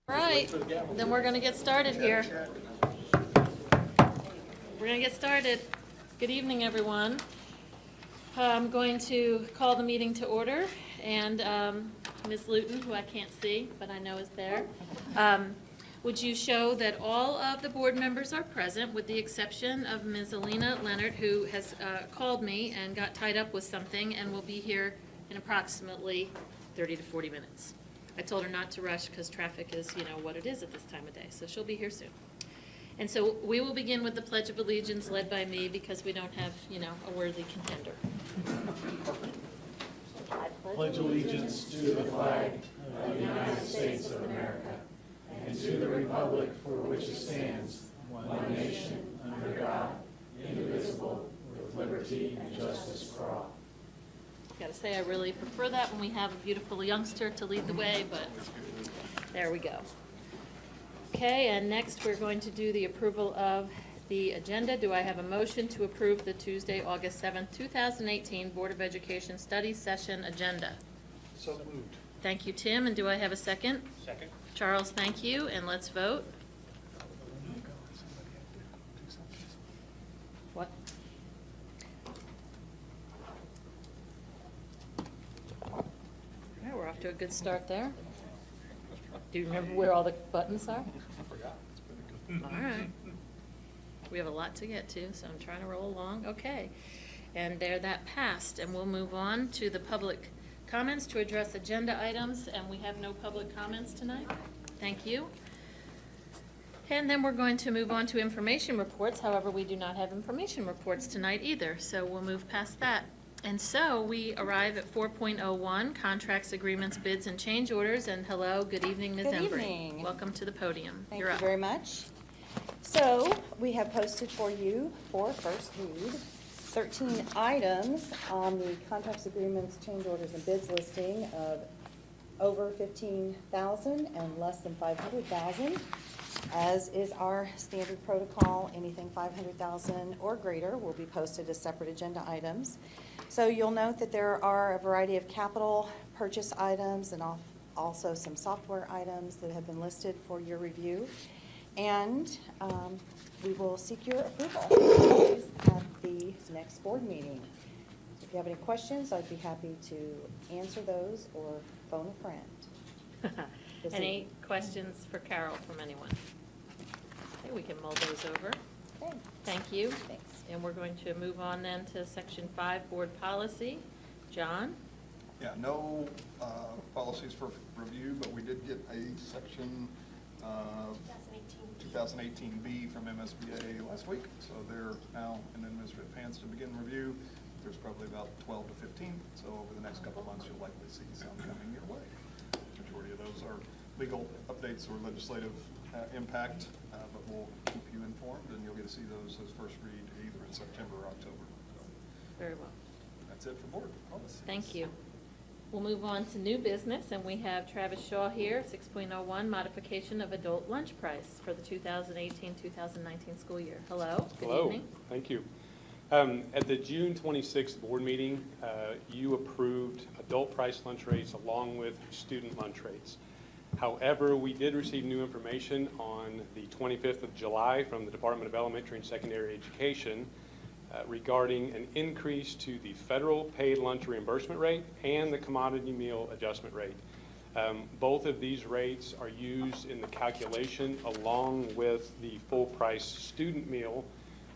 All right, then we're going to get started here. We're going to get started. Good evening, everyone. I'm going to call the meeting to order, and Ms. Luton, who I can't see, but I know is there, would you show that all of the board members are present, with the exception of Ms. Alina Leonard, who has called me and got tied up with something and will be here in approximately 30 to 40 minutes. I told her not to rush because traffic is, what it is at this time of day, so she'll be here soon. And so we will begin with the Pledge of Allegiance led by me because we don't have, a worthy contender. I pledge allegiance to the flag of the United States of America and to the republic for which it stands, one nation, under God, indivisible, with liberty and justice for all. Got to say, I really prefer that when we have a beautiful youngster to lead the way, but there we go. Okay, and next we're going to do the approval of the agenda. Do I have a motion to approve the Tuesday, August 7th, 2018 Board of Education study session agenda? So moved. Thank you, Tim, and do I have a second? Second. Charles, thank you, and let's vote. What? All right, we're off to a good start there. Do you remember where all the buttons are? I forgot. It's been a good. All right. We have a lot to get to, so I'm trying to roll along. Okay. And there, that passed. And we'll move on to the public comments to address agenda items. And we have no public comments tonight. Thank you. And then we're going to move on to information reports. However, we do not have information reports tonight either, so we'll move past that. And so we arrive at 4.01, contracts, agreements, bids, and change orders. And hello, good evening, Ms. Embry. Good evening. Welcome to the podium. Thank You're you up. very much. So we have posted for you for first read 13 items on the contracts, agreements, change orders, and bids listing of over $15,000 and less than $500,000. As is our standard protocol, anything $500,000 or greater will be posted as separate agenda items. So you'll note that there are a variety of capital purchase items and also some software items that have been listed for your review. And we will seek your approval at the next board meeting. If you have any questions, I'd be happy to answer those or phone a friend. Any questions for Carol from anyone? Okay, we can mull those over. Okay. Thank you. Thanks. And we're going to move on then to Section 5, Board Policy. John? Yeah, no policies for review, but we did get a section 2018B from MSBA last week. So they're now in administrative hands to begin review. There's probably about 12 to 15. So over the next couple of months, you'll likely see some coming your way. The majority of those are legal updates or legislative impact, but we'll keep you informed, and you'll get to see those as first read either in September or October. So Very well. that's it for board policy. Thank you. We'll move on to new business, and we have Travis Shaw here, 6.01, modification of adult lunch price for the 2018-2019 school year. Hello. Good Hello. evening. Thank you. At the June 26th board meeting, you approved adult price lunch rates along with student lunch rates. However, we did receive new information on the 25th of July from the Department of Elementary and Secondary Education regarding an increase to the federal paid lunch reimbursement rate and the commodity meal adjustment rate. Both of these rates are used in the calculation along with the full price student meal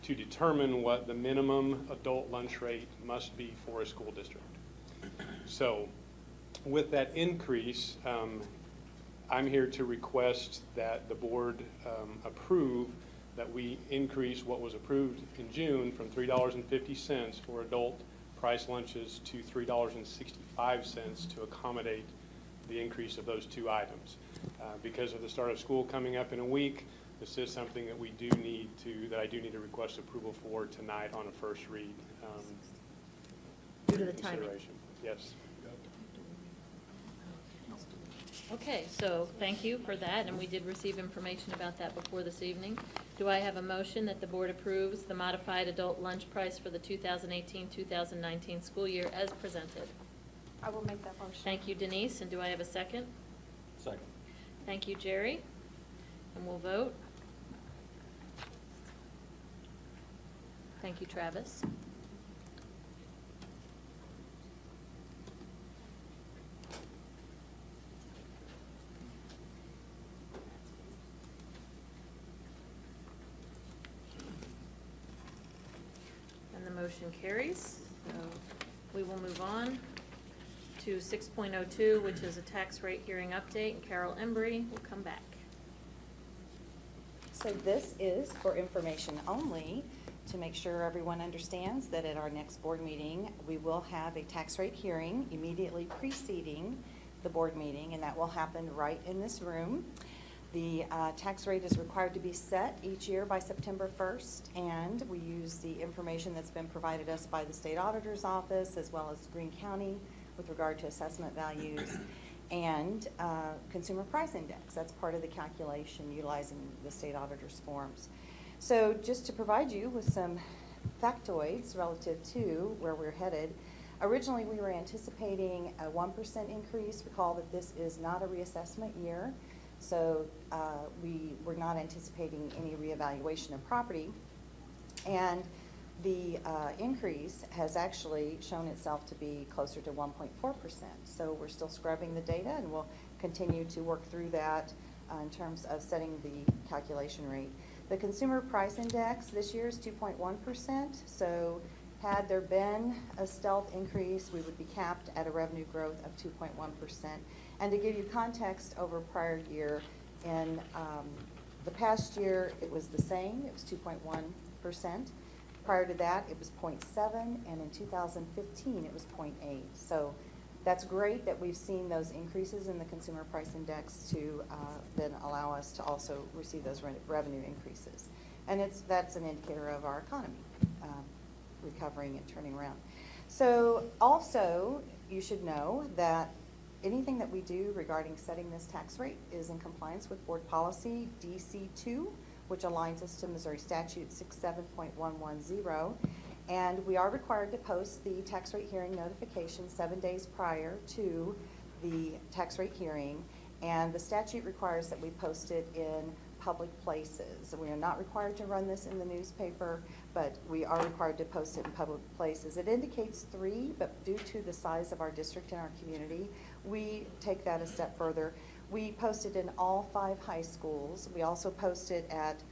to determine what the minimum adult lunch rate must be for a school district. So with that increase, I'm here to request that the board approve that we increase what was approved in June from $3.50 for adult price lunches to $3.65 to accommodate the increase of those two items. Because of the start of school coming up in a week, this is something that I do need to request approval for tonight on a first read. Due to the timing. Consideration. Yes. Okay, so thank you for that, and we did receive information about that before this evening. Do I have a motion that the board approves the modified adult lunch price for the 2018-2019 school year as presented? I will make that motion. Thank you, Denise, and do I have a second? Second. Thank you, Jerry. And we'll vote. Thank you, Travis. And the motion carries. So we will move on to 6.02, which is a tax rate hearing update. And Carol Embry will come back. So this is for information only, to make sure everyone understands that at our next board meeting, we will have a tax rate hearing immediately preceding the board meeting, and that will happen right in this room. The tax rate is required to be set each year by September 1st, and we use the information that's been provided us by the state auditor's office as well as Greene County with regard to assessment values and consumer price index. That's part of the calculation utilizing the state auditor's forms. So just to provide you with some factoids relative to where we're headed, originally we were anticipating a 1% increase. Recall that this is not a reassessment year, so we were not anticipating any reevaluation of property. And the increase has actually shown itself to be closer to 1.4%. So we're still scrubbing the data, and we'll continue to work through that in terms of setting the calculation rate. The consumer price index this year is 2.1%. So had there been a stealth increase, we would be capped at a revenue growth of 2.1%. And to give you context over prior year, in the past year, it was the same. It was 2.1%. Prior to that, it was 0.7, and in 2015, it was 0.8. So that's great that we've seen those increases in the consumer price index to then allow us to also receive those revenue increases. And that's an indicator of our economy recovering and turning around. So also, you should know that anything that we do regarding setting this tax rate is in compliance with board policy DC2, which aligns us to Missouri Statute 67.110. And we are required to post the tax rate hearing notification 7 days prior to the tax rate hearing. And the statute requires that we post it in public places. We are not required to run this in the newspaper, but we are required to post it in public places. It indicates 3, but due to the size of our district and our community, we take that a step further. We posted in all 5 high schools. We also posted at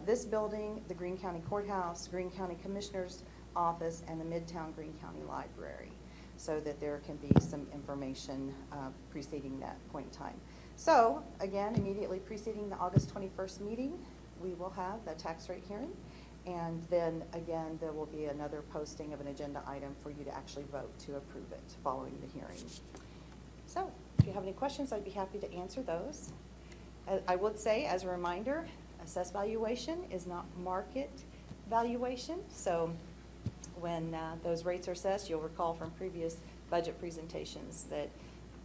this building, the Greene County Courthouse, Greene County Commissioner's Office, and the Midtown Greene County Library, so that there can be some information preceding that point in time. So, again, immediately preceding the August 21st meeting, we will have the tax rate hearing, and then, again, there will be another posting of an agenda item for you to actually vote to approve it following the hearing. So, if you have any questions, I'd be happy to answer those. I would say, as a reminder, assessed valuation is not market valuation. So when those rates are assessed, you'll recall from previous budget presentations that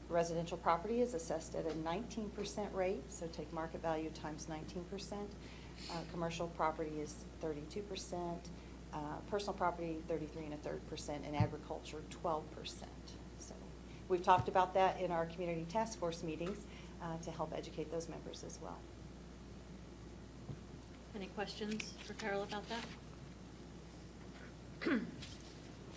residential property is assessed at a 19% rate. So take market value times 19%. Commercial property is 32%. Personal property, 33.33%, and agriculture, 12%. So we've talked about that in our community task force meetings to help educate those members as well. Any questions for Carol about that?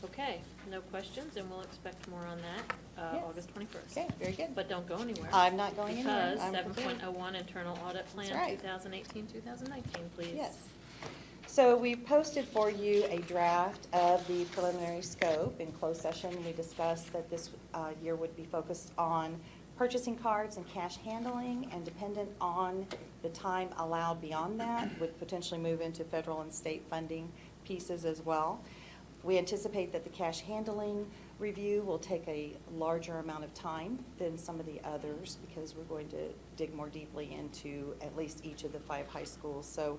Okay, no questions, and we'll expect more on that Yes. August 21st. Okay, very good. But don't go anywhere. I'm not going anywhere. Because I'm prepared. 7.01 internal audit plan That's right. 2018-2019, please. Yes. So we posted for you a draft of the preliminary scope. In closed session, we discussed that this year would be focused on purchasing cards and cash handling, and dependent on the time allowed beyond that, would potentially move into federal and state funding pieces as well. We anticipate that the cash handling review will take a larger amount of time than some of the others, because we're going to dig more deeply into at least each of the 5 high schools. So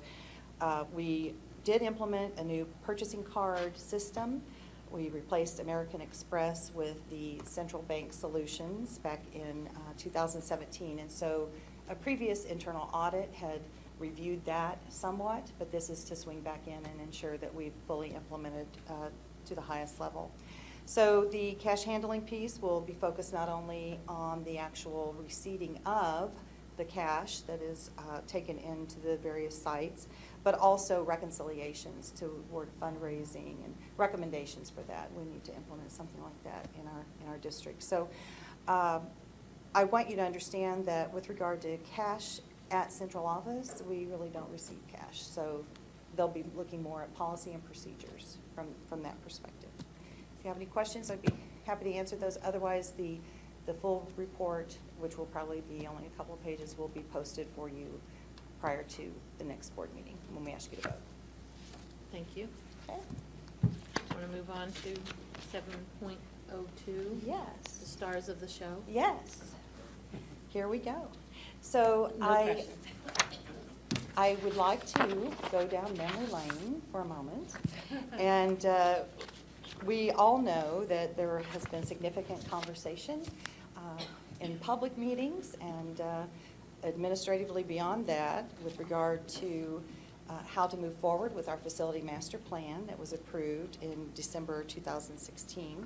we did implement a new purchasing card system. We replaced American Express with the Central Bank Solutions back in 2017. And so a previous internal audit had reviewed that somewhat, but this is to swing back in and ensure that we've fully implemented to the highest level. So the cash handling piece will be focused not only on the actual receiving of the cash that is taken into the various sites, but also reconciliations toward fundraising and recommendations for that. We need to implement something like that in our district. So I want you to understand that with regard to cash at central office, we really don't receive cash. So they'll be looking more at policy and procedures from that perspective. If you have any questions, I'd be happy to answer those. Otherwise, the full report, which will probably be only a couple of pages, will be posted for you prior to the next board meeting when we ask you to vote. Thank you. Okay? Want to move on to 7.02? Yes. The stars of the show. Yes. Here we go. So No pressure. I would like to go down memory lane for a moment. And we all know that there has been significant conversation in public meetings and administratively beyond that with regard to how to move forward with our facility master plan that was approved in December 2016.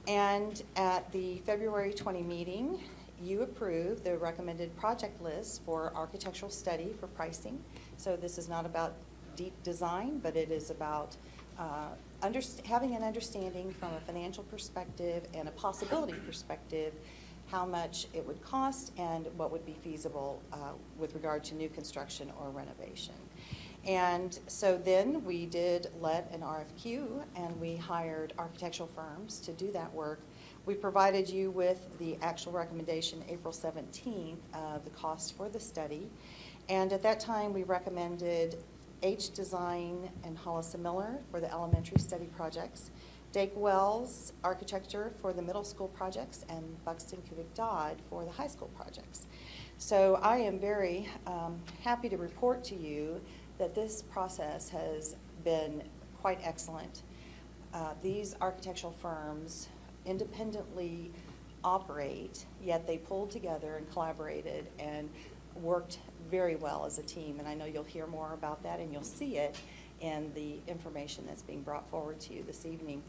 And at the February 20 meeting, you approved the recommended project list for architectural study for pricing. So this is not about deep design, but it is about having an understanding from a financial perspective and a possibility perspective how much it would cost and what would be feasible with regard to new construction or renovation. And so then we did let an RFQ and we hired architectural firms to do that work. We provided you with the actual recommendation April 17th of the cost for the study. And at that time, we recommended H Design and Hollis & Miller for the elementary study projects, Dake Wells Architecture for the middle school projects, and Buxton Cubic Dodd for the high school projects. So I am very happy to report to you that this process has been quite excellent. These architectural firms independently operate, yet they pulled together and collaborated and worked very well as a team. And I know you'll hear more about that and you'll see it in the information that's being brought forward to you this evening.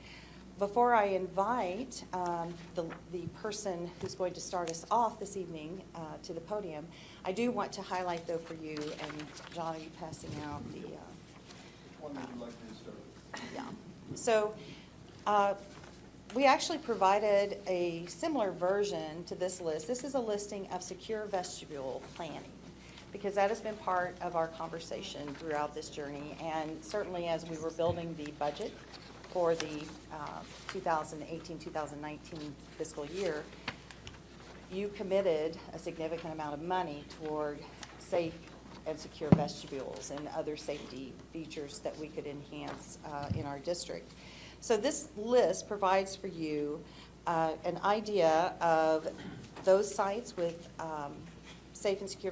Before I invite the person who's going to start us off this evening to the podium, I do want to highlight though for you, and John, are you passing out the One would you like me to start? yeah. So we actually provided a similar version to this list. This is a listing of secure vestibule planning, because that has been part of our conversation throughout this journey. And certainly as we were building the budget for the 2018-2019 fiscal year, you committed a significant amount of money toward safe and secure vestibules and other safety features that we could enhance in our district. So this list provides for you an idea of those sites with safe and secure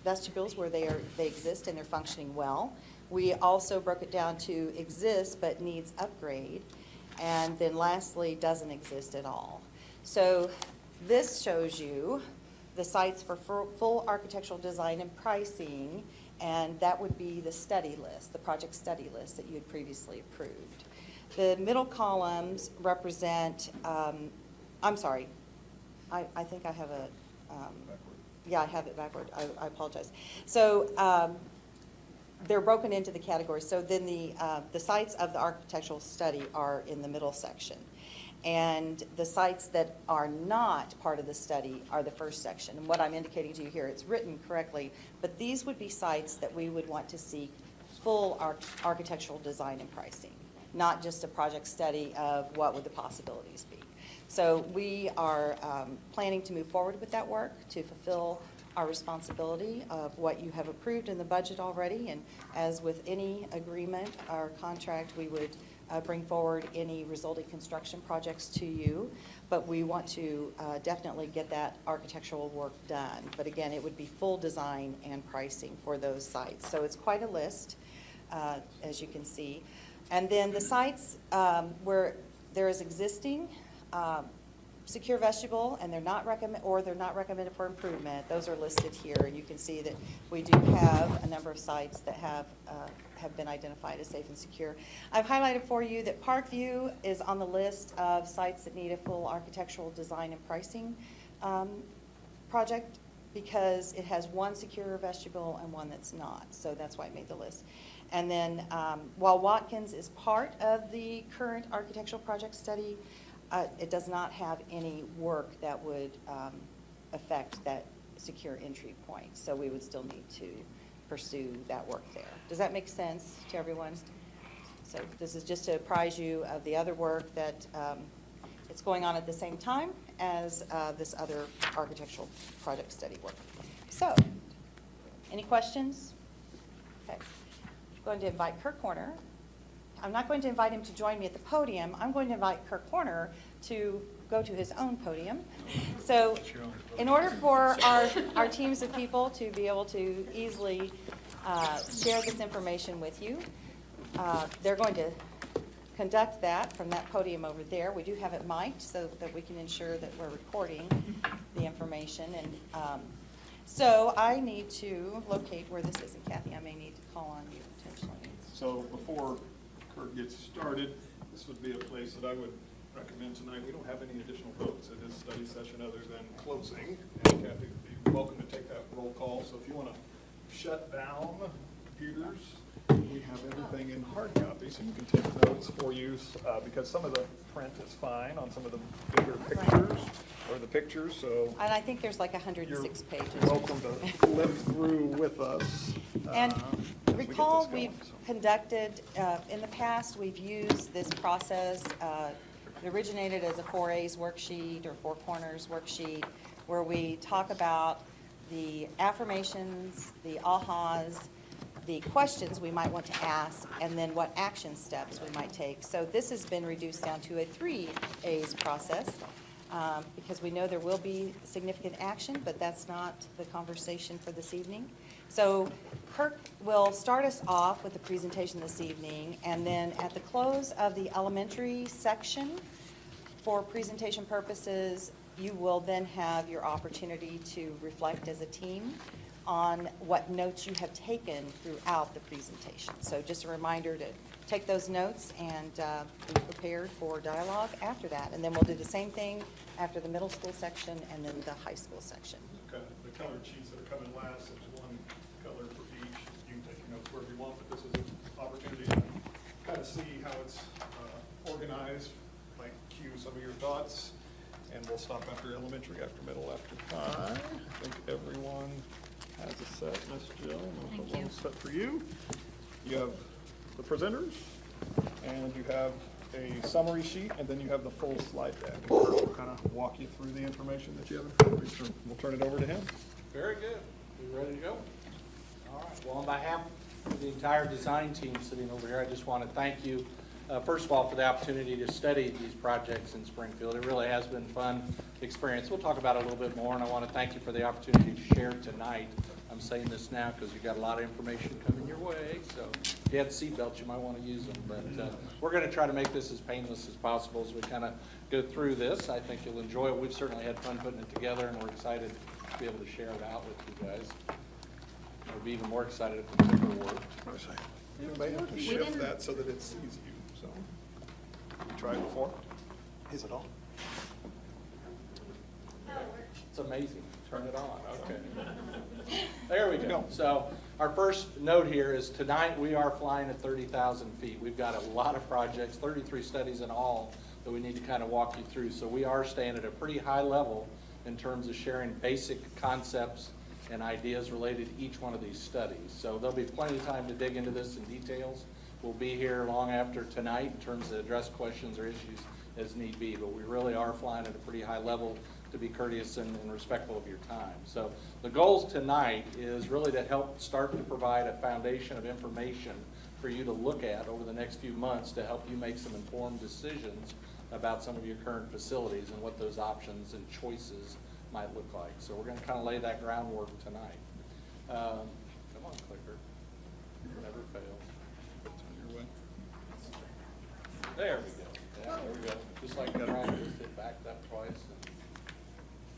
vestibules where they exist and they're functioning well. We also broke it down to exists but needs upgrade, and then lastly doesn't exist at all. So this shows you the sites for full architectural design and pricing, and that would be the study list, the project study list that you had previously approved. The middle columns represent, I'm sorry, I think I have a, yeah, I have it backward, I apologize. So they're broken into the categories. So then the sites of the architectural study are in the middle section. And the sites that are not part of the study are the first section. And what I'm indicating to you here, it's written correctly, but these would be sites that we would want to seek full architectural design and pricing, not just a project study of what would the possibilities be. So we are planning to move forward with that work to fulfill our responsibility of what you have approved in the budget already. And as with any agreement or contract, we would bring forward any resulting construction projects to you. But we want to definitely get that architectural work done. But again, it would be full design and pricing for those sites. So it's quite a list, as you can see. And then the sites where there is existing secure vestibule and they're not recommended for improvement, those are listed here. And you can see that we do have a number of sites that have been identified as safe and secure. I've highlighted for you that Parkview is on the list of sites that need a full architectural design and pricing project because it has one secure vestibule and one that's not, so that's why it made the list. And then while Watkins is part of the current architectural project study, it does not have any work that would affect that secure entry point. So we would still need to pursue that work there. Does that make sense to everyone? So this is just to apprise you of the other work that it's going on at the same time as this other architectural project study work. So, any questions? Okay. I'm going to invite Kirk Horner. I'm not going to invite him to join me at the podium. I'm going to invite Kirk Horner to go to his own podium. So in order for our teams of people to be able to easily share this information with you, they're going to conduct that from that podium over there. We do have it mic'd so that we can ensure that we're recording the information. And so I need to locate where this is. And Kathy, I may need to call on you potentially. So before Kurt gets started, this would be a place that I would recommend tonight. We don't have any additional votes at this study session other than closing. And Kathy would be welcome to take that roll call. So if you want to shut down computers, we have everything in hard copy, so you can take notes for use, because some of the print is fine on some of the bigger pictures, or the pictures, so And I think there's like 106 pages. welcome to flip through with us. And as we get recall, this going, we've so. conducted, in the past, we've used this process. It originated as a 4A's worksheet or 4 corners worksheet, where we talk about the affirmations, the ahas, the questions we might want to ask, and then what action steps we might take. So this has been reduced down to a 3A's process, because we know there will be significant action, but that's not the conversation for this evening. So Kirk will start us off with the presentation this evening, and then at the close of the elementary section, for presentation purposes, you will then have your opportunity to reflect as a team on what notes you have taken throughout the presentation. So just a reminder to take those notes and be prepared for dialogue after that. And then we'll do the same thing after the middle school section and then the high school section. Okay, the colored sheets that are coming last, there's one color for each. You can take your notes wherever you want, but this is an opportunity to kind of see how it's organized, like cue some of your thoughts. And we'll stop after elementary, after middle, after high. I think everyone has a set, Miss Jill. I'm gonna put one set for you. You have the presenters, and you have a summary sheet, and then you have the full slide deck. And Kurt will kind of walk you through the information that you have in front of you. So we'll turn it over to him. Very good. We ready to go? All right. Well, on behalf of the entire design team sitting over here, I just want to thank you, first of all, for the opportunity to study these projects in Springfield. It really has been a fun experience. We'll talk about it a little bit more, and I want to thank you for the opportunity to share tonight. I'm saying this now because you've got a lot of information coming your way, so if you have seatbelts, you might want to use them. But we're going to try to make this as painless as possible as we kind of go through this. I think you'll enjoy it. We've certainly had fun putting it together, and we're excited to be able to share it out with you guys. We'll be even more excited if the clicker worked. You may have to shift that so that it sees you. So, you tried it before? Is it on? It's amazing. Turn it on. Okay. There we go. So our first note here is tonight we are flying at 30,000 feet. We've got a lot of projects, 33 studies in all, that we need to kind of walk you through. So we are staying at a pretty high level in terms of sharing basic concepts and ideas related to each one of these studies. So there'll be plenty of time to dig into this in details. We'll be here long after tonight in terms of address questions or issues as need be, but we really are flying at a pretty high level to be courteous and respectful of your time. So the goals tonight is really to help start to provide a foundation of information for you to look at over the next few months to help you make some informed decisions about some of your current facilities and what those options and choices might look like. So we're going to kind of lay that groundwork tonight. Come on, clicker. Never fails. It's on your way. There we go. Yeah, there we go. Just like that, right? Just hit back that twice. And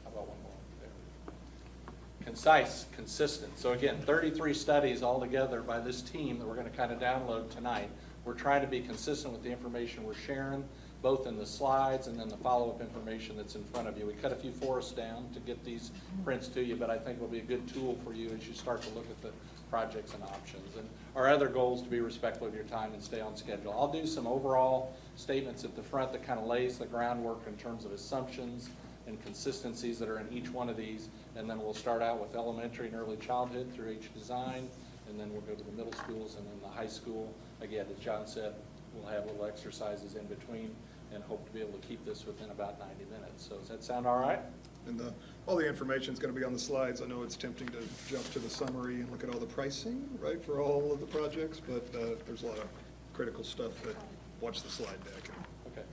how about one more? There we go. Concise, consistent. So again, 33 studies all together by this team that we're going to kind of download tonight. We're trying to be consistent with the information we're sharing both in the slides and then the follow-up information that's in front of you. We cut a few forests down to get these prints to you, but I think it'll be a good tool for you as you start to look at the projects and options. And our other goal is to be respectful of your time and stay on schedule. I'll do some overall statements at the front that kind of lays the groundwork in terms of assumptions and consistencies that are in each one of these, and then we'll start out with elementary and early childhood through H design, and then we'll go to the middle schools and then the high school. Again, as John said, we'll have little exercises in between and hope to be able to keep this within about 90 minutes. So does that sound all right? And all the information is going to be on the slides. I know it's tempting to jump to the summary and look at all the pricing, right, for all of the projects, but there's a lot of critical stuff that, watch the slide deck. Okay.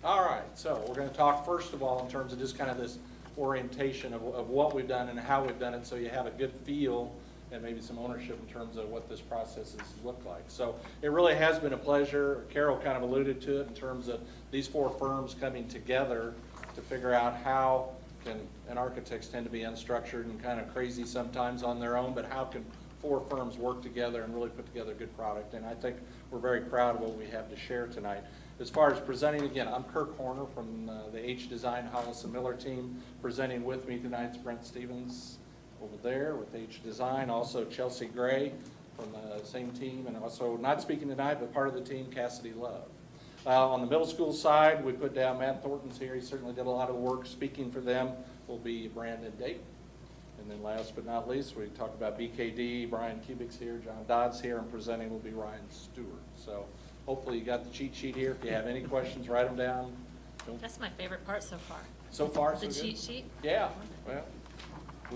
All right, so we're going to talk first of all in terms of just kind of this orientation of what we've done and how we've done it, so you have a good feel and maybe some ownership in terms of what this process has looked like. So it really has been a pleasure. Carol kind of alluded to it in terms of these 4 firms coming together to figure out how can, and architects tend to be unstructured and kind of crazy sometimes on their own, but how can 4 firms work together and really put together a good product? And I think we're very proud of what we have to share tonight. As far as presenting, again, I'm Kirk Horner from the H Design Hollis and Miller team. Presenting with me tonight is Brent Stevens over there with H Design, also Chelsea Gray from the same team, and also not speaking tonight, but part of the team, Cassidy Love. On the middle school side, we put down Matt Thornton's here. He certainly did a lot of work. Speaking for them will be Brandon Dayton. And then last but not least, we talked about BKD, Brian Kubik's here, John Dodd's here, and presenting will be Ryan Stewart. So hopefully you got the cheat sheet here. If you have any questions, write them down. That's my favorite part so far. So far, so The good? cheat sheet? Yeah, well,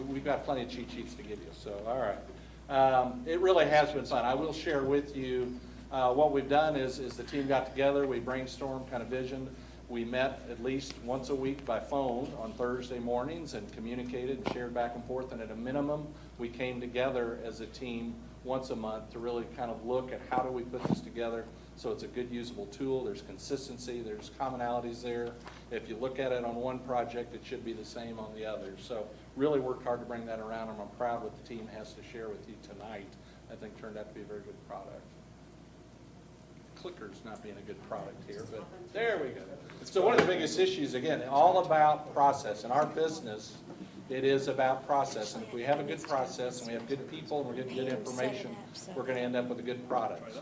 we've got plenty of cheat sheets to give you, so, all right. It really has been fun. I will share with you what we've done is the team got together, we brainstormed, kind of visioned. We met at least once a week by phone on Thursday mornings and communicated and shared back and forth, and at a minimum, we came together as a team once a month to really kind of look at how do we put this together so it's a good usable tool. There's consistency, there's commonalities there. If you look at it on one project, it should be the same on the other. So really worked hard to bring that around, and I'm proud what the team has to share with you tonight. I think turned out to be a very good product. Clicker's not being a good product here, but there we go. So one of the biggest issues, again, all about process. In our business, it is about process. And if we have a good process and we have good people and we're getting good information, we're going to end up with a good product.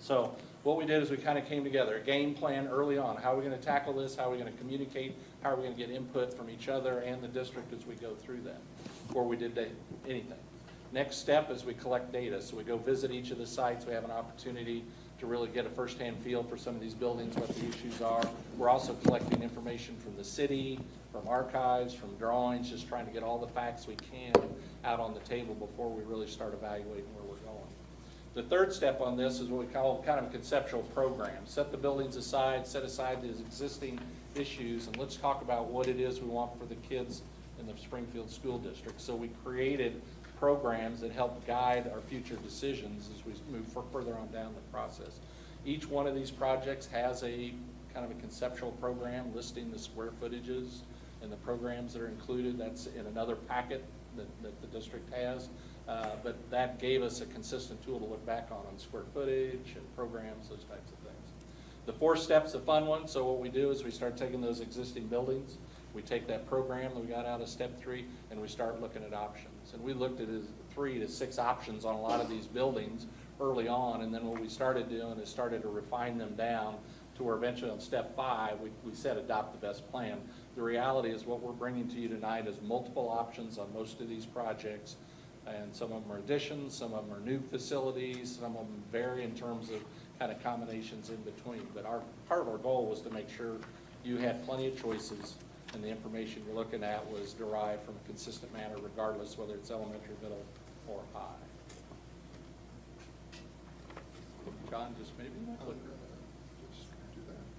So what we did is we kind of came together, a game plan early on. How are we going to tackle this? How are we going to communicate? How are we going to get input from each other and the district as we go through that before we did anything? Next step is we collect data. So we go visit each of the sites. We have an opportunity to really get a firsthand feel for some of these buildings, what the issues are. We're also collecting information from the city, from archives, from drawings, just trying to get all the facts we can out on the table before we really start evaluating where we're going. The third step on this is what we call kind of a conceptual program. Set the buildings aside, set aside these existing issues, and let's talk about what it is we want for the kids in the Springfield School District. So we created programs that help guide our future decisions as we move further on down the process. Each one of these projects has a kind of a conceptual program listing the square footages and the programs that are included. That's in another packet that the district has. But that gave us a consistent tool to look back on square footage and programs, those types of things. The fourth step's a fun one. So what we do is we start taking those existing buildings. We take that program that we got out of step 3 and we start looking at options. And we looked at 3 to 6 options on a lot of these buildings early on. And then what we started doing is started to refine them down to where eventually on step 5, we said adopt the best plan. The reality is what we're bringing to you tonight is multiple options on most of these projects. And some of them are additions, some of them are new facilities, some of them vary in terms of kind of combinations in between. But part of our goal was to make sure you had plenty of choices and the information you're looking at was derived from a consistent manner regardless whether it's elementary, middle, or high. John, just maybe not clicker.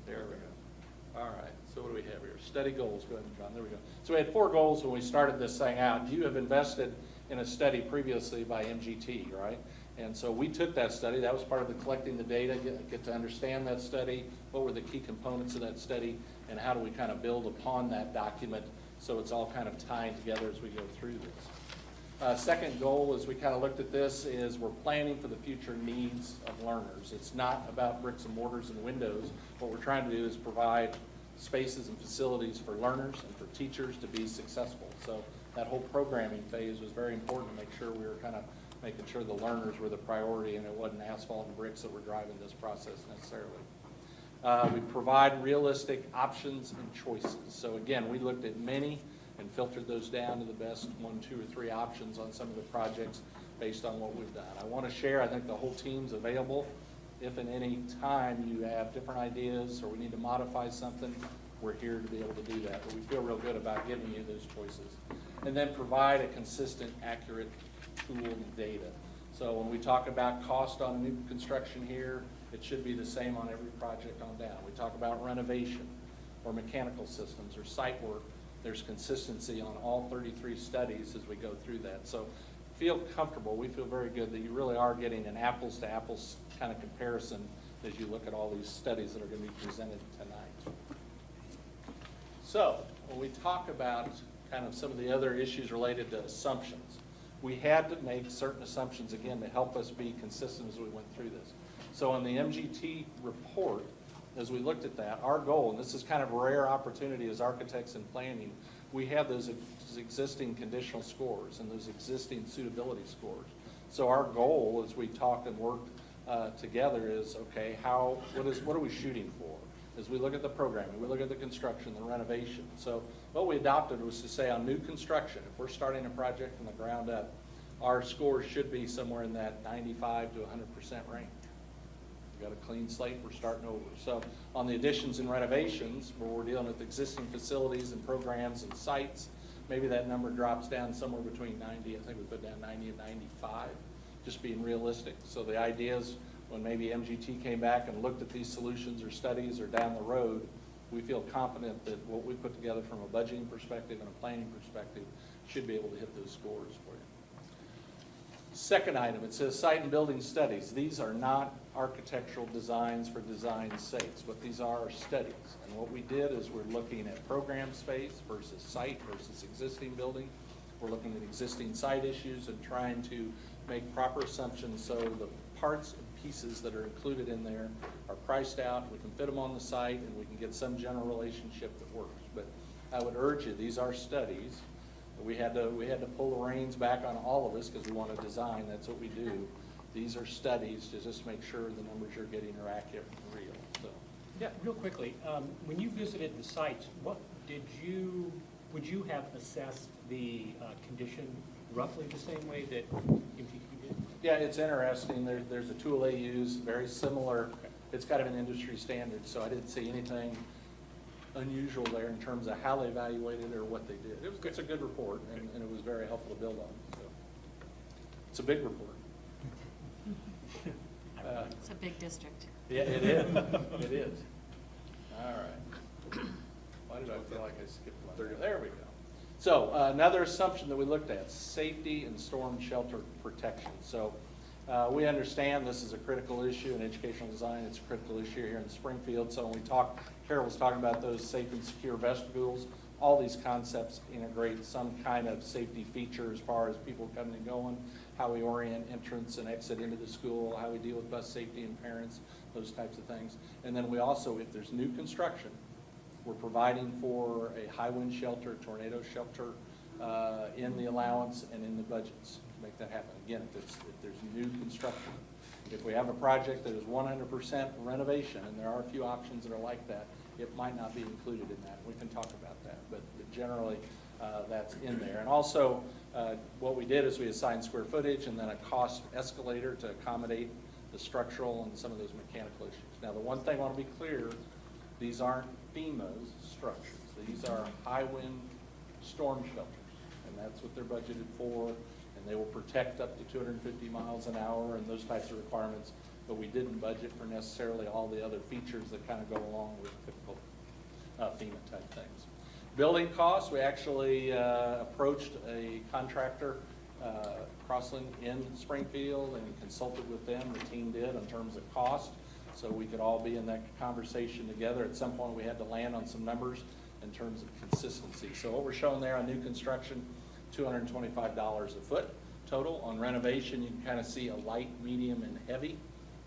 There we go. All right, so what do we have here? Study goals. Go ahead, John. There we go. So we had 4 goals when we started this thing out. You have invested in a study previously by MGT, right? And so we took that study. That was part of the collecting the data, get to understand that study, what were the key components of that study, and how do we kind of build upon that document so it's all kind of tying together as we go through this. Second goal, as we kind of looked at this, is we're planning for the future needs of learners. It's not about bricks and mortars and windows. What we're trying to do is provide spaces and facilities for learners and for teachers to be successful. So that whole programming phase was very important to make sure we were kind of making sure the learners were the priority and it wasn't asphalt and bricks that were driving this process necessarily. We provide realistic options and choices. So again, we looked at many and filtered those down to the best 1, 2, or 3 options on some of the projects based on what we've done. I want to share, I think the whole team's available. If at any time you have different ideas or we need to modify something, we're here to be able to do that. But we feel real good about giving you those choices. And then provide a consistent, accurate tool and data. So when we talk about cost on new construction here, it should be the same on every project on down. We talk about renovation or mechanical systems or site work. There's consistency on all 33 studies as we go through that. So feel comfortable. We feel very good that you really are getting an apples to apples kind of comparison as you look at all these studies that are going to be presented tonight. So when we talk about kind of some of the other issues related to assumptions, we had to make certain assumptions, again, to help us be consistent as we went through this. So in the MGT report, as we looked at that, our goal, and this is kind of a rare opportunity as architects in planning, we have those existing conditional scores and those existing suitability scores. So our goal, as we talked and worked together, is, okay, what are we shooting for? As we look at the programming, we look at the construction, the renovation. So what we adopted was to say on new construction, if we're starting a project from the ground up, our scores should be somewhere in that 95 to 100% range. We've got a clean slate, we're starting over. So on the additions and renovations, where we're dealing with existing facilities and programs and sites, maybe that number drops down somewhere between 90, I think we put down 90 and 95, just being realistic. So the idea is when maybe MGT came back and looked at these solutions or studies or down the road, we feel confident that what we put together from a budgeting perspective and a planning perspective should be able to hit those scores for you. Second item, it says site and building studies. These are not architectural designs for design's sakes, but these are studies. And what we did is we're looking at program space versus site versus existing building. We're looking at existing site issues and trying to make proper assumptions so the parts and pieces that are included in there are priced out, we can fit them on the site, and we can get some general relationship that works. But I would urge you, these are studies. We had to pull the reins back on all of us because we want to design, that's what we do. These are studies to just make sure the numbers you're getting are accurate and real. So, Yeah, real quickly, when you visited the sites, would you have assessed the condition roughly the same way that MGT did? yeah, it's interesting. There's a tool they use, very similar. It's kind of an industry standard, so I didn't see anything unusual there in terms of how they evaluated or what they did. It's a good report, and it was very helpful to build on. So it's a big report. It's a big district. Yeah, it is. It is. All right. Why did I feel like I skipped one? There we go. So another assumption that we looked at, safety and storm shelter protection. So we understand this is a critical issue in educational design. It's a critical issue here in Springfield. So when we talk, Carol was talking about those safe and secure vestibules. All these concepts integrate some kind of safety feature as far as people coming and going, how we orient entrance and exit into the school, how we deal with bus safety and parents, those types of things. And then we also, if there's new construction, we're providing for a high wind shelter, tornado shelter in the allowance and in the budgets to make that happen. Again, if there's new construction. If we have a project that is 100% renovation, and there are a few options that are like that, it might not be included in that. We can talk about that, but generally that's in there. And also what we did is we assigned square footage and then a cost escalator to accommodate the structural and some of those mechanical issues. Now the one thing I want to be clear, these aren't FEMA's structures. These are high wind storm shelters, and that's what they're budgeted for, and they will protect up to 250 miles an hour and those types of requirements, but we didn't budget for necessarily all the other features that kind of go along with typical FEMA type things. Building costs, we actually approached a contractor, Crosslin in Springfield, and consulted with them, the team did, in terms of cost, so we could all be in that conversation together. At some point we had to land on some numbers in terms of consistency. So what we're showing there on new construction, $225 a foot total. On renovation, you can kind of see a light, medium, and heavy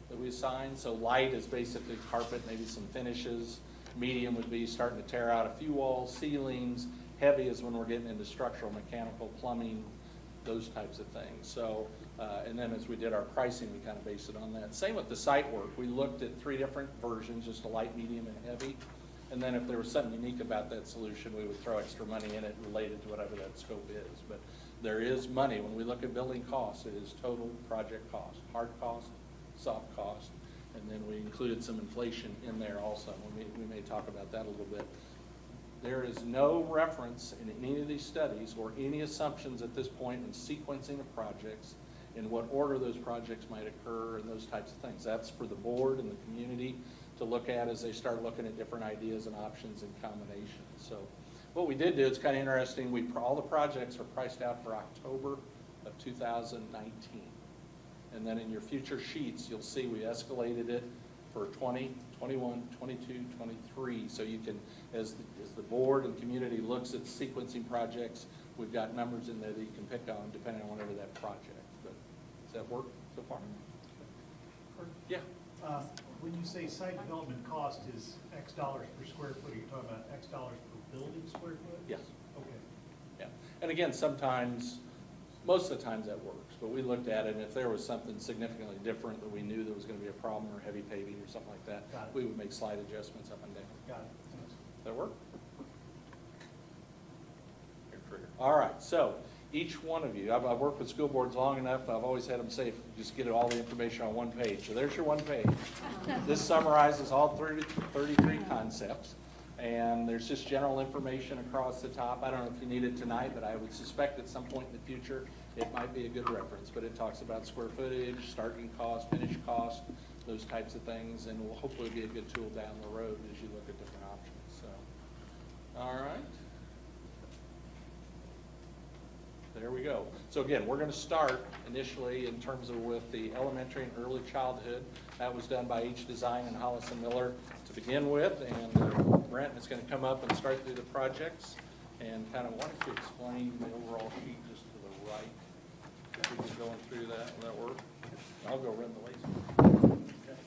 that we assign. So light is basically carpet, maybe some finishes. Medium would be starting to tear out a few walls, ceilings. Heavy is when we're getting into structural, mechanical, plumbing, those types of things. So, and then as we did our pricing, we kind of based it on that. Same with the site work. We looked at 3 different versions, just a light, medium, and heavy. And then if there was something unique about that solution, we would throw extra money in it related to whatever that scope is. But there is money. When we look at building costs, it is total project cost, hard cost, soft cost, and then we included some inflation in there also. We may talk about that a little bit. There is no reference in any of these studies or any assumptions at this point in sequencing of projects, in what order those projects might occur, and those types of things. That's for the board and the community to look at as they start looking at different ideas and options and combinations. So what we did do, it's kind of interesting, all the projects are priced out for October of 2019. And then in your future sheets, you'll see we escalated it for 20, 21, 22, 23. So you can, as the board and community looks at sequencing projects, we've got numbers in there that you can pick on depending on whatever that project. But does that work so far? Yeah. When you say site development cost is X dollars per square foot, are you talking about X dollars per building square foot? Yes. Okay. Yeah. And again, sometimes, most of the times that works, but we looked at it, and if there was something significantly different that we knew there was going to be a problem, or heavy paving or something like that, Got it. we would make slight adjustments up and down. Got it. Thanks. Does that work? Your trigger. All right, so each one of you, I've worked with school boards long enough, I've always had them say, just get all the information on one page. So there's your one page. This summarizes all 33 concepts, and there's just general information across the top. I don't know if you need it tonight, but I would suspect at some point in the future, it might be a good reference, but it talks about square footage, starting cost, finish cost, those types of things, and will hopefully be a good tool down the road as you look at different options. So, all right. There we go. So again, we're going to start initially in terms of with the elementary and early childhood. That was done by H Design and Hollis and Miller to begin with, and Brent is going to come up and start through the projects and kind of wanted to explain the overall sheet just to the right. If we can go through that, will that work? I'll go run the laser. Okay.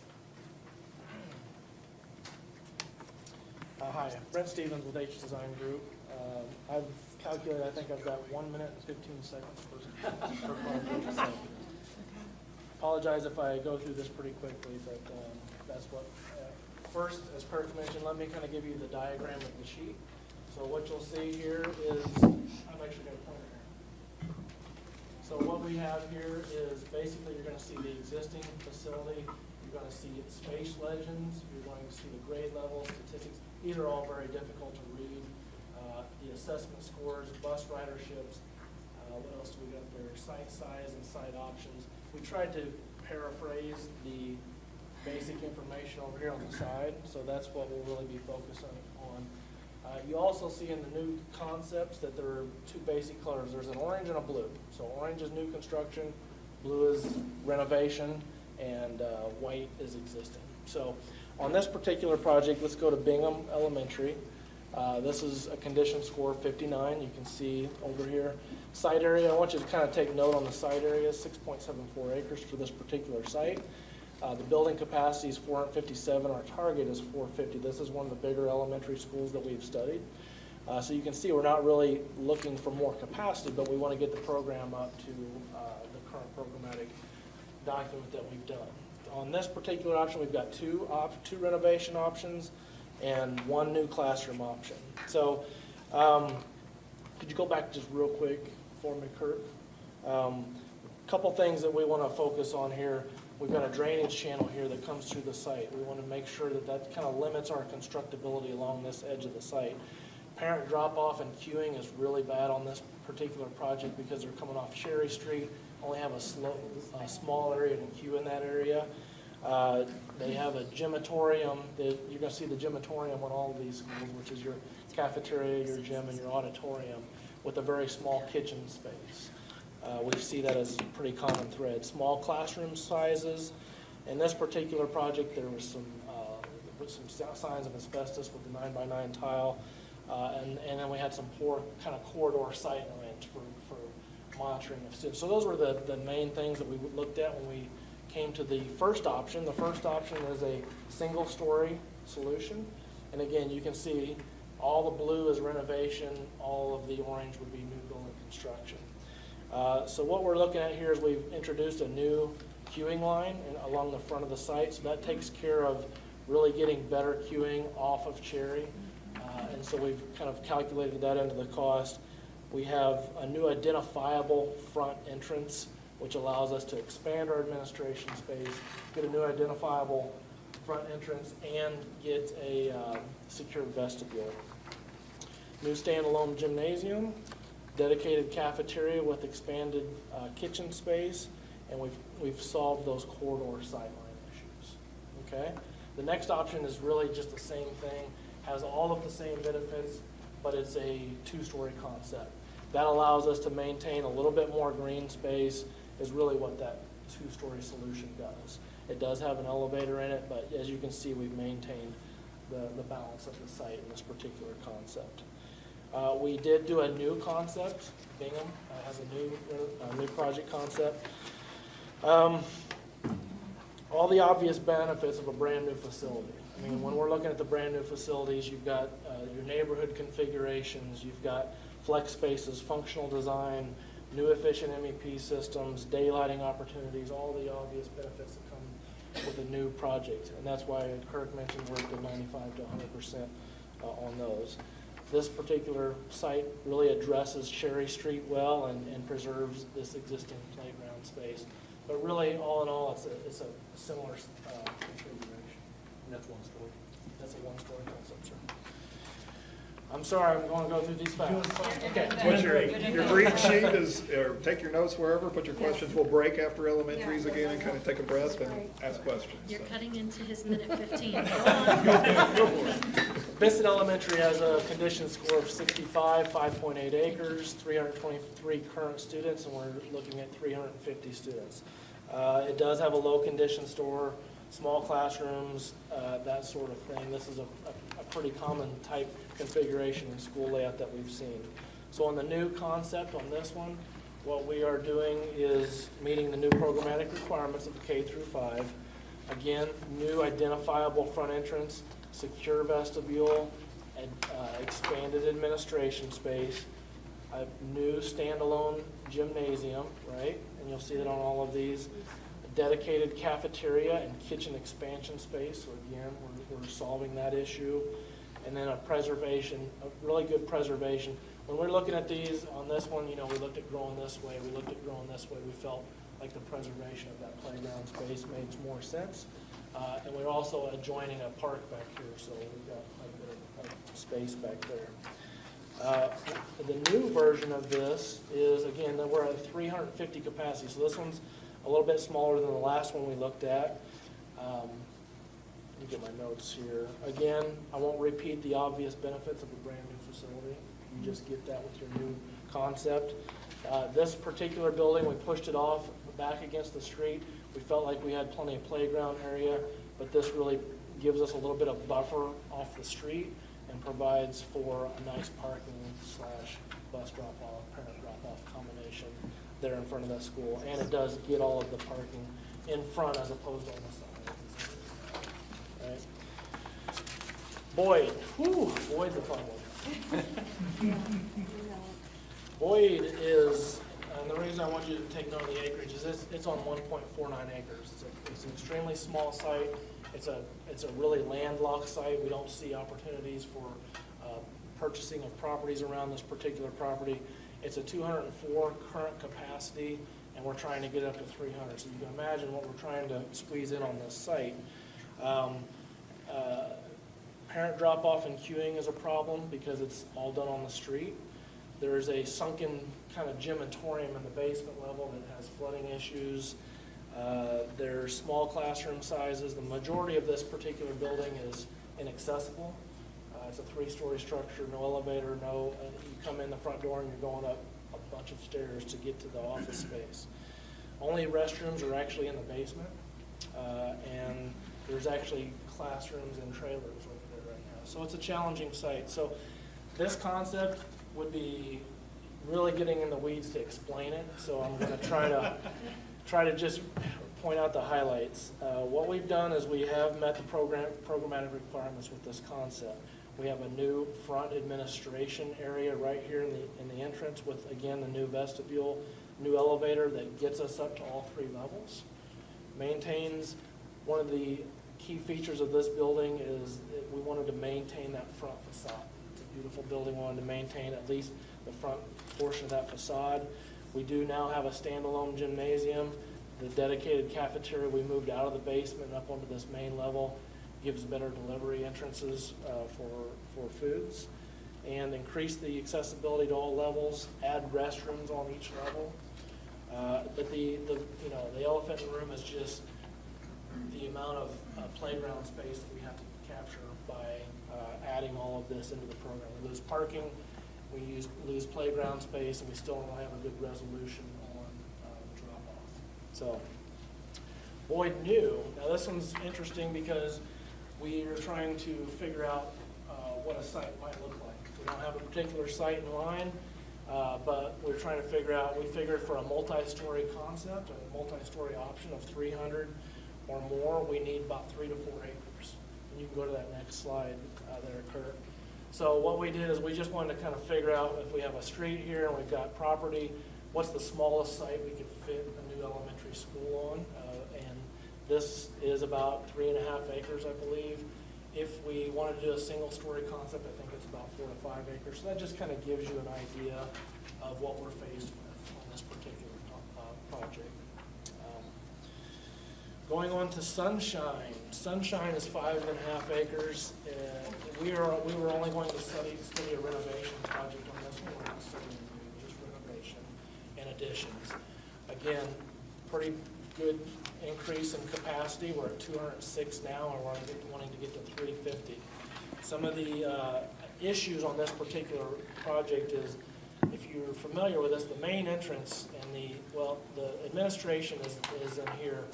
Hi, Brent Stevens with H Design Group. I've calculated, I think I've got 1 minute and 15 seconds per project. So apologize if I go through this pretty quickly, but that's what. First, as Kirk mentioned, let me kind of give you the diagram of the sheet. So what you'll see here is, I'm actually going to point it here. So what we have here is basically you're going to see the existing facility. You're going to see space legends. You're going to see the grade level, statistics. These are all very difficult to read. The assessment scores, bus riderships, what else do we got there? Site size and site options. We tried to paraphrase the basic information over here on the side, so that's what we'll really be focusing on. You also see in the new concepts that there are 2 basic colors. There's an orange and a blue. So orange is new construction, blue is renovation, and white is existing. So on this particular project, let's go to Bingham Elementary. This is a condition score 59. You can see over here. Site area, I want you to kind of take note on the site area, 6.74 acres for this particular site. The building capacity is 457. Our target is 450. This is one of the bigger elementary schools that we've studied. So you can see we're not really looking for more capacity, but we want to get the program up to the current programmatic document that we've done. On this particular option, we've got two renovation options and 1 new classroom option. So could you go back just real quick for me, Kurt? Couple things that we want to focus on here. We've got a drainage channel here that comes through the site. We want to make sure that that kind of limits our constructability along this edge of the site. Parent drop-off and queuing is really bad on this particular project because they're coming off Cherry Street, only have a small area to queue in that area. They have a gymatorium. You're going to see the gymatorium on all of these schools, which is your cafeteria, your gym, and your auditorium, with a very small kitchen space. We see that as a pretty common thread. Small classroom sizes. In this particular project, there was some signs of asbestos with the 9x9 tile, and then we had some poor kind of corridor sight lines for monitoring of students. So those were the main things that we looked at when we came to the first option. The first option is a single-story solution. And again, you can see all the blue is renovation, all of the orange would be new building construction. So what we're looking at here is we've introduced a new queuing line along the front of the site. So that takes care of really getting better queuing off of Cherry. And so we've kind of calculated that into the cost. We have a new identifiable front entrance, which allows us to expand our administration space, get a new identifiable front entrance, and get a secure vestibule. New standalone gymnasium, dedicated cafeteria with expanded kitchen space, and we've solved those corridor sightline issues. Okay? The next option is really just the same thing, has all of the same benefits, but it's a two-story concept. That allows us to maintain a little bit more green space, is really what that two-story solution does. It does have an elevator in it, but as you can see, we've maintained the balance of the site in this particular concept. We did do a new concept. Bingham has a new project concept. All the obvious benefits of a brand new facility. I mean, when we're looking at the brand new facilities, you've got your neighborhood configurations, you've got flex spaces, functional design, new efficient MEP systems, daylighting opportunities, all the obvious benefits that come with a new project. And that's why Kirk mentioned we're at the 95 to 100% on those. This particular site really addresses Cherry Street well and preserves this existing playground space. But really, all in all, it's a similar configuration. And that's one story. That's a one-story concept, sir. I'm sorry, I'm going to go through these fast. Okay. What's your green sheet is, or take your notes wherever, put your questions. We'll break after elementaries again and kind of take a breath and ask questions. You're So. cutting into his minute 15. Go on. Bissett Elementary has a condition score of 65, 5.8 acres, 323 current students, and we're looking at 350 students. It does have a low condition store, small classrooms, that sort of thing. This is a pretty common type configuration and school layout that we've seen. So on the new concept on this one, what we are doing is meeting the new programmatic requirements of the K through 5. Again, new identifiable front entrance, secure vestibule, and expanded administration space, a new standalone gymnasium, right? And you'll see that on all of these. A dedicated cafeteria and kitchen expansion space. So again, we're solving that issue. And then a preservation, a really good preservation. When we're looking at these, on this one, we looked at growing this way, we looked at growing this way. We felt like the preservation of that playground space made more sense. And we're also adjoining a park back here, so we've got a bit of space back there. The new version of this is, again, that we're at 350 capacity. So this one's a little bit smaller than the last one we looked at. Let me get my notes here. Again, I won't repeat the obvious benefits of a brand new facility. You just get that with your new concept. This particular building, we pushed it off back against the street. We felt like we had plenty of playground area, but this really gives us a little bit of buffer off the street and provides for a nice parking / bus drop-off, parent drop-off combination there in front of that school. And it does get all of the parking in front as opposed to on the side. Right. Boyd, Boyd's a fun one. Boyd is, and the reason I want you to take note of the acreage is it's on 1.49 acres. It's an extremely small site. It's a really landlocked site. We don't see opportunities for purchasing of properties around this particular property. It's a 204 current capacity, and we're trying to get up to 300. So you can imagine what we're trying to squeeze in on this site. Parent drop-off and queuing is a problem because it's all done on the street. There is a sunken kind of gymatorium in the basement level that has flooding issues. There's small classroom sizes. The majority of this particular building is inaccessible. It's a 3-story structure, no elevator, you come in the front door and you're going up a bunch of stairs to get to the office space. Only restrooms are actually in the basement, and there's actually classrooms and trailers over there right now. So it's a challenging site. So this concept would be really getting in the weeds to explain it, so I'm gonna try to just point out the highlights. What we've done is we have met the programmatic requirements with this concept. We have a new front administration area right here in the entrance with, again, the new vestibule, new elevator that gets us up to all 3 levels. Maintains, one of the key features of this building is that we wanted to maintain that front facade. It's a beautiful building, wanted to maintain at least the front portion of that facade. We do now have a standalone gymnasium. The dedicated cafeteria we moved out of the basement and up onto this main level gives better delivery entrances for foods, and increase the accessibility to all levels, add restrooms on each level. But the elephant in the room is just the amount of playground space that we have to capture by adding all of this into the program. We lose parking, we lose playground space, and we still don't have a good resolution on drop-off. So, Boyd knew. Now this one's interesting because we are trying to figure out what a site might look like. We don't have a particular site in mind, but we're trying to figure out, we figured for a multi-story concept, a multi-story option of 300 or more, we need about 3 to 4 acres. And you can go to that next slide there, Kurt. So what we did is we just wanted to kind of figure out if we have a street here and we've got property, what's the smallest site we could fit a new elementary school on? And this is about 3.5 acres, I believe. If we wanted to do a single-story concept, I think it's about 4 to 5 acres. So that just kind of gives you an idea of what we're faced with on this particular project. Going on to Sunshine. Sunshine is 5.5 acres. We were only going to study a renovation project on this one. We're not studying just renovation and additions. Again, pretty good increase in capacity. We're at 206 now, and we're wanting to get to 350. Some of the issues on this particular project is, if you're familiar with this, the main entrance and the administration is in here,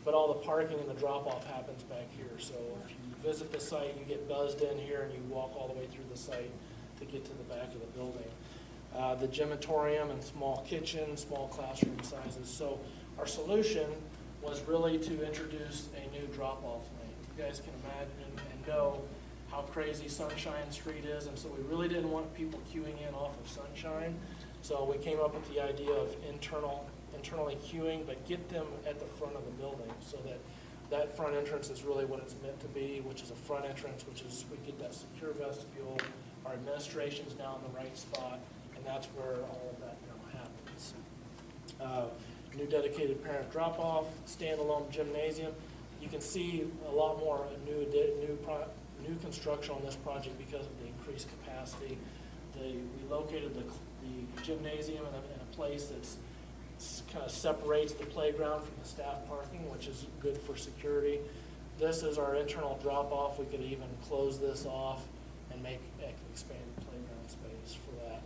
but all the parking and the drop-off happens back here. So if you visit the site, you get buzzed in here and you walk all the way through the site to get to the back of the building. The gymatorium and small kitchen, small classroom sizes. So our solution was really to introduce a new drop-off lane. You guys can imagine and know how crazy Sunshine Street is, and so we really didn't want people queuing in off of Sunshine. So we came up with the idea of internally queuing, but get them at the front of the building, so that front entrance is really what it's meant to be, which is a front entrance, which is, we get that secure vestibule, our administration's now in the right spot, and that's where all of that now happens. New dedicated parent drop-off, standalone gymnasium. You can see a lot more new construction on this project because of the increased capacity. We located the gymnasium in a place that's kind of separates the playground from the staff parking, which is good for security. This is our internal drop-off. We could even close this off and make expanded playground space for that.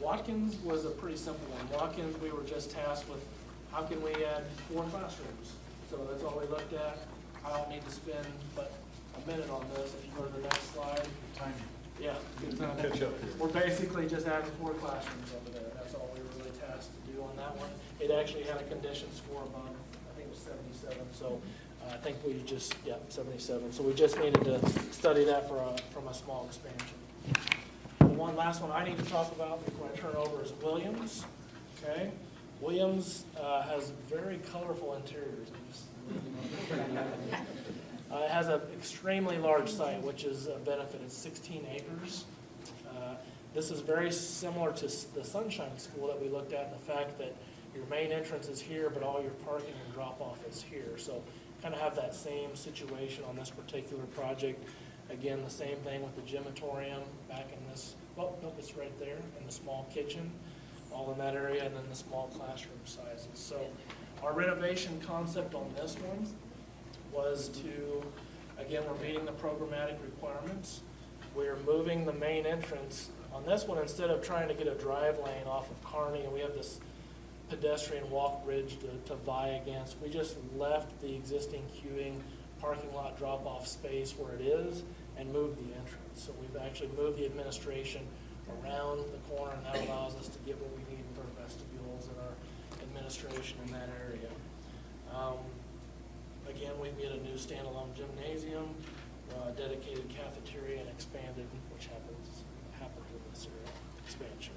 Watkins was a pretty simple one. Watkins, we were just tasked with how can we add 4 classrooms. So that's all we looked at. I don't need to spend but a minute on this. If you go to the next slide. Timing. Yeah, good time. Catch up here. We're basically just adding 4 classrooms over there. That's all we were really tasked to do on that one. It actually had a condition score above, I think it was 77. So I think we just, 77. So we just needed to study that from a small expansion. The last one I need to talk about before I turn over is Williams. Okay, Williams has very colorful interiors. It has an extremely large site, which is a benefit. It's 16 acres. This is very similar to the Sunshine School that we looked at, the fact that your main entrance is here, but all your parking and drop-off is here. So kind of have that same situation on this particular project. Again, the same thing with the gymatorium back in this, it's right there, in the small kitchen, all in that area, and then the small classroom sizes. So our renovation concept on this one was to, again, we're meeting the programmatic requirements. We're moving the main entrance. On this one, instead of trying to get a drive lane off of Kearney, and we have this pedestrian walk bridge to vie against, we just left the existing queuing parking lot drop-off space where it is and moved the entrance. So we've actually moved the administration around the corner, and that allows us to get what we need for vestibules and our administration in that area. Again, we get a new standalone gymnasium, dedicated cafeteria, and expanded, which happens in this area, expansion.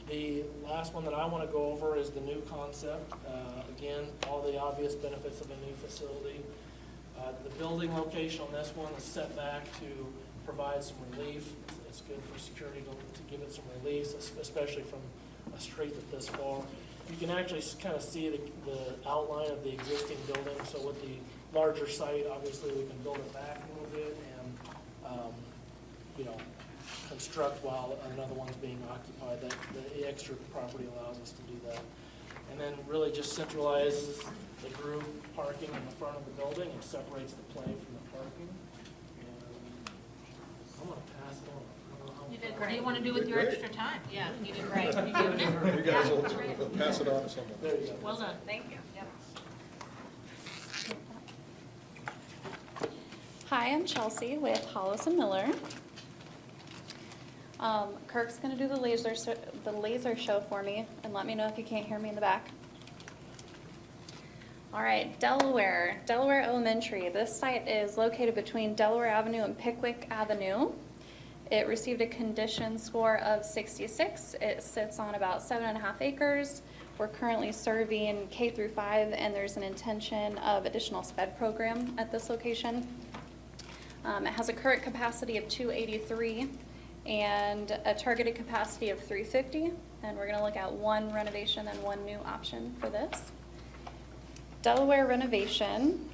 The last one that I want to go over is the new concept. Again, all the obvious benefits of a new facility. The building location on this one is set back to provide some relief. It's good for security to give it some relief, especially from a street that's this far. You can actually kind of see the outline of the existing building. So with the larger site, obviously we can build it back a little bit and, construct while another one's being occupied. The extra property allows us to do that. And then really just centralizes the group parking in the front of the building and separates the play from the parking. And I'm gonna pass it on. I don't know how- You did great. What do you want to do with your Great. extra time? Yeah, you did great. You doing it? You guys will pass it on to someone. There you go. Well done. Thank you. Hi, I'm Chelsea with Hollis and Miller. Kirk's going to do the laser show for me, and let me know if you can't hear me in the back. All right, Delaware Elementary. This site is located between Delaware Avenue and Pickwick Avenue. It received a condition score of 66. It sits on about 7.5 acres. We're currently serving K through 5, and there's an intention of additional SPED program at this location. It has a current capacity of 283 and a targeted capacity of 350, and we're going to look at one renovation and one new option for this. Delaware renovation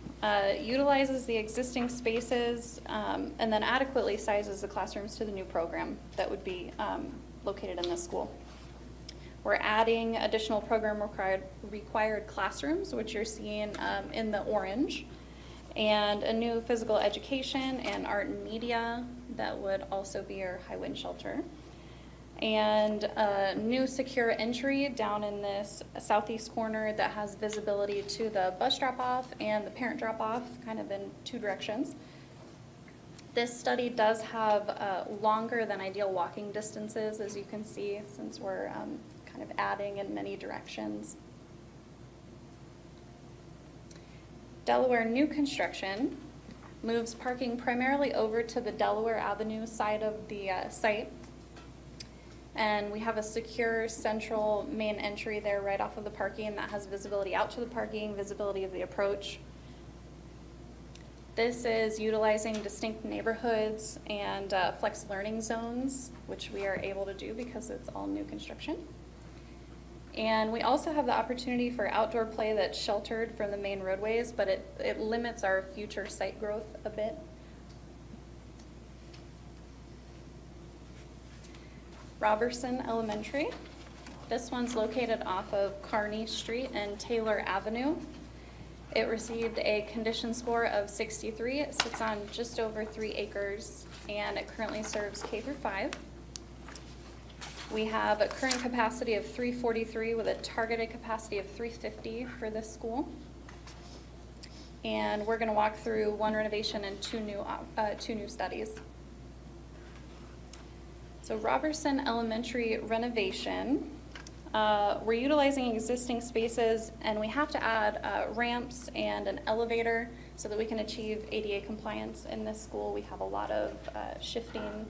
utilizes the existing spaces and then adequately sizes the classrooms to the new program that would be located in this school. We're adding additional program required classrooms, which you're seeing in the orange, and a new physical education and art and media that would also be your high wind shelter. And a new secure entry down in this southeast corner that has visibility to the bus drop-off and the parent drop-off, kind of in two directions. This study does have longer than ideal walking distances, as you can see, since we're kind of adding in many directions. Delaware new construction moves parking primarily over to the Delaware Avenue side of the site. And we have a secure central main entry there right off of the parking that has visibility out to the parking, visibility of the approach. This is utilizing distinct neighborhoods and flex learning zones, which we are able to do because it's all new construction. And we also have the opportunity for outdoor play that's sheltered from the main roadways, but it limits our future site growth a bit. Robertson Elementary. This one's located off of Kearney Street and Taylor Avenue. It received a condition score of 63. It sits on just over 3 acres, and it currently serves K through 5. We have a current capacity of 343 with a targeted capacity of 350 for this school. And we're going to walk through one renovation and two new studies. So Robertson Elementary renovation, we're utilizing existing spaces, and we have to add ramps and an elevator so that we can achieve ADA compliance in this school. We have a lot of shifting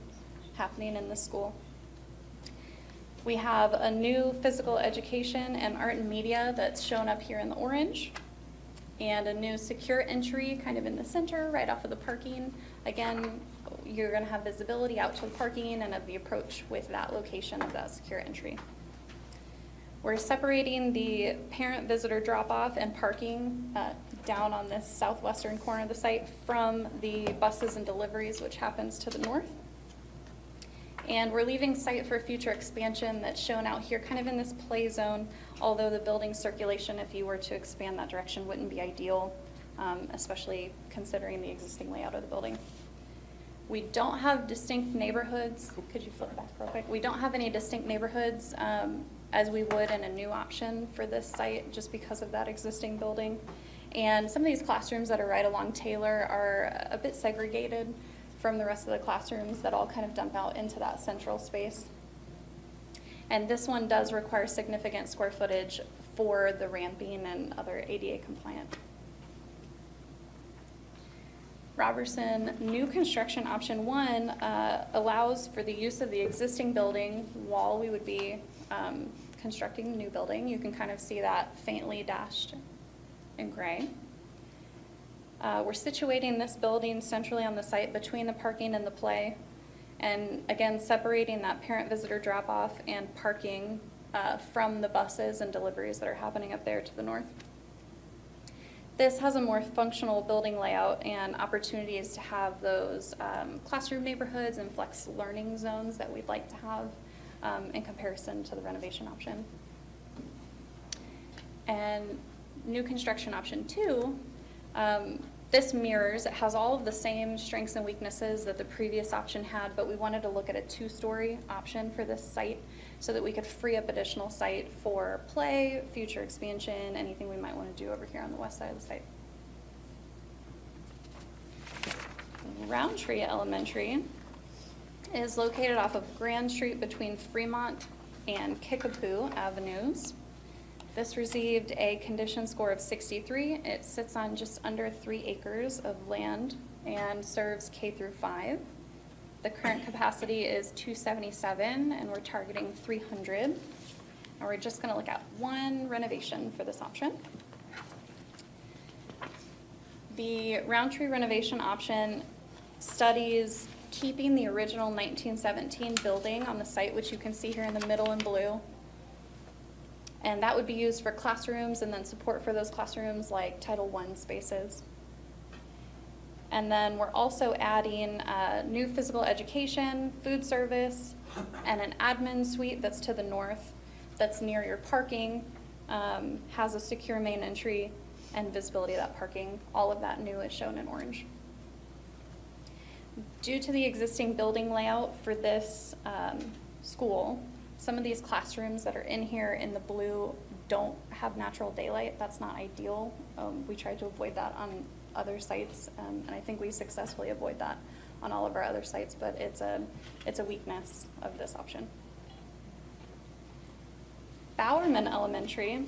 happening in this school. We have a new physical education and art and media that's shown up here in the orange, and a new secure entry kind of in the center right off of the parking. Again, you're going to have visibility out to the parking and of the approach with that location of that secure entry. We're separating the parent visitor drop-off and parking down on this southwestern corner of the site from the buses and deliveries, which happens to the north. And we're leaving site for future expansion that's shown out here kind of in this play zone, although the building circulation, if you were to expand that direction, wouldn't be ideal, especially considering the existing layout of the building. We don't have distinct neighborhoods. Could you flip back real quick? We don't have any distinct neighborhoods as we would in a new option for this site just because of that existing building. And some of these classrooms that are right along Taylor are a bit segregated from the rest of the classrooms that all kind of dump out into that central space. And this one does require significant square footage for the ramping and other ADA compliant. Robertson, new construction option 1 allows for the use of the existing building while we would be constructing the new building. You can kind of see that faintly dashed in gray. We're situating this building centrally on the site between the parking and the play. And again, separating that parent-visitor drop-off and parking from the buses and deliveries that are happening up there to the north. This has a more functional building layout and opportunities to have those classroom neighborhoods and flex learning zones that we'd like to have in comparison to the renovation option. And new construction option 2, this mirrors, it has all of the same strengths and weaknesses that the previous option had, but we wanted to look at a 2-story option for this site so that we could free up additional site for play, future expansion, anything we might want to do over here on the west side of the site. Roundtree Elementary is located off of Grand Street between Fremont and Kickapoo Avenues. This received a condition score of 63. It sits on just under 3 acres of land and serves K through 5. The current capacity is 277, and we're targeting 300. And we're just going to look at one renovation for this option. The Roundtree renovation option studies keeping the original 1917 building on the site, which you can see here in the middle in blue. And that would be used for classrooms and then support for those classrooms like Title I spaces. And then we're also adding new physical education, food service, and an admin suite that's to the north, that's near your parking, has a secure main entry and visibility of that parking. All of that new is shown in orange. Due to the existing building layout for this school, some of these classrooms that are in here in the blue don't have natural daylight. That's not ideal. We tried to avoid that on other sites, and I think we successfully avoid that on all of our other sites, but it's a weakness of this option. Bowerman Elementary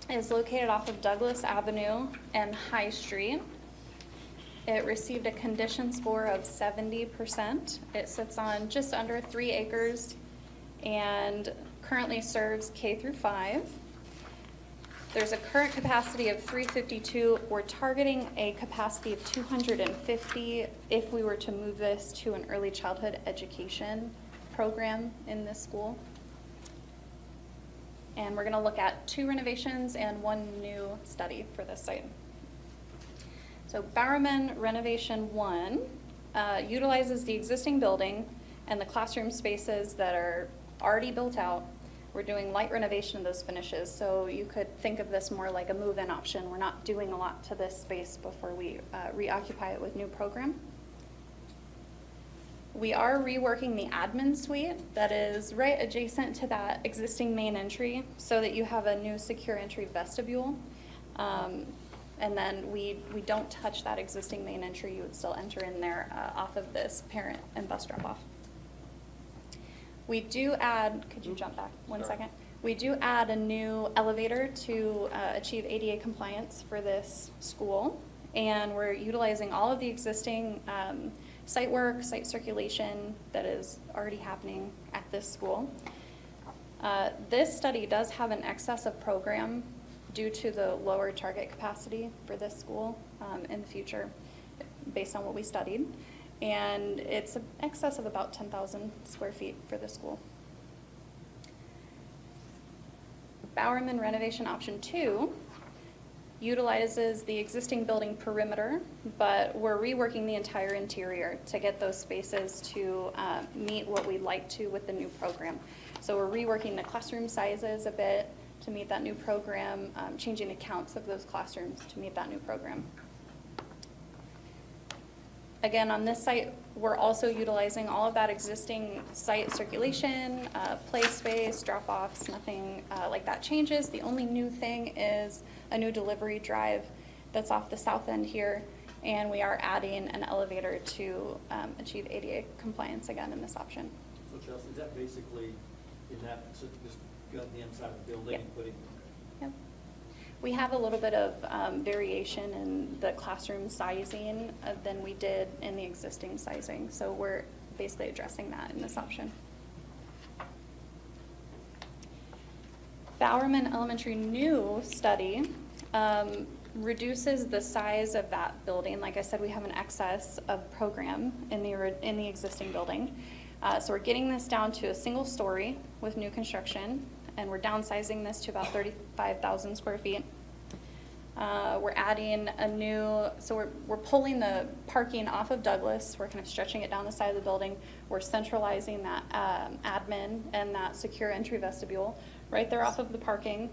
is located off of Douglas Avenue and High Street. It received a condition score of 70%. It sits on just under 3 acres and currently serves K through 5. There's a current capacity of 352. We're targeting a capacity of 250 if we were to move this to an early childhood education program in this school. And we're going to look at 2 renovations and 1 new study for this site. So Bowerman Renovation 1 utilizes the existing building and the classroom spaces that are already built out. We're doing light renovation of those finishes, so you could think of this more like a move-in option. We're not doing a lot to this space before we reoccupy it with new program. We are reworking the admin suite that is right adjacent to that existing main entry so that you have a new secure entry vestibule. And then we don't touch that existing main entry. You would still enter in there off of this parent and bus drop-off. We do add, could you jump back one second? We do add a new elevator to achieve ADA compliance for this school. And we're utilizing all of the existing site work, site circulation that is already happening at this school. This study does have an excess of program due to the lower target capacity for this school in the future, based on what we studied. And it's an excess of about 10,000 square feet for this school. Bowerman Renovation Option 2 utilizes the existing building perimeter, but we're reworking the entire interior to get those spaces to meet what we'd like to with the new program. So we're reworking the classroom sizes a bit to meet that new program, changing the counts of those classrooms to meet that new program. Again, on this site, we're also utilizing all of that existing site circulation, play space, drop-offs, nothing like that changes. The only new thing is a new delivery drive that's off the south end here. And we are adding an elevator to achieve ADA compliance again in this option. So Chelsea, is that basically in that, so just got the inside of the building Yep. and putting? Yep. We have a little bit of variation in the classroom sizing than we did in the existing sizing. So we're basically addressing that in this option. Bowerman Elementary new study reduces the size of that building. Like I said, we have an excess of program in the existing building. So we're getting this down to a single story with new construction, and we're downsizing this to about 35,000 square feet. We're adding a new, so we're pulling the parking off of Douglas. We're kind of stretching it down the side of the building. We're centralizing that admin and that secure entry vestibule right there off of the parking,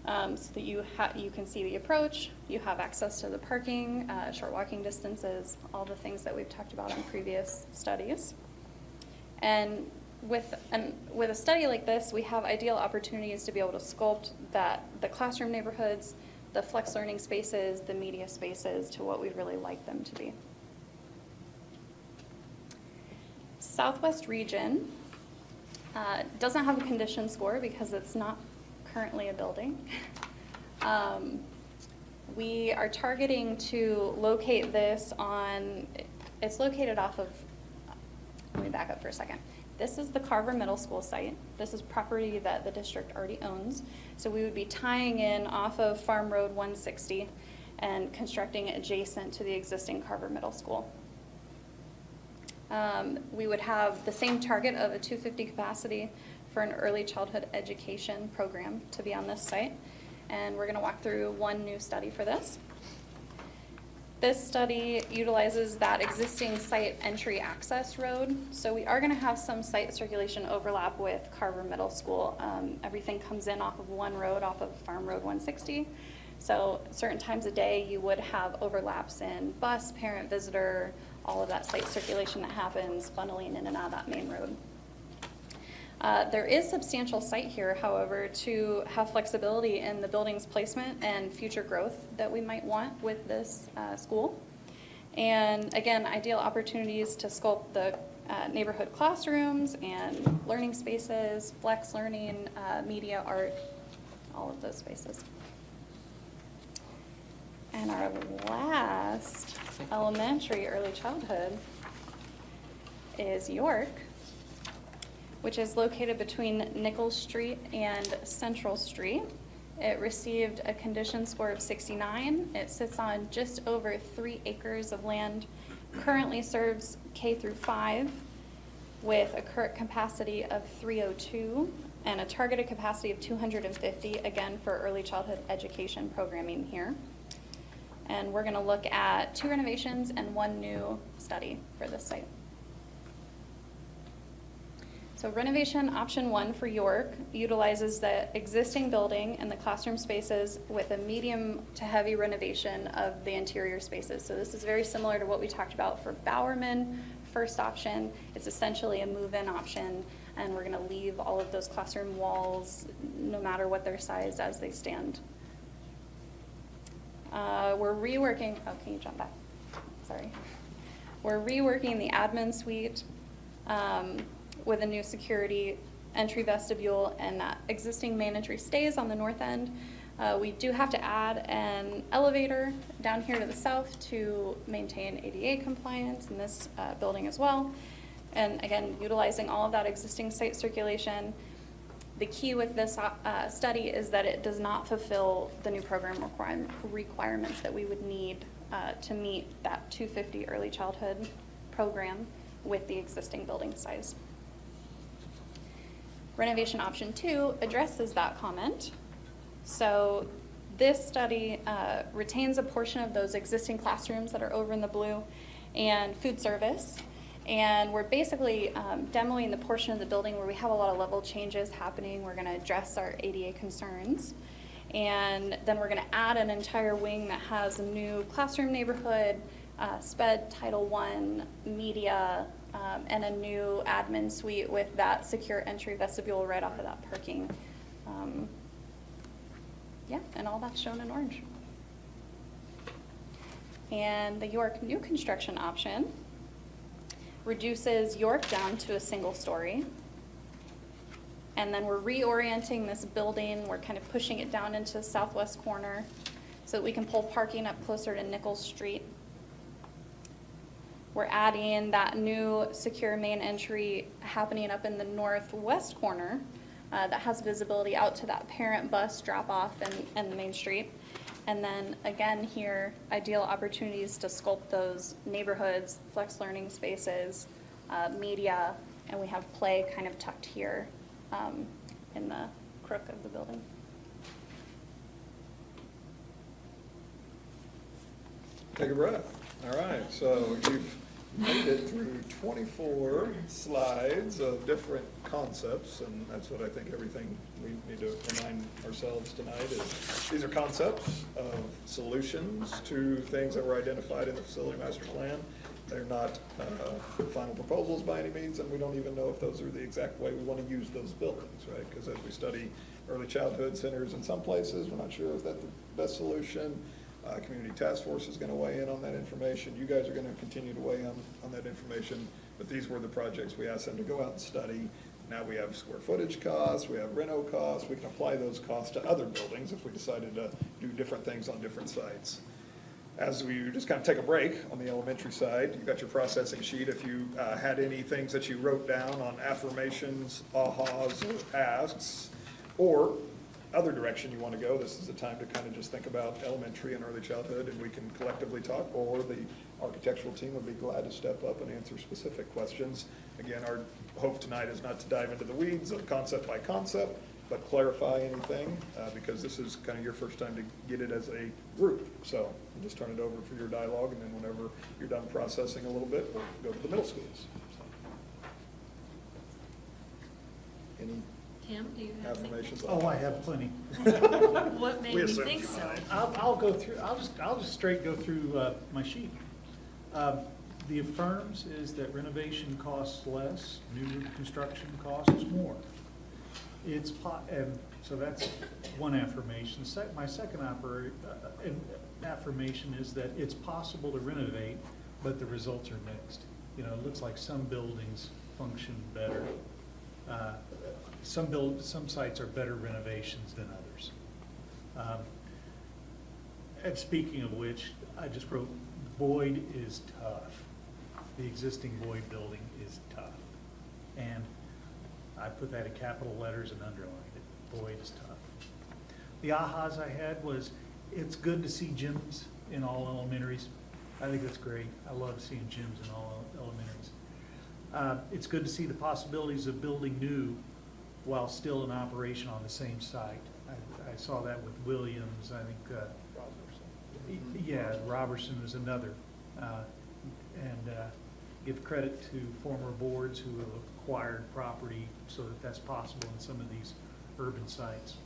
so that you can see the approach. You have access to the parking, short walking distances, all the things that we've talked about in previous studies. And with a study like this, we have ideal opportunities to be able to sculpt the classroom neighborhoods, the flex learning spaces, the media spaces to what we'd really like them to be. Southwest region doesn't have a condition score because it's not currently a building. We are targeting to locate this on, it's located off of, let me back up for a second. This is the Carver Middle School site. This is property that the district already owns. So we would be tying in off of Farm Road 160 and constructing adjacent to the existing Carver Middle School. We would have the same target of a 250 capacity for an early childhood education program to be on this site. And we're going to walk through one new study for this. This study utilizes that existing site entry access road. So we are going to have some site circulation overlap with Carver Middle School. Everything comes in off of one road, off of Farm Road 160. So certain times of day you would have overlaps in bus, parent, visitor, all of that site circulation that happens funneling in and out of that main road. There is substantial site here, however, to have flexibility in the building's placement and future growth that we might want with this school. And again, ideal opportunities to sculpt the neighborhood classrooms and learning spaces, flex learning, media, art, all of those spaces. And our last elementary early childhood is York, which is located between Nichols Street and Central Street. It received a condition score of 69. It sits on just over 3 acres of land, currently serves K through 5 with a current capacity of 302 and a targeted capacity of 250, again, for early childhood education programming here. And we're gonna look at 2 renovations and 1 new study for this site. So renovation option 1 for York utilizes the existing building and the classroom spaces with a medium to heavy renovation of the interior spaces. So this is very similar to what we talked about for Bowerman, first option. It's essentially a move-in option, and we're gonna leave all of those classroom walls, no matter what their size, as they stand. We're reworking, oh, can you jump back? Sorry. We're reworking the admin suite with a new security entry vestibule, and that existing main entry stays on the north end. We do have to add an elevator down here to the south to maintain ADA compliance in this building as well. And again, utilizing all of that existing site circulation. The key with this study is that it does not fulfill the new program requirements that we would need to meet that 250 early childhood program with the existing building size. Renovation option 2 addresses that comment. So this study retains a portion of those existing classrooms that are over in the blue and food service. And we're basically demoing the portion of the building where we have a lot of level changes happening. We're going to address our ADA concerns. And then we're going to add an entire wing that has a new classroom neighborhood, SPED, Title I, media, and a new admin suite with that secure entry vestibule right off of that parking. Yeah, and all that's shown in orange. And the York new construction option reduces York down to a single story. And then we're reorienting this building, we're kind of pushing it down into the southwest corner so that we can pull parking up closer to Nichols Street. We're adding that new secure main entry happening up in the northwest corner that has visibility out to that parent bus drop-off and the main street. And then again here, ideal opportunities to sculpt those neighborhoods, flex learning spaces, media, and we have play kind of tucked here in the crook of the building. Take a breath. All right, so you've made it through 24 slides of different concepts, and that's what I think everything we need to remind ourselves tonight is these are concepts of solutions to things that were identified in the facility master plan. They're not final proposals by any means, and we don't even know if those are the exact way we want to use those buildings, right? Because as we study early childhood centers in some places, we're not sure if that's the best solution. Community Task Force is going to weigh in on that information. You guys are going to continue to weigh in on that information, but these were the projects we asked them to go out and study. Now we have square footage costs, we have reno costs, we can apply those costs to other buildings if we decided to do different things on different sites. As we just kind of take a break on the elementary side, you've got your processing sheet. If you had any things that you wrote down on affirmations, ahas, or asks, or other direction you want to go, this is the time to kind of just think about elementary and early childhood, and we can collectively talk, or the architectural team would be glad to step up and answer specific questions. Again, our hope tonight is not to dive into the weeds of concept by concept, but clarify anything, because this is kind of your first time to get it as a group. So I'll just turn it over for your dialogue, and then whenever you're done processing a little bit, we'll go to the middle schools. Any Tim, do you have anything? affirmations? Oh, I have plenty. What made We me assumed think you so? might. I'll go through, I'll just straight go through my sheet. The affirms is that renovation costs less, new construction costs more. And so that's one affirmation. My second affirmation is that it's possible to renovate, but the results are mixed. You know, it looks like some buildings function better. Some sites are better renovations than others. And speaking of which, I just wrote, Boyd is tough. The existing Boyd building is tough. And I put that in capital letters and underlined it. Boyd is tough. The ahas I had was, it's good to see gyms in all elementaries. I think that's great. I love seeing gyms in all elementaries. It's good to see the possibilities of building new while still in operation on the same site. I saw that with Williams, I think, yeah, Robertson is another. And give credit to former boards who have acquired property so that that's possible in some of these urban sites.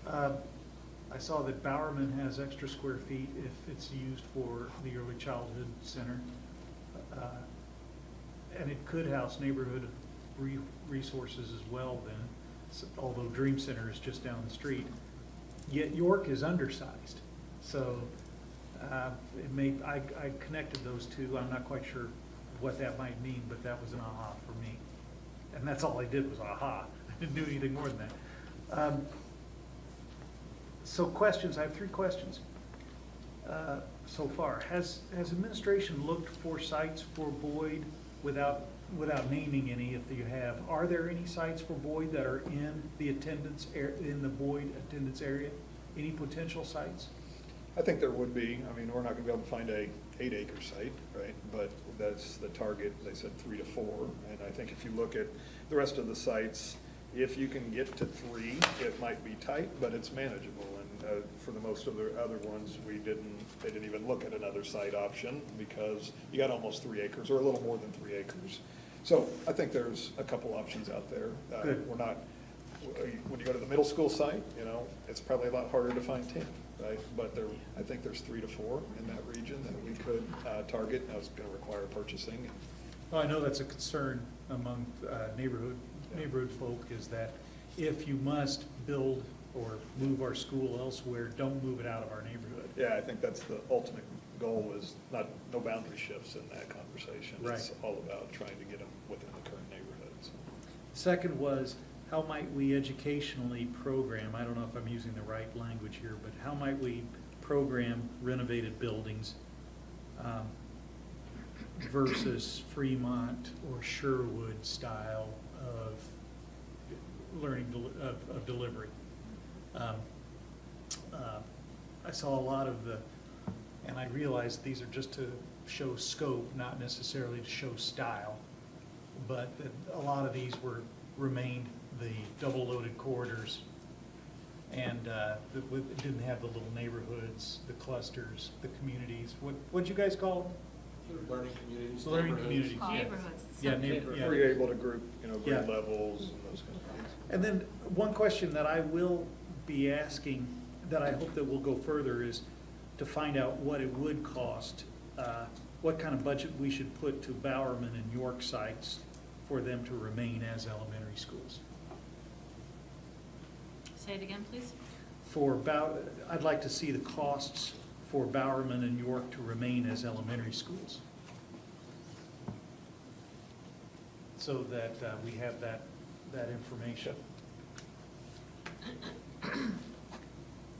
I saw that Bowerman has extra square feet if it's used for the early childhood center. And it could house neighborhood resources as well then, although Dream Center is just down the street. Yet York is undersized. So I connected those two. I'm not quite sure what that might mean, but that was an aha for me. And that's all I did was aha. I didn't do anything more than that. So questions, I have 3 questions so far. Has administration looked for sites for Boyd without naming any, if you have? Are there any sites for Boyd that are in the in the Boyd attendance area? Any potential sites? I think there would be. I mean, we're not going to be able to find a 8-acre site, right? But that's the target. They said 3 to 4. And I think if you look at the rest of the sites, if you can get to 3, it might be tight, but it's manageable. And for the most of the other ones, they didn't even look at another site option because you got almost 3 acres or a little more than 3 acres. So I think there's a couple options out there. Good. We're not, when you go to the middle school site, you know, it's probably a lot harder to find 10, right? But I think there's 3 to 4 in that region that we could target. Now it's going to require purchasing. Well, I know that's a concern among neighborhood folk, is that if you must build or move our school elsewhere, don't move it out of our neighborhood. Yeah, I think that's the ultimate goal, is no boundary shifts in that conversation. It's Right. all about trying to get them within the current neighborhood, so. Second was, how might we educationally program, I don't know if I'm using the right language here, but how might we program renovated buildings versus Fremont or Sherwood style of of delivery? I saw a lot of and I realized these are just to show scope, not necessarily to show style, but that a lot of these remained the double-loaded corridors, and didn't have the little neighborhoods, the clusters, the communities. What'd you guys call them? Learning communities. Learning neighborhoods. communities, yeah. Neighborhoods. Yeah, Neighborhoods. Were you able to group, grade Yeah. levels and those kind of things? And then one question that I will be asking, that I hope that we'll go further, is to find out what it would cost, what kind of budget we should put to Bowerman and York sites for them to remain as elementary schools. Say it again, please. I'd like to see the costs for Bowerman and York to remain as elementary schools, so that we have that information.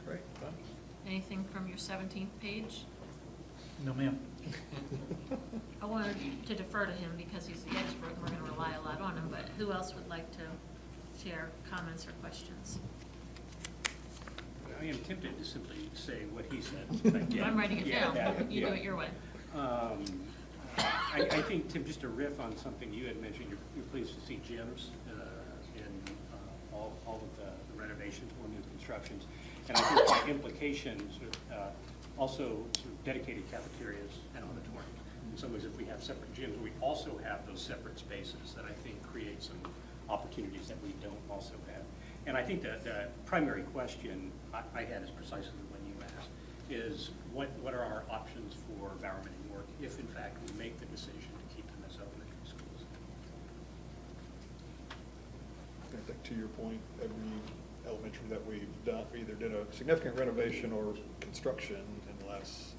Great. Anything from your 17th page? No, ma'am. I wanted to defer to him because he's the expert and we're going to rely a lot on him, but who else would like to share comments or questions? I am tempted to simply say what he said. I'm writing it Yeah, down. You do yeah. it your way. I think, Tim, just to riff on something you had mentioned, you're pleased to see gyms in all of the renovations or new constructions. And I think by implication, also sort of dedicated cafeterias and auditoriums. In some ways, if we have separate gyms, we also have those separate spaces that I think create some opportunities that we don't also have. And I think that the primary question I had is precisely the one you asked, is what are our options for Bowerman and York if in fact we make the decision to keep them as elementary schools? I think to your point, every elementary that we've done, either did a significant renovation or construction in the last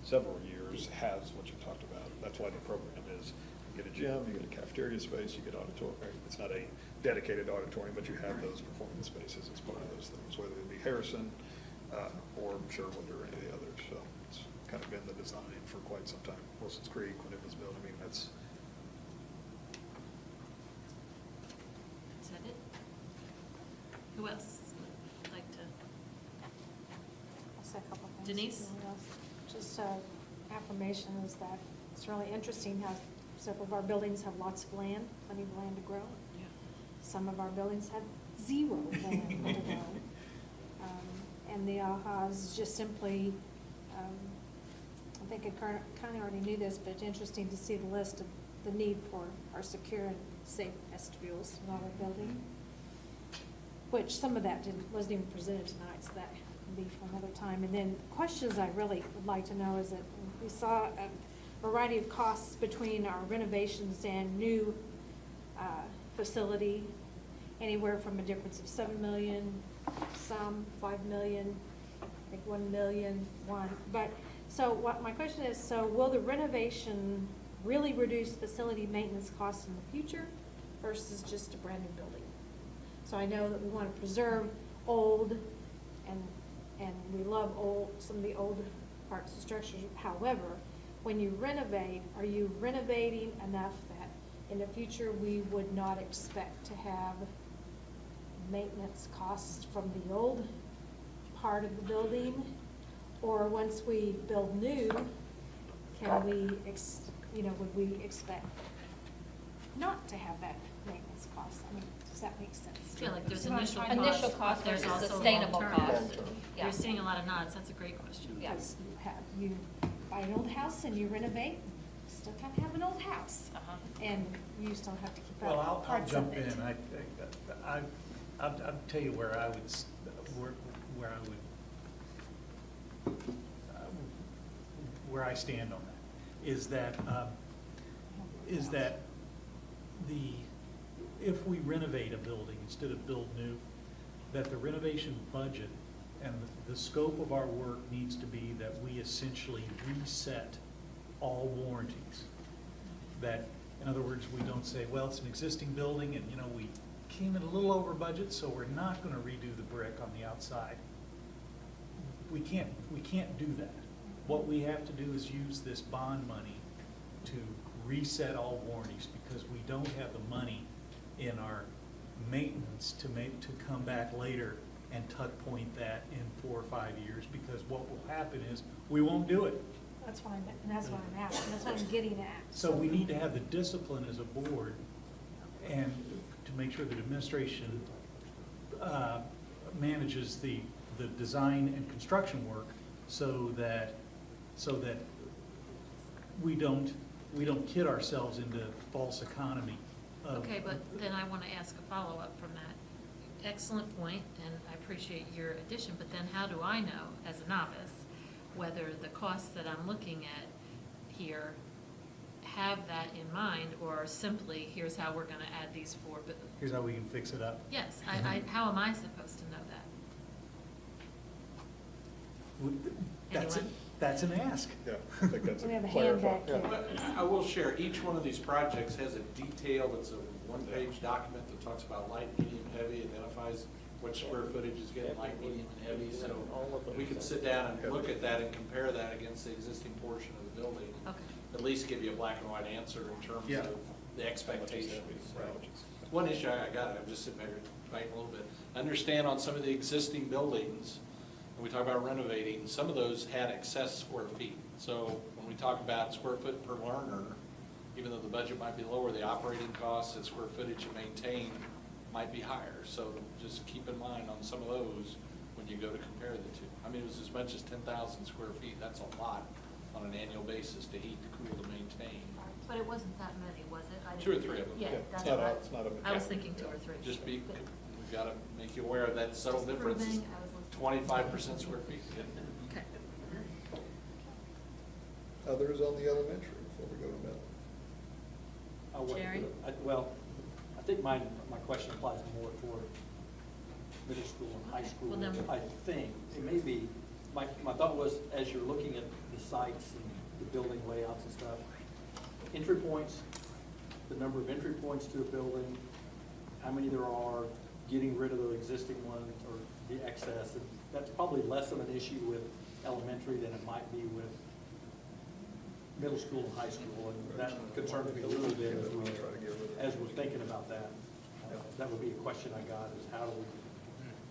several years has what you talked about. That's why the program is, you get a gym, you get a cafeteria space, you get auditorium. It's not a dedicated auditorium, but you have those performance spaces as part of those things, whether it be Harrison or Sherwood or any of the others. So it's kind of been the design for quite some time. Wilson's Creek, when it was built, I mean, that's. Is that it? Who else would like to? I'll say a couple things. Denise? Anyone else? Just affirmation is that it's really interesting how several of our buildings have lots of land, plenty of land to grow. Yeah. Some of our buildings have zero land to grow. And the AHA is just simply, I think I kind of already knew this, but it's interesting to see the list of the need for our secure and safe vestibules in all our building, which some of that wasn't even presented tonight, so that can be for another time. And then questions I really would like to know is that we saw a variety of costs between our renovations and new facility, anywhere from a difference of 7 million, some 5 million, I think 1 million, but so what my question is, so will the renovation really reduce facility maintenance costs in the future versus just a brand new building? So I know that we want to preserve old and we love some of the old parts and structures. However, when you renovate, are you renovating enough that in the future we would not expect to have maintenance costs from the old part of the building? Or once we build new, can we, would we expect not to have that maintenance cost? I mean, does that make sense? I feel like there's So I'm initial trying to- cost. Initial cost There's versus also sustainable long-term. cost. Long-term. Yeah. You're seeing a lot of nods. That's a great question. Yeah. Because you buy an old house and you renovate, you still kind of have an old house. Uh-huh. And you still have to keep Well, up I'll parts jump of it. in. I'll tell you where I would, where I stand on that, is that if we renovate a building instead of build new, that the renovation budget and the scope of our work needs to be that we essentially reset all warranties. That, in other words, we don't say, well, it's an existing building and, you know, we came in a little over budget, so we're not gonna redo the brick on the outside. We can't do that. What we have to do is use this bond money to reset all warranties, because we don't have the money in our maintenance to come back later and tuck point that in 4 or 5 years, because what will happen is, we won't do it. That's why, and that's what I'm asking, that's what I'm getting at. So we need to have the discipline as a board and to make sure that administration manages the design and construction work so that we don't kid ourselves into false economy. Okay, but then I want to ask a follow-up from that. Excellent point, and I appreciate your addition, but then how do I know, as a novice, whether the costs that I'm looking at here have that in mind, or simply, here's how we're going to add these 4, but, Here's how we can fix it up. yes, how am I supposed to know that? Anyone? That's an ask. Yeah, I think that's We have a a hand clarify. back here. But I will share, each one of these projects has a detail, it's a one-page document that talks about light, medium, heavy, identifies which square footage is getting light, medium, and heavy, so we can sit down and look at that and compare that against the existing portion of the building. Okay. At least give you a black and white answer in terms Yeah. of the expectations. So, one issue I got, I'm just sitting there fighting a little bit. Understand on some of the existing buildings, when we talk about renovating, some of those had excess square feet. So when we talk about square foot per learner, even though the budget might be lower, the operating costs and square footage to maintain might be higher. So just keep in mind on some of those when you go to compare the two. I mean, it was as much as 10,000 square feet. That's a lot on an annual basis to heat, to cool, to maintain. But it wasn't that many, was it? I 2 or didn't- 3 of them. Yeah, Yeah, that's it's not what a- it's not a- I was thinking 2 or 3. Just be, But we've got to make you aware of that subtle just difference. proving I was listening. 25% square feet. Okay. Others on the elementary before we go to middle. Jerry? Well, I think my question applies more toward middle school and high school. Well, then- I think, it may be, my thought was, as you're looking at the sites and the building layouts and stuff, entry points, the number of entry points to a building, how many there are, getting rid of the existing ones or the excess, and that's probably less of an issue with elementary than it might be with middle school and high school, and that concerns me a little bit as we're thinking about that. That would be a question I got, is how do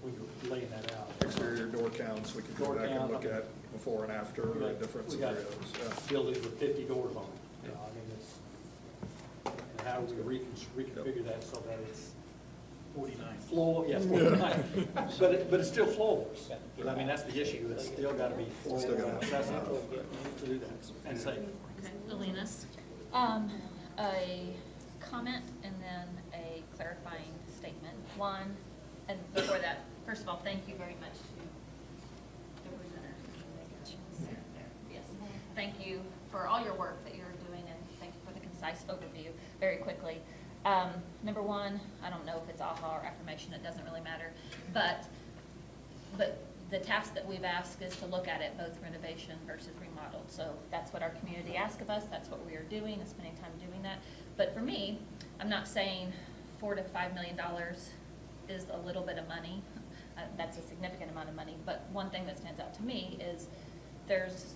we laying that out? Exterior door counts, we could go Door back and count, look at before and after, We got- different we got scenarios. Yeah. Buildings with 50 doors on it, I mean, it's, and how do we reconfigure that so that it's 49. flow, yes, 49, but it's still floors. I mean, that's the issue, it's still gotta be floor Still gotta have accessible to do that, and safe. Okay, Alina's? A comment and then a clarifying statement. One, and before that, first of all, thank you very much to the presenters. Yes, thank you for all your work that you're doing, and thank you for the concise overview. Very quickly, number one, I don't know if it's aha or affirmation, it doesn't really matter, but the task that we've asked is to look at it both renovation versus remodeled. So that's what our community asks of us, that's what we are doing, and spending time doing that. But for me, I'm not saying $4 to $5 million is a little bit of money. That's a significant amount of money. But one thing that stands out to me is there's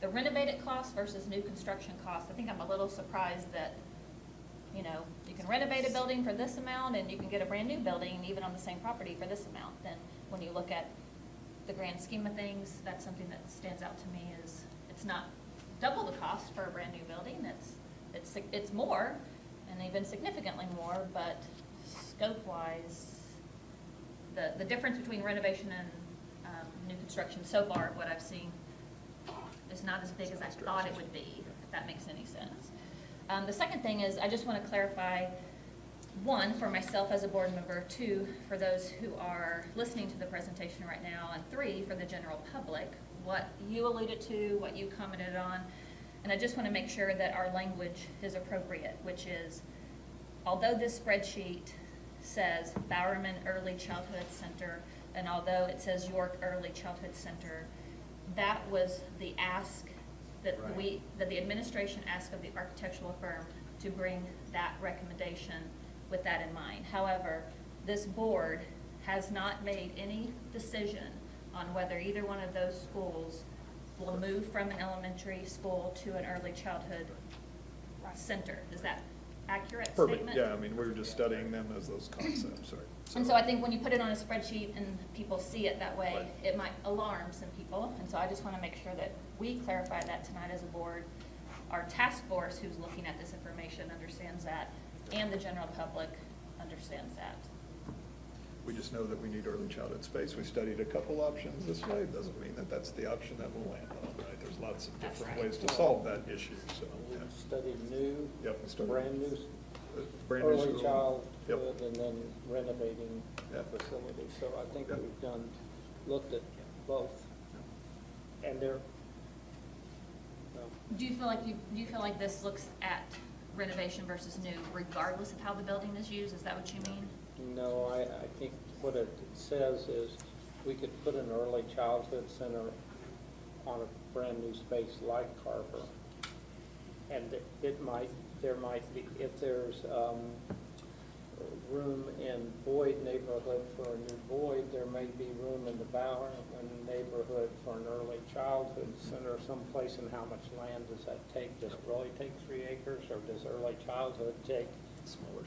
the renovated cost versus new construction cost. I think I'm a little surprised that, you know, you can renovate a building for this amount and you can get a brand new building even on the same property for this amount. Then when you look at the grand scheme of things, that's something that stands out to me is it's not double the cost for a brand new building. It's more, and even significantly more, but scope-wise, the difference between renovation and new construction so far, what I've seen, is not as big as I thought it would be, if that makes any sense. The second thing is, I just want to clarify, one, for myself as a board member, two, for those who are listening to the presentation right now, and three, for the general public, what you alluded to, what you commented on. And I just want to make sure that our language is appropriate, which is, although this spreadsheet says Bowerman Early Childhood Center, and although it says York Early Childhood Center, that was the ask that that the administration asked of the architectural firm to bring that recommendation with that in mind. However, this board has not made any decision on whether either one of those schools will move from an elementary school to an early childhood center. Is that accurate statement? Perfect, yeah, I mean, we were just studying them as those concepts, right? And so I think when you put it on a spreadsheet and people see it that way, it might alarm some people. And so I just want to make sure that we clarify that tonight as a board. Our task force who's looking at this information understands that, and the general public understands that. We just know that we need early childhood space. We studied a couple options this way. Doesn't mean that that's the option that we'll land on, right? There's lots of different ways to solve that issue, so. We yeah. studied new, Yep, we studied brand new, brand new early school. childhood, Yep. and then renovating Yep. facilities. So I think Yep. we've looked at both. And they're, well, Do you feel like this looks at renovation versus new, regardless of how the building is used? Is that what you mean? no, I think what it says is we could put an early childhood center on a brand new space like Carver. And there might be, if there's room in Boyd neighborhood for a new Boyd, there may be room in the Bowerman neighborhood for an early childhood center someplace. And how much land does that take? Does it really take 3 acres, or does early childhood take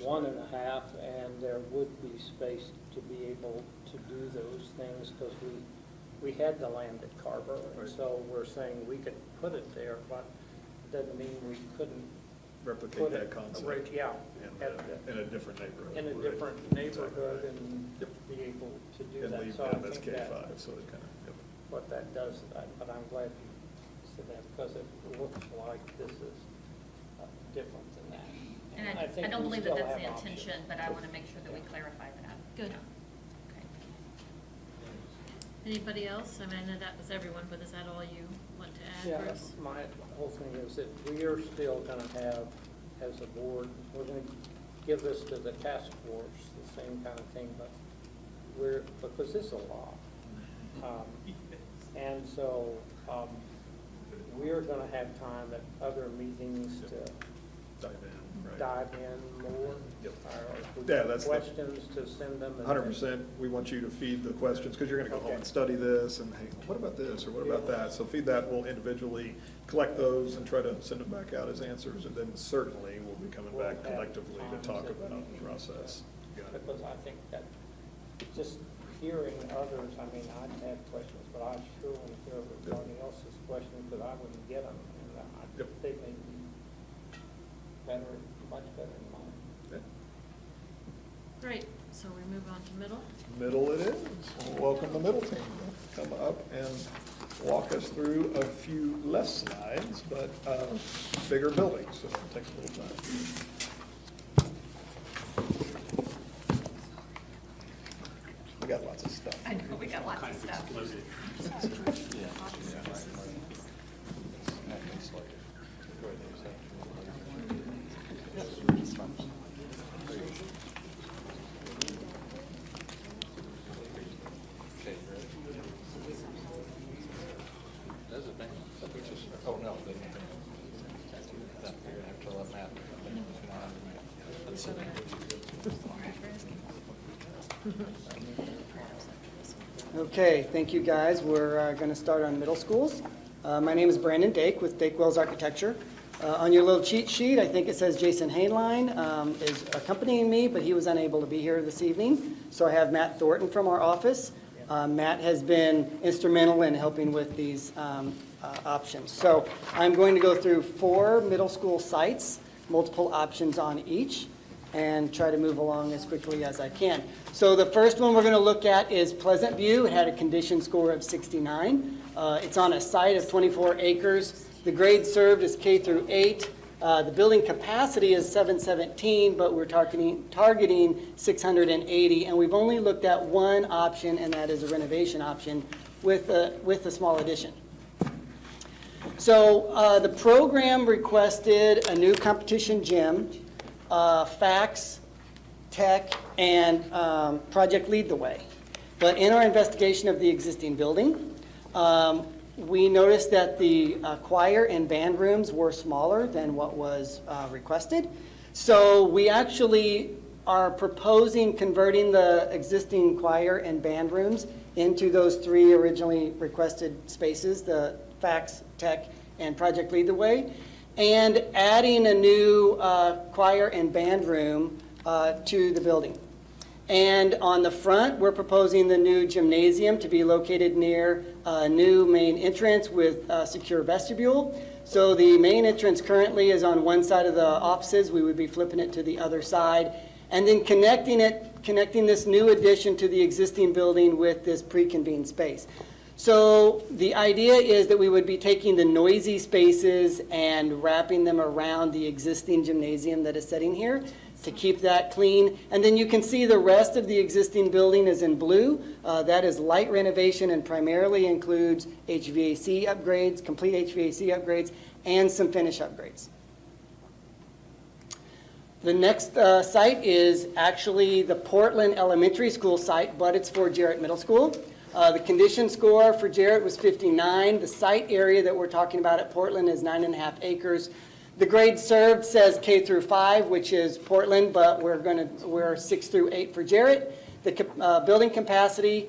1.5? And there would be space to be able to do those things, because we had the land at Carver, and so we're saying we could put it there, but it doesn't mean we couldn't Replicate put that it concept. right, yeah, In a different neighborhood. in a right. different neighborhood, Exactly. and Yep. be able to do And that. leave So I them as think K-5, that so it kind of, yep. what that does, but I'm glad you said that, because it looks like this is different than that. And I think don't we believe that still that's the have options. intention, but I want to make sure that we clarify that. Good. Okay. Anybody else? I mean, I know that was everyone, but is that all you want to add, Yeah, Bruce? my whole thing is that we are still gonna have, as a board, we're gonna give this to the task force, the same kind of thing, but because this is a lot. And so, we're gonna have time at other meetings to Dive in, right. dive in more. Yep. Or if we Yeah, have that's the- questions to send them. and- 100%, we want you to feed the questions, because you're going to go home and Okay. study this, and hey, what about this, or what about that? So feed that, we'll individually collect those and try to send them back out as answers, and then certainly we'll be coming back We'll have collectively to times talk that about we the can- process. Got it. Because I think that, just hearing others, I mean, I'd have questions, but I sure want to hear everybody else's questions, because I wouldn't get them. And Yep. they may be better, much better than mine. Okay. Great, so we move on to middle. Middle it is. We'll welcome the middle team to come up and walk us through a few less slides, but bigger buildings, so it takes a little time. We got lots of stuff. I know, we got lots of stuff. Oh, no. You're gonna have to let Matt. Okay, thank you, guys. We're going to start on middle schools. My name is Brandon Dake with Dake Wells Architecture. On your little cheat sheet, I think it says Jason Hainline is accompanying me, but he was unable to be here this evening. So I have Matt Thornton from our office. Matt has been instrumental in helping with these options. So I'm going to go through 4 middle school sites, multiple options on each, and try to move along as quickly as I can. So the first one we're going to look at is Pleasant View. It had a condition score of 69. It's on a site of 24 acres. The grade served is K through 8. The building capacity is 717, but we're targeting 680, and we've only looked at one option, and that is a renovation option with a small addition. So the program requested a new competition gym, fax Tech, and Project Lead the Way. But in our investigation of the existing building, we noticed that the choir and band rooms were smaller than what was requested. So we actually are proposing converting the existing choir and band rooms into those 3 originally requested spaces, the Fax, Tech, and Project Lead the Way, and adding a new choir and band room to the building. And on the front, we're proposing the new gymnasium to be located near a new main entrance with a secure vestibule. So the main entrance currently is on one side of the offices. We would be flipping it to the other side. And then connecting this new addition to the existing building with this pre-convened space. So the idea is that we would be taking the noisy spaces and wrapping them around the existing gymnasium that is sitting here to keep that clean. And then you can see the rest of the existing building is in blue. That is light renovation and primarily includes HVAC upgrades, complete HVAC upgrades, and some finish upgrades. The next site is actually the Portland Elementary School site, but it's for Jarrett Middle School. The condition score for Jarrett was 59. The site area that we're talking about at Portland is 9.5 acres. The grade served says K through 5, which is Portland, but we're 6 through 8 for Jarrett. The building capacity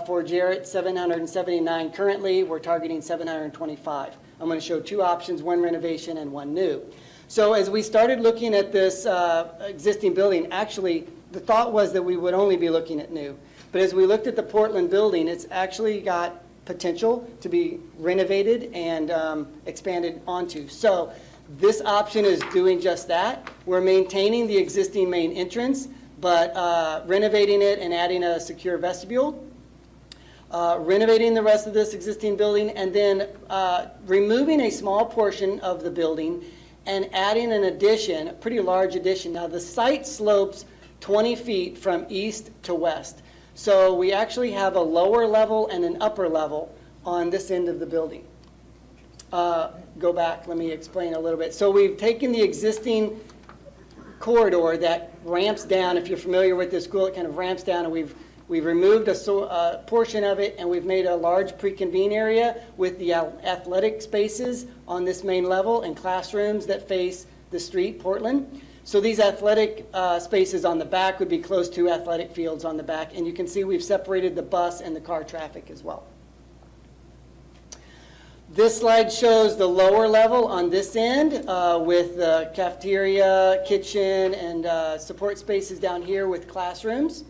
for Jarrett, 779 currently. We're targeting 725. I'm going to show 2 options, 1 renovation and 1 new. So as we started looking at this existing building, actually the thought was that we would only be looking at new. But as we looked at the Portland building, it's actually got potential to be renovated and expanded onto. So this option is doing just that. We're maintaining the existing main entrance, but renovating it and adding a secure vestibule. Renovating the rest of this existing building, and then removing a small portion of the building and adding an addition, a pretty large addition. Now the site slopes 20 feet from east to west. So we actually have a lower level and an upper level on this end of the building. Go back, let me explain a little bit. So we've taken the existing corridor that ramps down. If you're familiar with this school, it kind of ramps down, and we've removed a portion of it, and we've made a large pre-convene area with the athletic spaces on this main level and classrooms that face the street, Portland. So these athletic spaces on the back would be close to athletic fields on the back, and you can see we've separated the bus and the car traffic as well. This slide shows the lower level on this end with the cafeteria, kitchen, and support spaces down here with classrooms.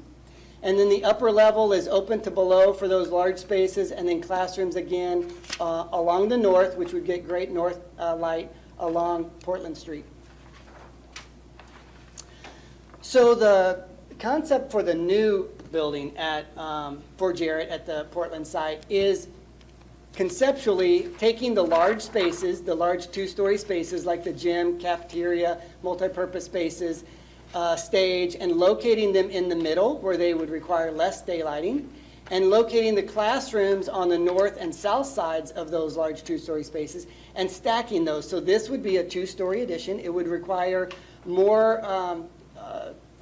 And then the upper level is open to below for those large spaces, and then classrooms again along the north, which would get great north light along Portland Street. So the concept for the new building for Jarrett at the Portland site is conceptually taking the large spaces, the large 2-story spaces like the gym, cafeteria, multi-purpose spaces, stage, and locating them in the middle where they would require less daylighting, and locating the classrooms on the north and south sides of those large 2-story spaces and stacking those. So this would be a 2-story addition. It would require more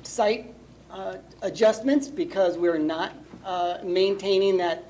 site adjustments because we're not maintaining that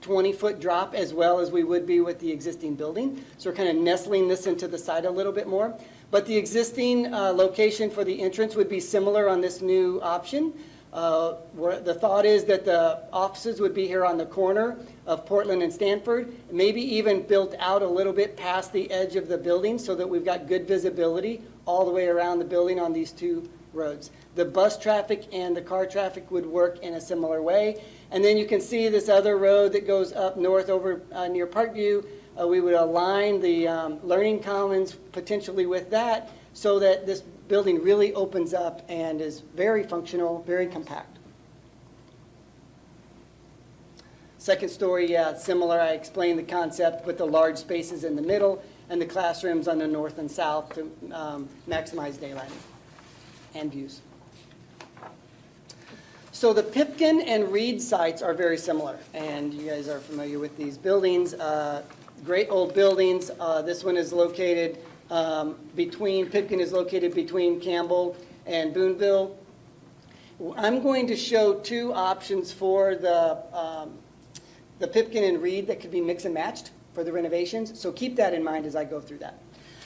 20-foot drop as well as we would be with the existing building. So we're kind of nestling this into the site a little bit more. But the existing location for the entrance would be similar on this new option. The thought is that the offices would be here on the corner of Portland and Stanford, maybe even built out a little bit past the edge of the building so that we've got good visibility all the way around the building on these 2 roads. The bus traffic and the car traffic would work in a similar way. And then you can see this other road that goes up north over near Parkview. We would align the learning commons potentially with that so that this building really opens up and is very functional, very compact. Second story, yeah, similar. I explained the concept with the large spaces in the middle and the classrooms on the north and south to maximize daylighting and views. So the Pipkin and Reed sites are very similar, and you guys are familiar with these buildings. Great old buildings. This one is located Pipkin is located between Campbell and Boonville. I'm going to show two options for the Pipkin and Reed that could be mix and matched for the renovations. So keep that in mind as I go through that.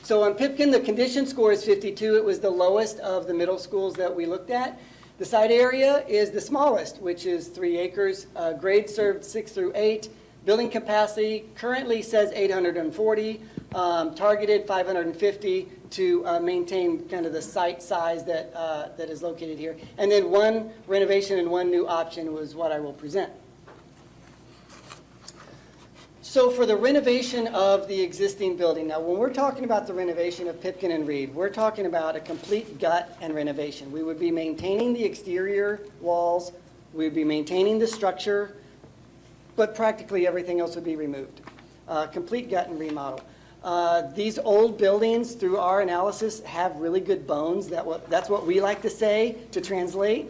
So on Pipkin, the condition score is 52. It was the lowest of the middle schools that we looked at. The site area is the smallest, which is 3 acres. Grade served 6 through 8. Building capacity currently says 840, targeted 550 to maintain kind of the site size that, that is located here. And then one renovation and one new option was what I will present. So for the renovation of the existing building, now when we're talking about the renovation of Pipkin and Reed, we're talking about a complete gut and renovation. We would be maintaining the exterior walls, we would be maintaining the structure, but practically everything else would be removed. Complete gut and remodel. These old buildings, through our analysis, have really good bones. That's what we like to say to translate.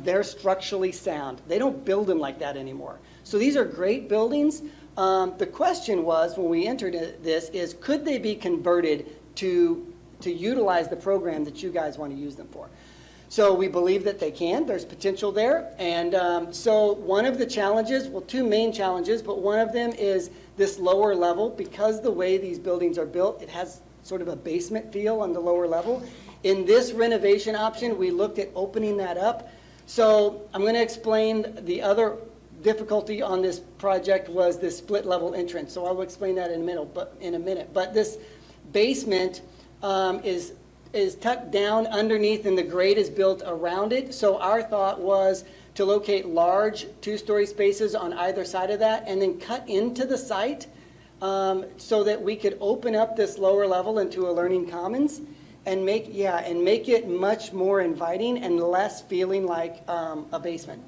They're structurally sound. They don't build them like that anymore. So these are great buildings. The question was, when we entered this, is could they be converted to utilize the program that you guys want to use them for? So we believe that they can. There's potential there. And so one of the challenges, well, two main challenges, but one of them is this lower level. Because the way these buildings are built, it has sort of a basement feel on the lower level. In this renovation option, we looked at opening that up. So I'm going to explain the other difficulty on this project was this split level entrance. So I will explain that in a minute. But this basement is tucked down underneath and the grade is built around it. So our thought was to locate large 2-story spaces on either side of that and then cut into the site so that we could open up this lower level into a learning commons and make it much more inviting and less feeling like a basement.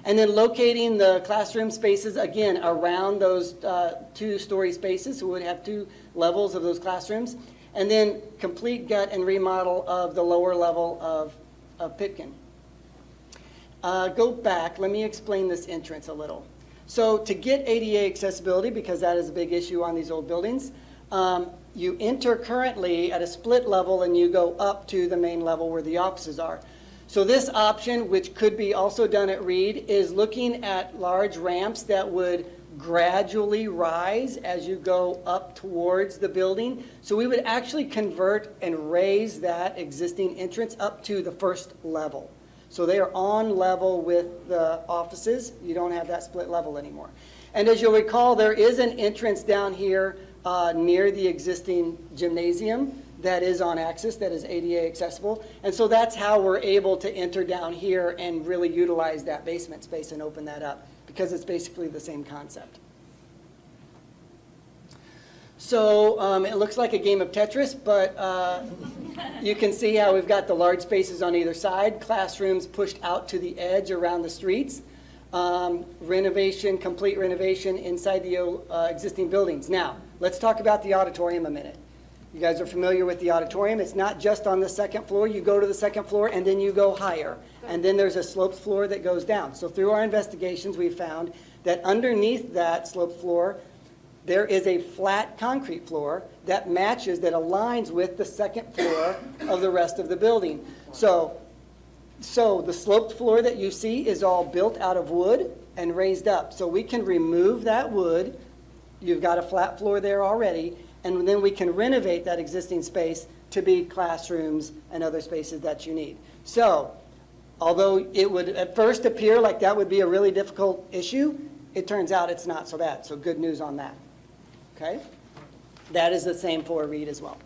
And then locating the classroom spaces, again, around those 2-story spaces, so we would have 2 levels of those classrooms. And then complete gut and remodel of the lower level of Pipkin. Go back, let me explain this entrance a little. So to get ADA accessibility, because that is a big issue on these old buildings, you enter currently at a split level and you go up to the main level where the offices are. So this option, which could be also done at Reed, is looking at large ramps that would gradually rise as you go up towards the building. So we would actually convert and raise that existing entrance up to the first level. So they are on level with the offices. You don't have that split level anymore. And as you'll recall, there is an entrance down here near the existing gymnasium that is on access, that is ADA accessible. And so that's how we're able to enter down here and really utilize that basement space and open that up, because it's basically the same concept. So it looks like a game of Tetris, but you can see how we've got the large spaces on either side, classrooms pushed out to the edge around the streets, renovation, complete renovation inside the existing buildings. Now, let's talk about the auditorium a minute. You guys are familiar with the auditorium. It's not just on the second floor. You go to the second floor and then you go higher. And then there's a sloped floor that goes down. So through our investigations, we found that underneath that sloped floor, there is a flat concrete floor that matches, that aligns with the second floor of the rest of the building. So the sloped floor that you see is all built out of wood and raised up. So we can remove that wood. You've got a flat floor there already. And then we can renovate that existing space to be classrooms and other spaces that you need. So, although it would at first appear like that would be a really difficult issue, it turns out it's not so bad. So good news on that. Okay? That is the same for Reed as well.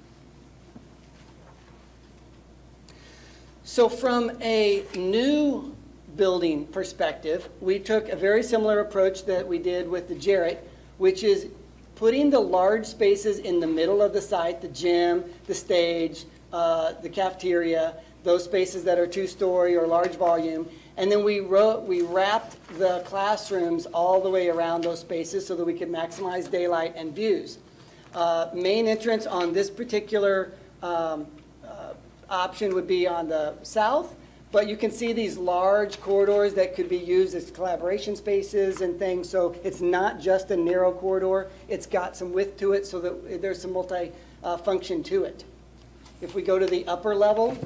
So from a new building perspective, we took a very similar approach that we did with the Jarrett, which is putting the large spaces in the middle of the site, the gym, the stage, the cafeteria, those spaces that are 2-story or large volume. And then we wrapped the classrooms all the way around those spaces so that we could maximize daylight and views. Main entrance on this particular option would be on the south, but you can see these large corridors that could be used as collaboration spaces and things. So it's not just a narrow corridor. It's got some width to it so that there's some multi-function to it. If we go to the upper level,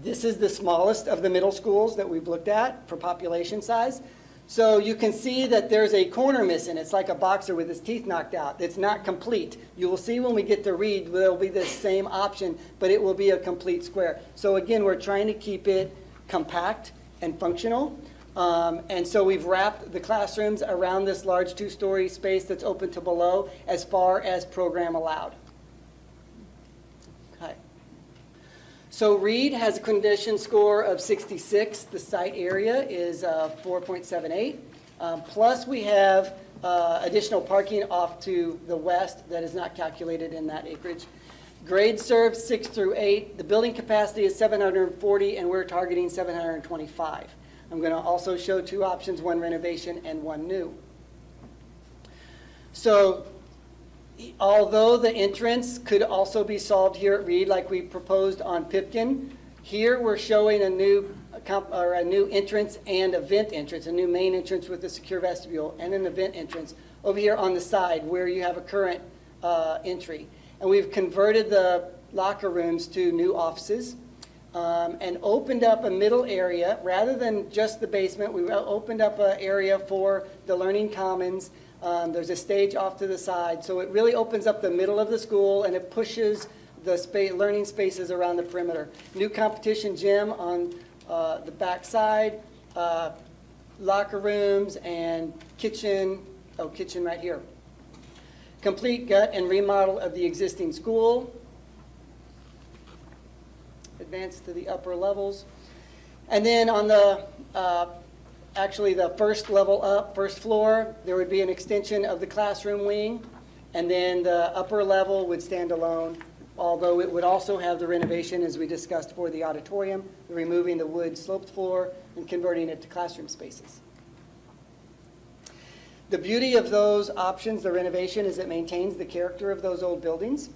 This is the smallest of the middle schools that we've looked at for population size. So you can see that there's a corner missing. It's like a boxer with his teeth knocked out. It's not complete. You will see when we get to Reed, there'll be the same option, but it will be a complete square. So again, we're trying to keep it compact and functional. And so we've wrapped the classrooms around this large 2-story space that's open to below as far as program allowed. Okay. So Reed has a condition score of 66. The site area is 4.78. Plus we have additional parking off to the west that is not calculated in that acreage. Grade served 6 through 8. The building capacity is 740 and we're targeting 725. I'm going to also show 2 options, 1 renovation and 1 new. So although the entrance could also be solved here at Reed like we proposed on Pipkin, here we're showing a new entrance and a vent entrance, a new main entrance with a secure vestibule and an event entrance over here on the side where you have a current entry. And we've converted the locker rooms to new offices and opened up a middle area. Rather than just the basement, we opened up an area for the learning commons. There's a stage off to the side. So it really opens up the middle of the school and it pushes the learning spaces around the perimeter. New competition gym on the back side, locker rooms and kitchen, kitchen right here. Complete gut and remodel of the existing school. Advance to the upper levels. And then on the, actually the first level up, first floor, there would be an extension of the classroom wing. And then the upper level would stand alone, although it would also have the renovation as we discussed for the auditorium, removing the wood sloped floor and converting it to classroom spaces. The beauty of those options, the renovation, is it maintains the character of those old buildings.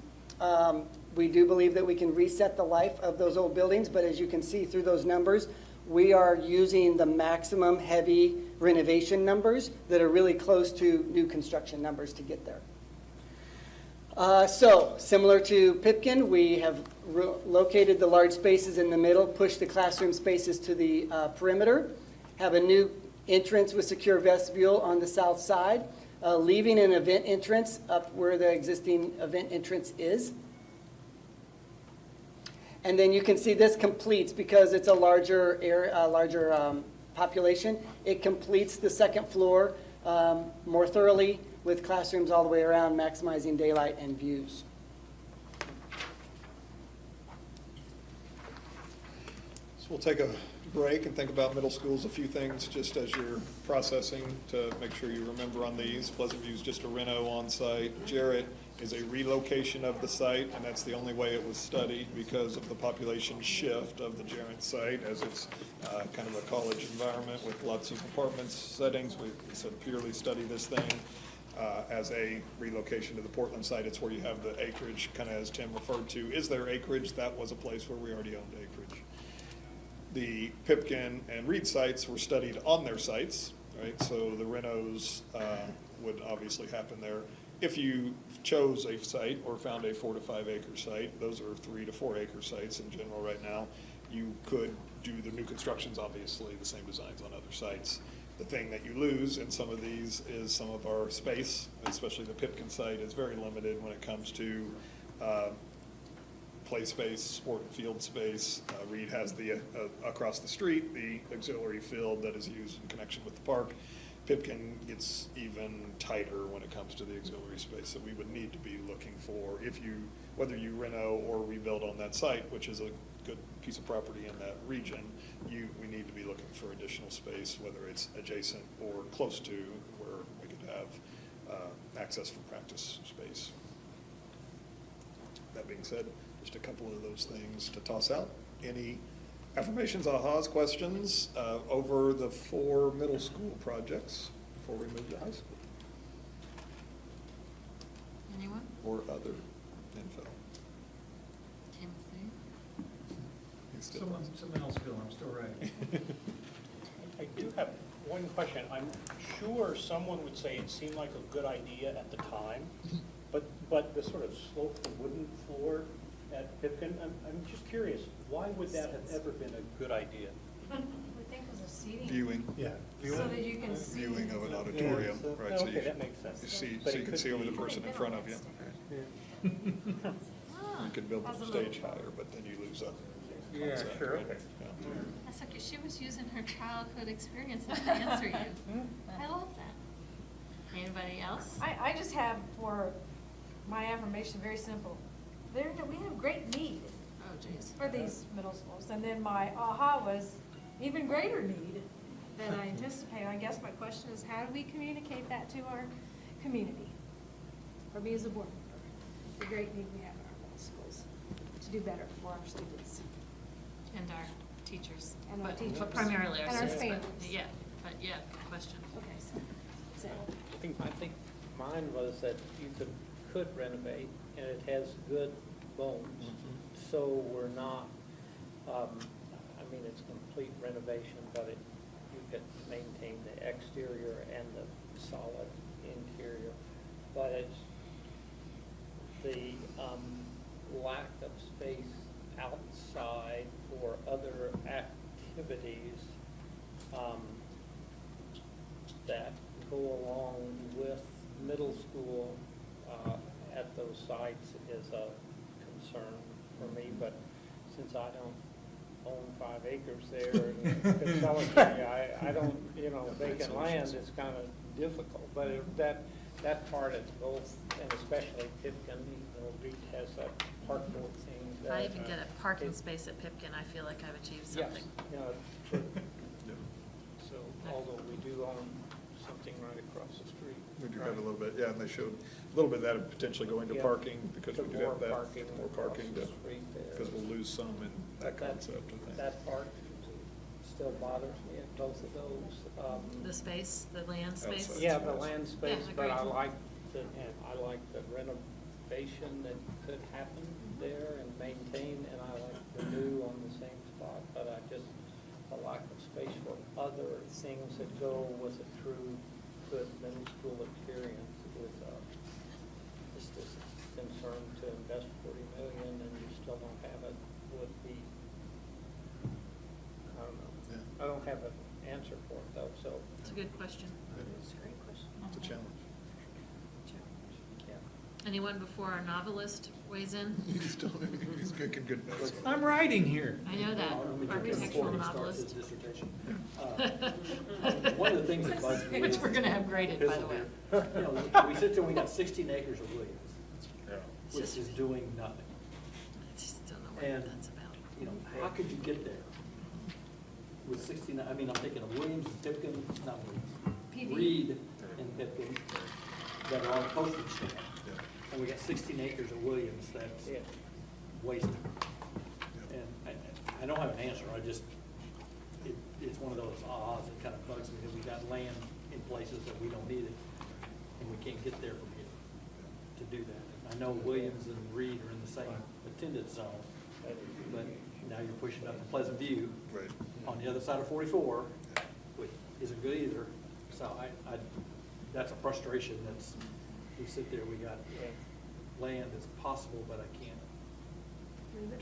We do believe that we can reset the life of those old buildings, but as you can see through those numbers, we are using the maximum heavy renovation numbers that are really close to new construction numbers to get there. So, similar to Pipkin, we have located the large spaces in the middle, pushed the classroom spaces to the perimeter, have a new entrance with secure vestibule on the south side, leaving an event entrance up where the existing event entrance is. And then you can see this completes, because it's a larger area, population, it completes the second floor more thoroughly with classrooms all the way around, maximizing daylight and views. So we'll take a break and think about middle schools, a few things just as you're processing to make sure you remember on these. Pleasant View is just a reno on site. Jarrett is a relocation of the site, and that's the only way it was studied because of the population shift of the Jarrett site, as it's kind of a college environment with lots of apartments settings. We said purely study this thing as a relocation to the Portland site. It's where you have the acreage, kind of as Tim referred to. Is there acreage? That was a place where we already owned acreage. The Pipkin and Reed sites were studied on their sites, right? So the renos would obviously happen there. If you chose a site or found a 4 to 5 acre site, those are 3 to 4 acre sites in general right now, you could do the new constructions, obviously, the same designs on other sites. The thing that you lose in some of these is some of our space, especially the Pipkin site is very limited when it comes to play space, sport and field space. Reed has the, across the street, the auxiliary field that is used in connection with the park. Pipkin gets even tighter when it comes to the auxiliary space that we would need to be looking for if you, whether you reno or rebuild on that site, which is a good piece of property in that region, we need to be looking for additional space, whether it's adjacent or close to where we could have access for practice space. That being said, just a couple of those things to toss out. Any affirmations, ahas, questions over the 4 middle school projects before we move to high school? Anyone? Or other info? Timothy? He's still- Something else, Bill, I'm still writing. I do have one question. I'm sure someone would say it seemed like a good idea at the time, but the sort of sloped wooden floor at Pipkin. I'm just curious, why would that have ever been a good idea? I think it was a seating. Viewing. Yeah. So that you can see. Viewing of an auditorium, Yeah, right? So okay, you- that makes sense. You see, But so it you can could see over the be- person in front of you. Ah, You could build As the a stage little- higher, but then you lose that Yeah, concept, sure, right? okay. Yeah. That's okay, she was using her childhood experiences to answer you. I love that. Anybody else? I just have for my affirmation, very simple. We have great need Oh, jeez. for these middle schools. And then my aha was even greater need than I anticipated. I guess my question is, how do we communicate that to our community? Or me as a board member, the great need we have in our middle schools to do better for our students. And our teachers. And our But- teachers. But primarily our And our students. but- families. Yeah, but yeah, good question. Okay, so, I think mine was that you could renovate, and it has good bones. So we're not, I mean, it's complete renovation, but you could maintain the exterior and the solid interior. But it's the lack of space outside for other activities that go along with middle school at those sites is a concern for me, but since I don't own 5 acres there and could sell it to you, I don't, vacant land is kind of difficult, but that part is both, and especially Pipkin, Reed has that parkboard thing. If I that, even get a parking it- space at Pipkin, I feel like I've achieved Yes, something. true. So, although we do own something right across the street. We do have a little bit, yeah, and they showed a little bit of that of potentially going to Yeah. parking, because we To do more have that. parking More parking, across the street there. because we'll lose some in that concept, I think. That part still bothers me at both of those. The space, the land space? Outside. Yeah, the land space, Yeah, but I agreed. like the renovation that could happen there and maintain, and I like the new on the same spot, but a lack of space for other things that go with a true good middle school experience is, just this concern to invest 40 million and you still don't have it would be, I don't know. Yeah. I don't have an answer for it though, so. It's a good question. it's a great question. It's a challenge. Yeah. Anyone before our novelist weighs in? He's making good notes. I'm writing here. I know that, architectural Before he starts his novelist. dissertation. One of the things that bugs me Which is- we're gonna have graded, by the way. You know, we sit there, we got 16 acres of Williams, Yeah. which is doing nothing. I just don't know what And, that's about. you know, how could you get there with 16, I mean, I'm thinking of Williams and Pipkin, not Williams, PD. Reed and Pipkin that are on postage stamp. Yeah. And we got 16 acres of Williams that's Yeah. wasted. And I don't have an answer, it's one of those ahs that kind of bugs me, that we got land in places that we don't need it, and we can't get there from here to do that. I know Williams and Reed are in the same attendance zone, but now you're pushing up to Pleasant View Right. on the other side of 44, which isn't good either. So that's a frustration we sit there, we got land that's possible, but I can't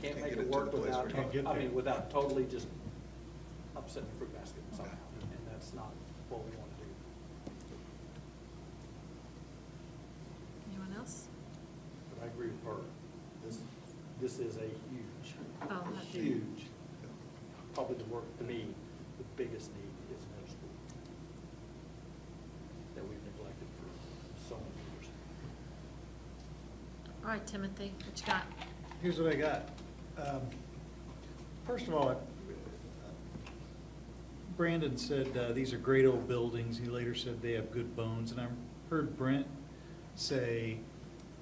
Can't make get it it to work the place without, where you can get there. without totally just upsetting the fruit basket somehow, and that's not what we want to do. Anyone else? But I agree with her. This is a Oh, that's- huge, probably to me, the biggest need is middle school. That we've neglected for so many years. All right, Timothy, what you got? Here's what I got. First of all, Brandon said these are great old buildings. He later said they have good bones. And I heard Brent say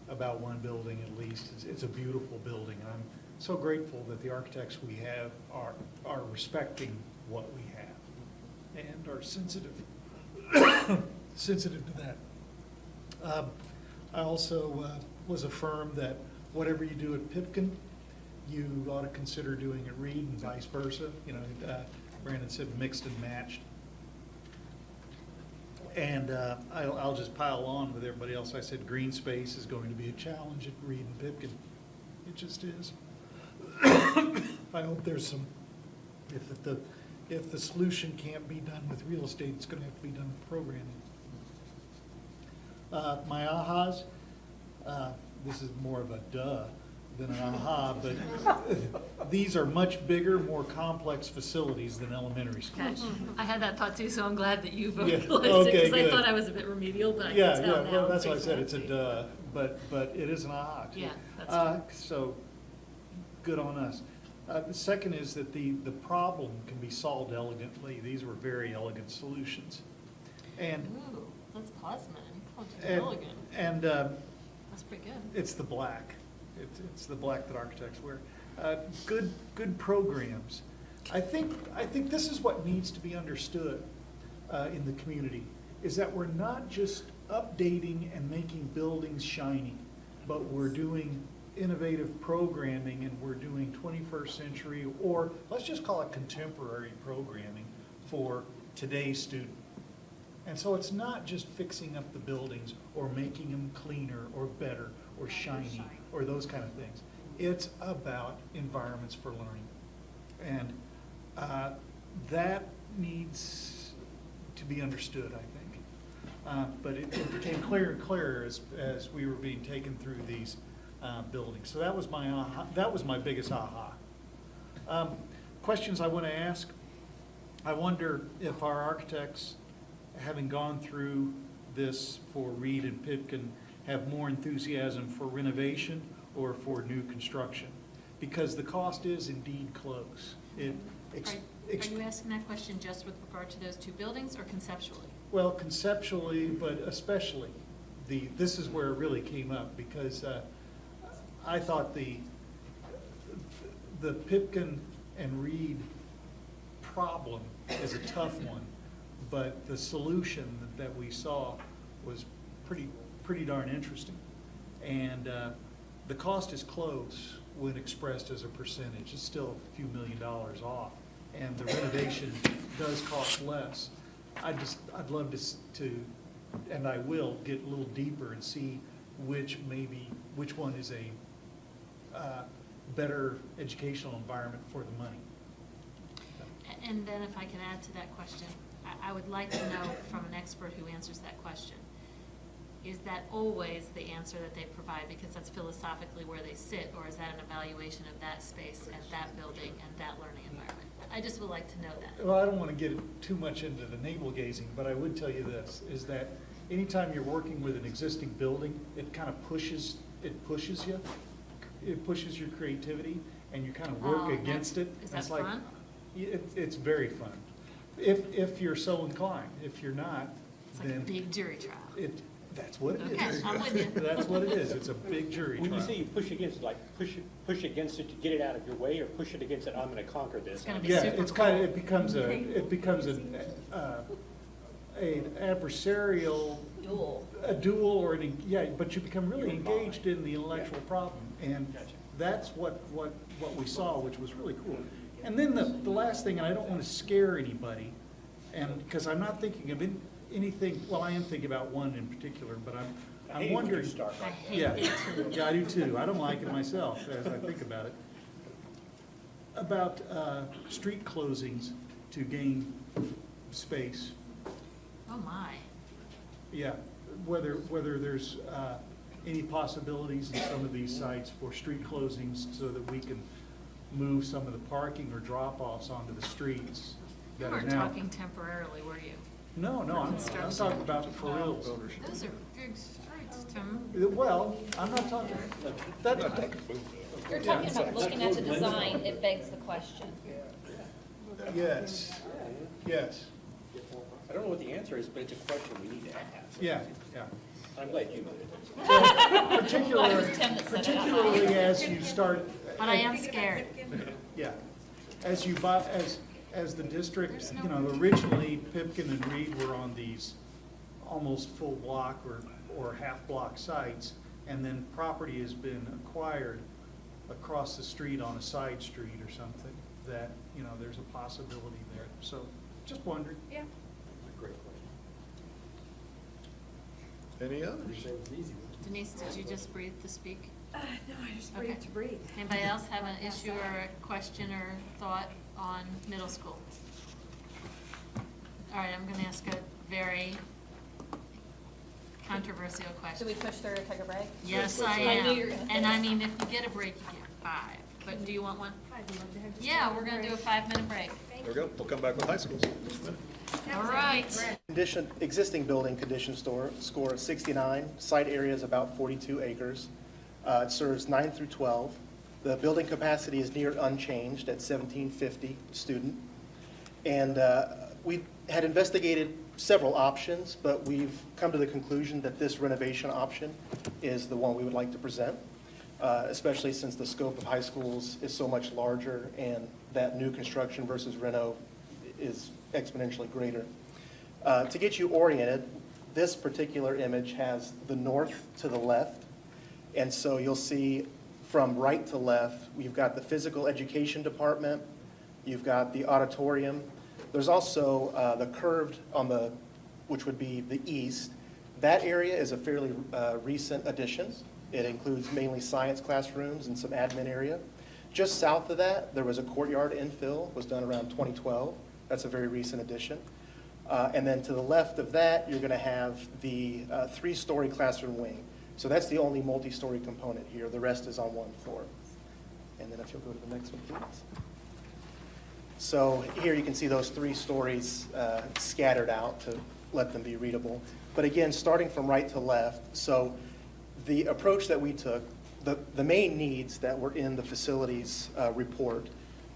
about one building at least, it's a beautiful building. And I'm so grateful that the architects we have are respecting what we have and are sensitive to that. I also was affirmed that whatever you do at Pipkin, you ought to consider doing at Reed and vice versa. You know, Brandon said mixed and matched. And I'll just pile on with everybody else. I said green space is going to be a challenge at Reed and Pipkin It just is. I hope there's some, if the solution can't be done with real estate, it's gonna have to be done with programming. My ahas, this is more of a duh than an aha, but these are much bigger, more complex facilities than elementary Okay, schools. I had that thought too, so I'm glad that you Yeah, vocalized it, okay, because I good. thought I was a bit remedial, but I Yeah, can tell yeah, now. well, that's why I Makes said it's a sense. duh, but it is an aha too. Yeah, that's So, good on us. The second is that the problem can be solved elegantly. These were very elegant solutions. And, Ooh, that's Plasman, and, elegant. and That's pretty good. it's the black. It's the black that architects wear. Good programs. I think this is what needs to be understood in the community, is that we're not just updating and making buildings shiny, but we're doing innovative programming and we're doing 21st century, or let's just call it contemporary programming for today's student. And so it's not just fixing up the buildings or making them cleaner or better or shiny or those kind of things. It's about environments for learning. And that needs to be understood, I think. But it became clearer and clearer as we were being taken through these buildings. So that was my aha, that was my biggest aha. Questions I want to ask. I wonder if our architects, having gone through this for Reed and Pipkin, have more enthusiasm for renovation or for new construction, because the cost is indeed close. Are you asking that question just with regard to those two buildings or conceptually? Well, conceptually, but especially, this is where it really came up, because I thought the Pipkin and Reed problem is a tough one, but the solution that we saw was pretty darn interesting. And the cost is close when expressed as a percentage. It's still a few $1 million off, and the renovation does cost less. I'd love to, and I will, get a little deeper and see which one is a better educational environment for the money. And then if I can add to that question, I would like to know from an expert who answers that question, is that always the answer that they provide because that's philosophically where they sit, or is that an evaluation of that space and that building and that learning environment? I just would like to know that. Well, I don't want to get too much into the navel gazing, but I would tell you this, is that anytime you're working with an existing building, it kind of pushes you. It pushes your creativity, and you kind of work Oh, against it. is that It's like- fun? It's very fun, if you're so inclined. If you're not, It's like a then big jury trial. that's what it is. Okay, I'm with you. That's what it is. It's a big jury When you trial. say you push against it, like push against it to get it out of your way, or push it against it, I'm gonna conquer this? It's gonna be Yeah, super it's kind of, cool. it becomes an adversarial, a duel, or but you become really engaged in the intellectual problem, and that's what we saw, which was really cool. And then the last thing, and I don't want to scare anybody, and because I'm not thinking of anything, well, I am thinking about one in particular, but I'm wondering. I hate Yeah, it too. yeah, I do too. I don't like it myself as I think about it. About street closings to gain space. Oh, my. Yeah, whether there's any possibilities in some of these sites for street closings so that we can move some of the parking or drop-offs onto the streets You that are weren't now. talking temporarily, were you? No, I'm Construction. talking about for reals. Those are big streets, Tim. Well, I'm not talking, that, You're talking about looking at the design, it begs the question. yes, yes, I don't know what the answer is, but it's a question we need to ask. yeah. I'm glad you did it. Particularly, It was Tim that said it. particularly as you start. But I am scared. Yeah, as you buy, as the district, originally Pipkin and Reed were on these almost full block or half block sites, and then property has been acquired across the street on a side street or something, that, there's a possibility there. So, just wondering. Yeah. Great Any others? That was easy. Denise, did you just breathe to speak? No, I just Okay. breathe to breathe. Anybody else have an issue or a question or thought on middle school? All right, I'm gonna ask a very controversial Should question. we push through or take a break? Yes, I I knew you were am. gonna say And I that. mean, if you get a break, you get 5. But do you want one? I'd love to have just Yeah, a we're gonna do a break. 5-minute break. There we go. We'll come back with high schools. All right. Existing building condition score is 69. Site area is about 42 acres. It serves 9 through 12. The building capacity is near unchanged at 1,750 student. And we had investigated several options, but we've come to the conclusion that this renovation option is the one we would like to present, especially since the scope of high schools is so much larger and that new construction versus reno is exponentially greater. To get you oriented, this particular image has the north to the left. And so you'll see from right to left, we've got the physical education department, you've got the auditorium. There's also the curved on the, which would be the east. That area is a fairly recent addition. It includes mainly science classrooms and some admin area. Just south of that, there was a courtyard infill, was done around 2012. That's a very recent addition. And then to the left of that, you're going to have the 3-story classroom wing. So that's the only multi-story component here. The rest is on one floor. And then if you'll go to the next one, please. So here you can see those 3 stories scattered out to let them be readable. But again, starting from right to left, so the approach that we took, the main needs that were in the facilities report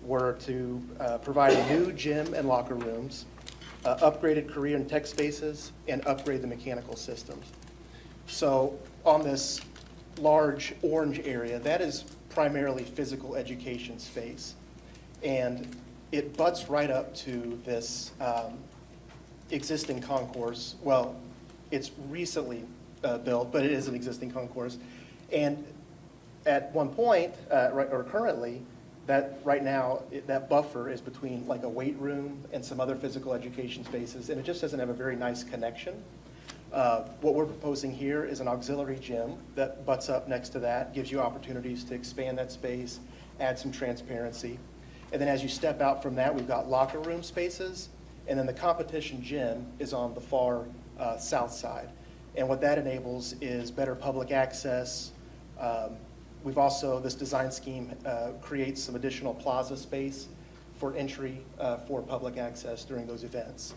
were to provide a new gym and locker rooms, upgraded career and tech spaces, and upgrade the mechanical systems. So on this large orange area, that is primarily physical education space. And it butts right up to this existing concourse. Well, it's recently built, but it is an existing concourse. And at one point, or currently, that right now, that buffer is between like a weight room and some other physical education spaces, and it just doesn't have a very nice connection. What we're proposing here is an auxiliary gym that butts up next to that, gives you opportunities to expand that space, add some transparency. And then as you step out from that, we've got locker room spaces, and then the competition gym is on the far south side. And what that enables is better public access. We've also, this design scheme creates some additional plaza space for entry for public access during those events.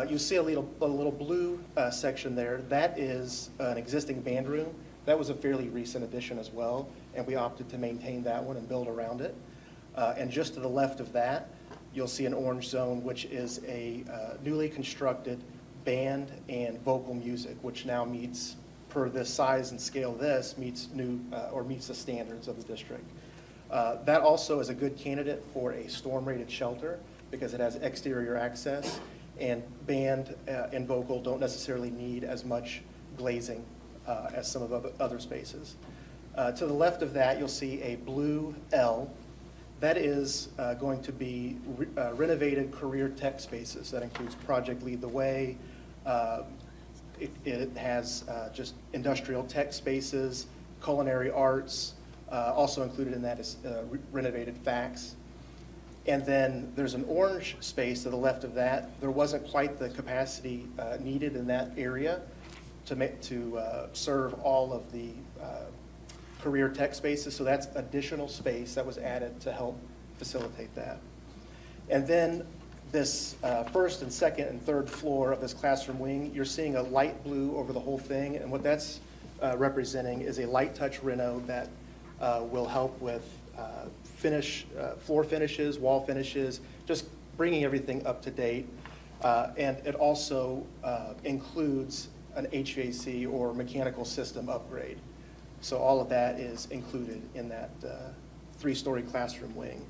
You see a little blue section there. That is an existing band room. That was a fairly recent addition as well, and we opted to maintain that one and build around it. And just to the left of that, you'll see an orange zone, which is a newly constructed band and vocal music, which now meets, per this size and scale of this, meets the standards of the district. That also is a good candidate for a storm-rated shelter because it has exterior access, and band and vocal don't necessarily need as much glazing as some of the other spaces. To the left of that, you'll see a blue L. That is going to be renovated career tech spaces. That includes Project Lead the Way. It has just industrial tech spaces, culinary arts. Also included in that is renovated FACS. And then there's an orange space to the left of that. There wasn't quite the capacity needed in that area to serve all of the career tech spaces. So that's additional space that was added to help facilitate that. And then this first and second and third floor of this classroom wing, you're seeing a light blue over the whole thing. And what that's representing is a light touch reno that will help with floor finishes, wall finishes, just bringing everything up to date. And it also includes an HVAC or mechanical system upgrade. So all of that is included in that 3-story classroom wing.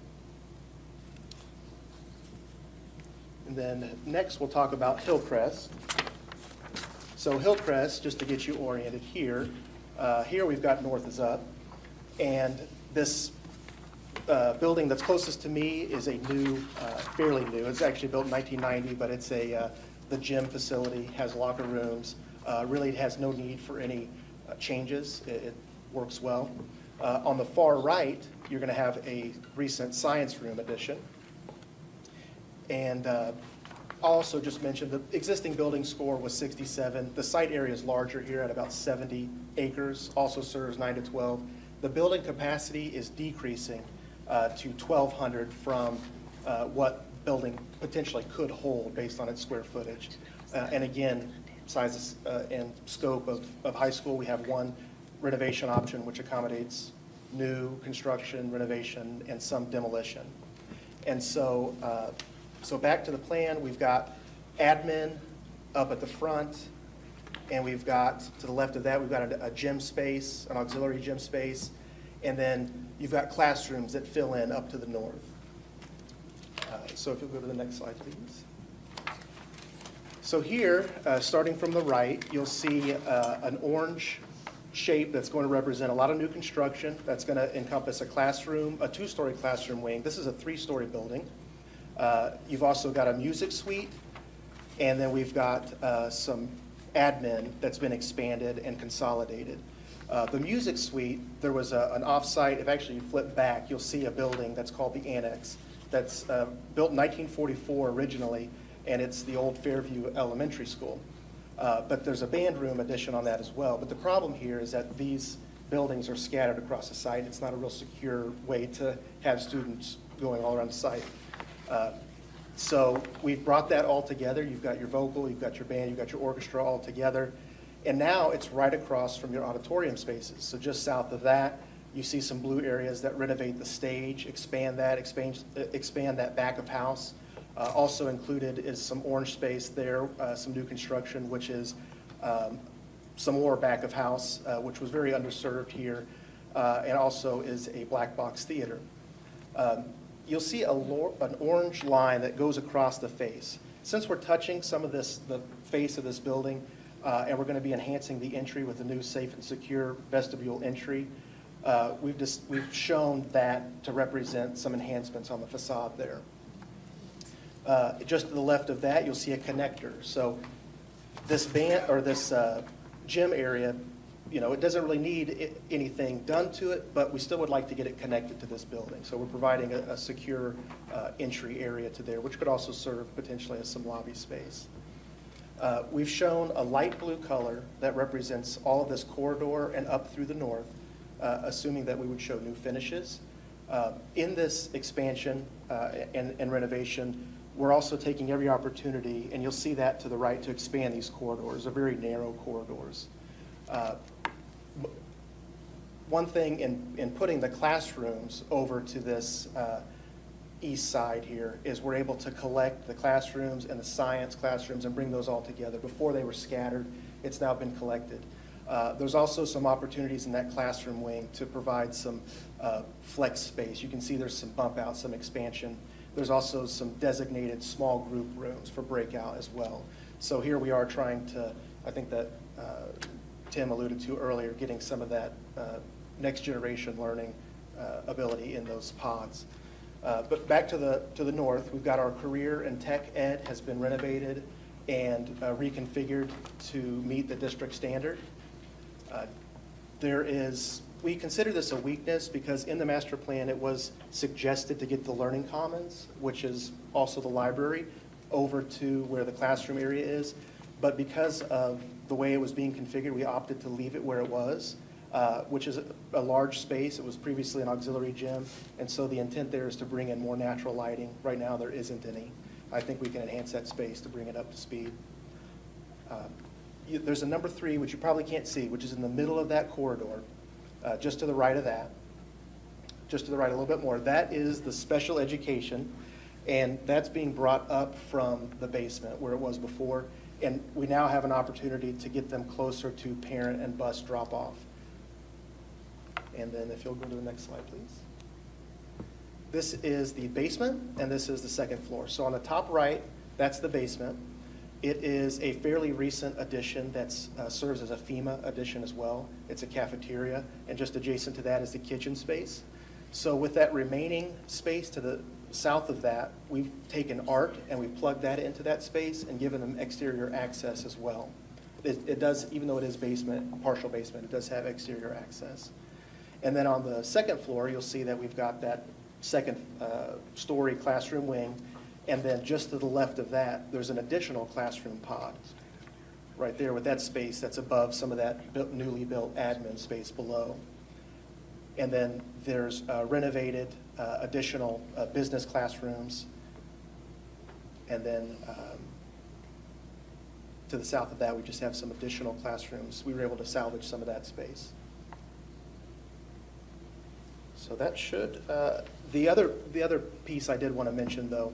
And then next we'll talk about Hillcrest. So Hillcrest, just to get you oriented here, here we've got North is Up. And this building that's closest to me is a new, fairly new. It's actually built in 1990, but it's the gym facility, has locker rooms. Really, it has no need for any changes. It works well. On the far right, you're going to have a recent science room addition. And I'll also just mention the existing building score was 67. The site area is larger here at about 70 acres, also serves 9 to 12. The building capacity is decreasing to 1,200 from what building potentially could hold based on its square footage. And again, sizes and scope of high school, we have one renovation option which accommodates new construction, renovation, and some demolition. And so, so back to the plan, we've got admin up at the front, and we've got, to the left of that, we've got a gym space, an auxiliary gym space, and then you've got classrooms that fill in up to the north. So if you'll go to the next slide, please. So here, starting from the right, you'll see an orange shape that's going to represent a lot of new construction. That's going to encompass a classroom, a 2-story classroom wing. This is a 3-story building. You've also got a music suite, and then we've got some admin that's been expanded and consolidated. The music suite, there was an off-site, if actually you flip back, you'll see a building that's called the Annex that's built in 1944 originally, and it's the old Fairview Elementary School. But there's a band room addition on that as well. But the problem here is that these buildings are scattered across the site. It's not a real secure way to have students going all around the site. So we've brought that all together. You've got your vocal, you've got your band, you've got your orchestra all together. And now it's right across from your auditorium spaces. So just south of that, you see some blue areas that renovate the stage, expand that back of house. Also included is some orange space there, some new construction, which is some more back of house, which was very underserved here, and also is a black box theater. You'll see an orange line that goes across the face. Since we're touching some of this, the face of this building, and we're going to be enhancing the entry with a new safe and secure vestibule entry, we've shown that to represent some enhancements on the facade there. Just to the left of that, you'll see a connector. So this band or this gym area, you know, it doesn't really need anything done to it, but we still would like to get it connected to this building. So we're providing a secure entry area to there, which could also serve potentially as some lobby space. We've shown a light blue color that represents all of this corridor and up through the north, assuming that we would show new finishes. In this expansion and renovation, we're also taking every opportunity, and you'll see that to the right, to expand these corridors. They're very narrow corridors. One thing in putting the classrooms over to this east side here is we're able to collect the classrooms and the science classrooms and bring those all together. Before they were scattered, it's now been collected. There's also some opportunities in that classroom wing to provide some flex space. You can see there's some bump out, some expansion. There's also some designated small group rooms for breakout as well. So here we are trying to, I think that Tim alluded to earlier, getting some of that next generation learning ability in those pods. But back to the north, we've got our career and tech ed has been renovated and reconfigured to meet the district standard. We consider this a weakness because in the master plan it was suggested to get the learning commons, which is also the library, over to where the classroom area is. But because of the way it was being configured, we opted to leave it where it was, which is a large space. It was previously an auxiliary gym, and so the intent there is to bring in more natural lighting. Right now there isn't any. I think we can enhance that space to bring it up to speed. There's a number 3, which you probably can't see, which is in the middle of that corridor, just to the right of that, just to the right a little bit more. That is the special education, and that's being brought up from the basement where it was before, and we now have an opportunity to get them closer to parent and bus drop-off. And then if you'll go to the next slide, please. This is the basement, and this is the second floor. So on the top right, that's the basement. It is a fairly recent addition that serves as a FEMA addition as well. It's a cafeteria, and just adjacent to that is the kitchen space. So with that remaining space to the south of that, we've taken art and we've plugged that into that space and given them exterior access as well. it does, even though it is basement, a partial basement, it does have exterior access. And then on the second floor, you'll see that we've got that second story classroom wing. And then just to the left of that, there's an additional classroom pod right there with that space that's above some of that newly built admin space below. And then there's renovated additional business classrooms. And then to the south of that, we just have some additional classrooms. We were able to salvage some of that space. So that should, the other piece I did want to mention, though,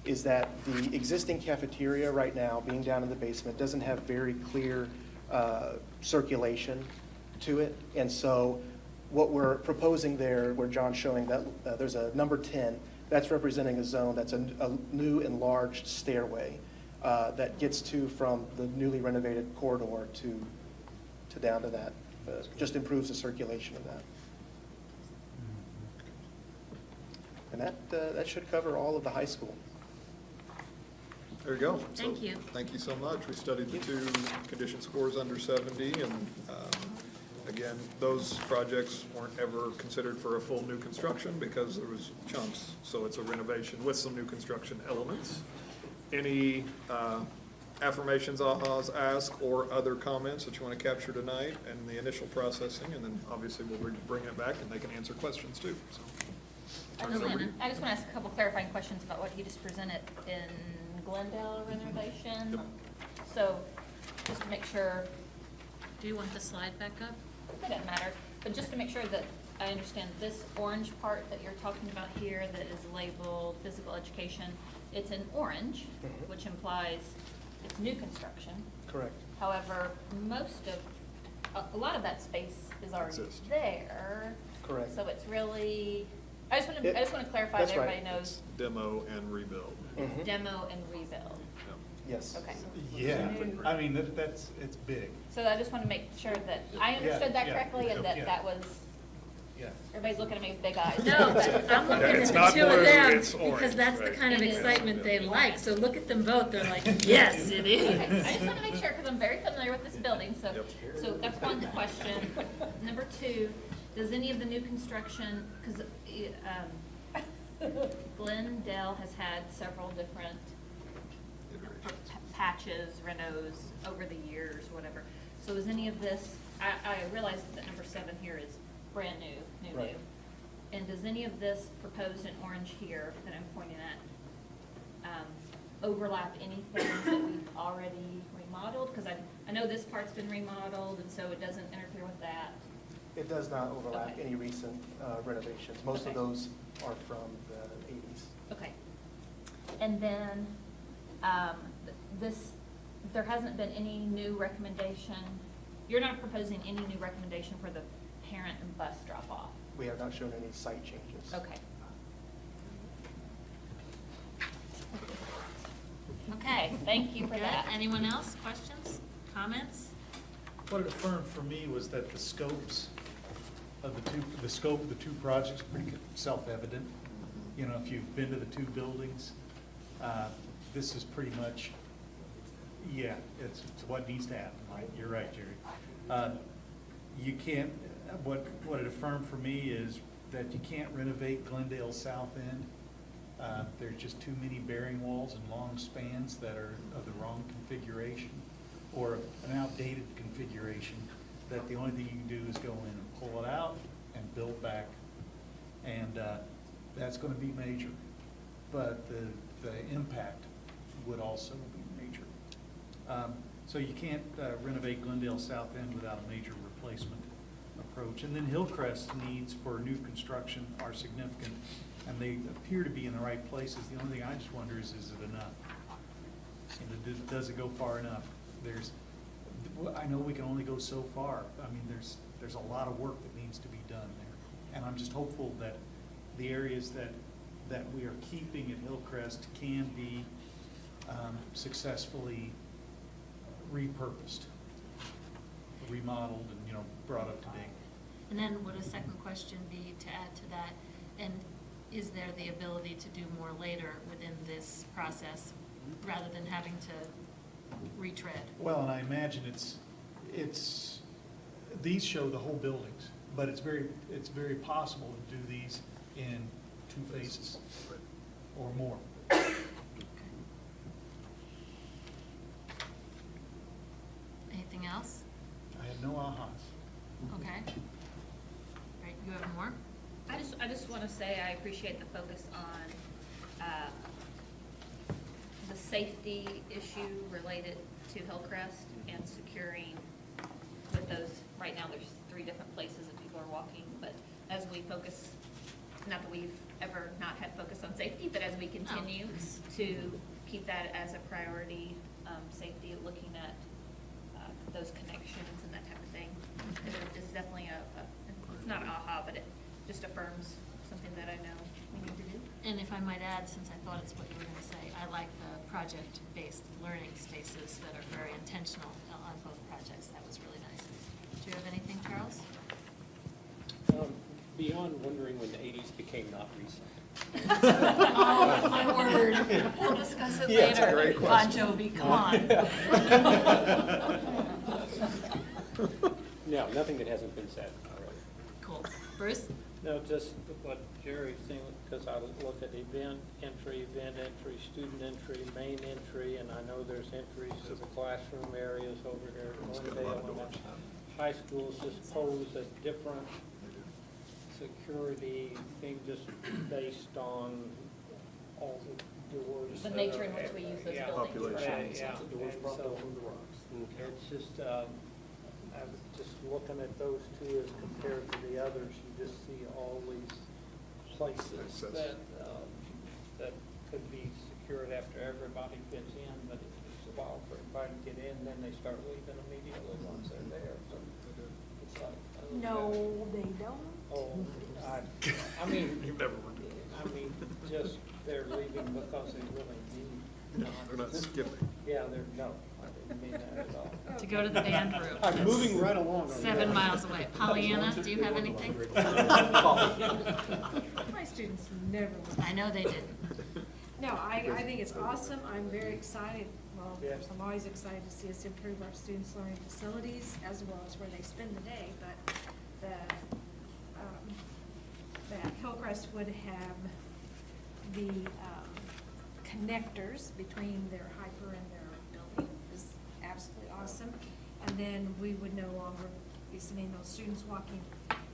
is that the existing cafeteria right now, being down in the basement, doesn't have very clear circulation to it. And so what we're proposing there, where John's showing that there's a number 10, that's representing a zone that's a new enlarged stairway that gets to from the newly renovated corridor to down to that. Just improves the circulation of that. And that should cover all of the high school. There you go. Thank So, you. Thank you so much. We studied the two condition scores under 70, and again, those projects weren't ever considered for a full new construction because there was chunks. So it's a renovation with some new construction elements. Any affirmations, ahas, asks, or other comments that you want to capture tonight and the initial processing, and then obviously we'll bring it back and they can answer questions too. So, I just want to ask a couple clarifying questions about what you just presented in Glendale renovation. Yep. So, just to make sure, Do you want the slide back up? it doesn't matter, but just to make sure that I understand this orange part that you're talking about here that is labeled physical education, it's in orange, which implies it's new construction. Correct. However, most of, a lot of that space is already Exists. there. Correct. So it's really, I just want to clarify That's that right. everybody knows demo and rebuild. Mhm. demo and rebuild. Yes. Okay. Yeah, I mean, it's big. So I just want to make sure that I understood that yeah, correctly and that yeah. that was, Yeah. everybody's looking at me with big eyes. No, but I'm looking It's at the not two of blue, them it's orange, because that's the right. kind of It is. excitement they like. So look at them both. They're like, yes, it Okay, I is. just want to make sure, because I'm very familiar with this building, so, Yep. so that's one question. Number two, does any of the new construction, because Glendale has had several different patches, renos over the years, whatever. So is any of this, I realize that number 7 here is brand new. Right. And does any of this proposed in orange here that I'm pointing at overlap anything that we've already remodeled? Because I know this part's been remodeled, and so it doesn't interfere with that. It does not overlap Okay. any recent renovations. Most of Okay. those are from the 80s. Okay. And then, there hasn't been any new recommendation, you're not proposing any new recommendation for the parent and bus drop-off? We have not shown any site changes. Okay. Okay, thank you for Good. that. Anyone else? Questions? Comments? What it affirmed for me was that the scopes of the scope of the two projects are pretty self-evident. You know, if you've been to the two buildings, this is pretty much, yeah, it's what needs to happen, right? You're right, Jerry. You can't, what it affirmed for me is that you can't renovate Glendale South End. There's just too many bearing walls and long spans that are of the wrong configuration or an outdated configuration, that the only thing you can do is go in and pull it out and build back. And that's going to be major. But the impact would also be major. So you can't renovate Glendale South End without a major replacement approach. And then Hillcrest needs for new construction are significant, and they appear to be in the right places. The only thing I just wonder is it enough? And does it go far enough? I know we can only go so far. I mean, there's a lot of work that needs to be done there. And I'm just hopeful that the areas that we are keeping at Hillcrest can be successfully repurposed, remodeled, and, brought up to date. And then would a second question be to add to that? And is there the ability to do more later within this process rather than having to retread. Well, and I imagine these show the whole buildings, but it's very possible to do these in 2 phases or more. Anything else? I have no ahas. Okay. Right, you have more? I just want to say I appreciate the focus on the safety issue related to Hillcrest and securing with those, right now there's 3 different places that people are walking, but as we focus, not that we've ever not had focus on safety, but as we continue to keep that as a priority, safety, looking at those connections and that type of thing, it's definitely it's not an aha, but it just affirms something that I know we need to do. And if I might add, since I thought it's what you were going to say, I like the project-based learning spaces that are very intentional on both projects. That was really nice. Do you have anything, Charles? Beyond wondering when the 80s became not recent. Oh, my word. We'll discuss it Yeah, it's a later. great Bon question. Jovi, come on. No, nothing that hasn't been said already. Cool. Bruce? No, just what Jerry's saying, because I look at event entry, student entry, main entry, and I know there's entries to the classroom areas over here at Glendale, and high schools just pose a different security thing just based on all the doors. The nature in which we use those Yeah. buildings. Population. Yeah, The doors and propped so up on the rocks. it's just, I was just looking at those 2 as compared to the others, you just see all these places Access. that could be secured after everybody gets in, but it takes a while for everybody to get in, then they start leaving immediately once they're there, so it's like. oh, No, they don't. Oh, I mean, You've never worked it. I mean, just they're leaving because they really need. They're not skipping. Yeah, no, I didn't mean that at all. To go to the band room. I'm moving right along. 7 miles away. Pollyanna, do you have anything? My students never would. I know they didn't. No, I think it's awesome. I'm very excited. Well, Yeah. I'm always excited to see us improve our students' learning facilities as well as where they spend the day. But that Hillcrest would have the connectors between their hyper and their building is absolutely awesome. And then we would no longer be sending those students walking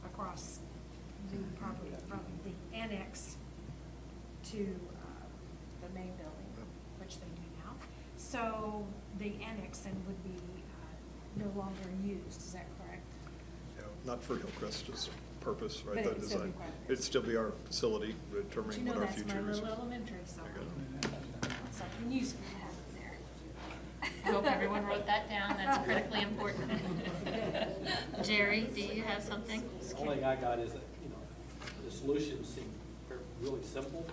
across the property from the annex to the main building, which they do now. So the annex then would be no longer used, is that correct? Yeah, not for Hillcrest's purpose, right? But That it would still be design. part of it. It'd still be our facility But you determining know what our that's future my is. little elementary, so There you go. something useful to have in there. I hope everyone wrote that down. That's critically important. Jerry, do you have something? The only thing I got is that, the solutions seem really simple,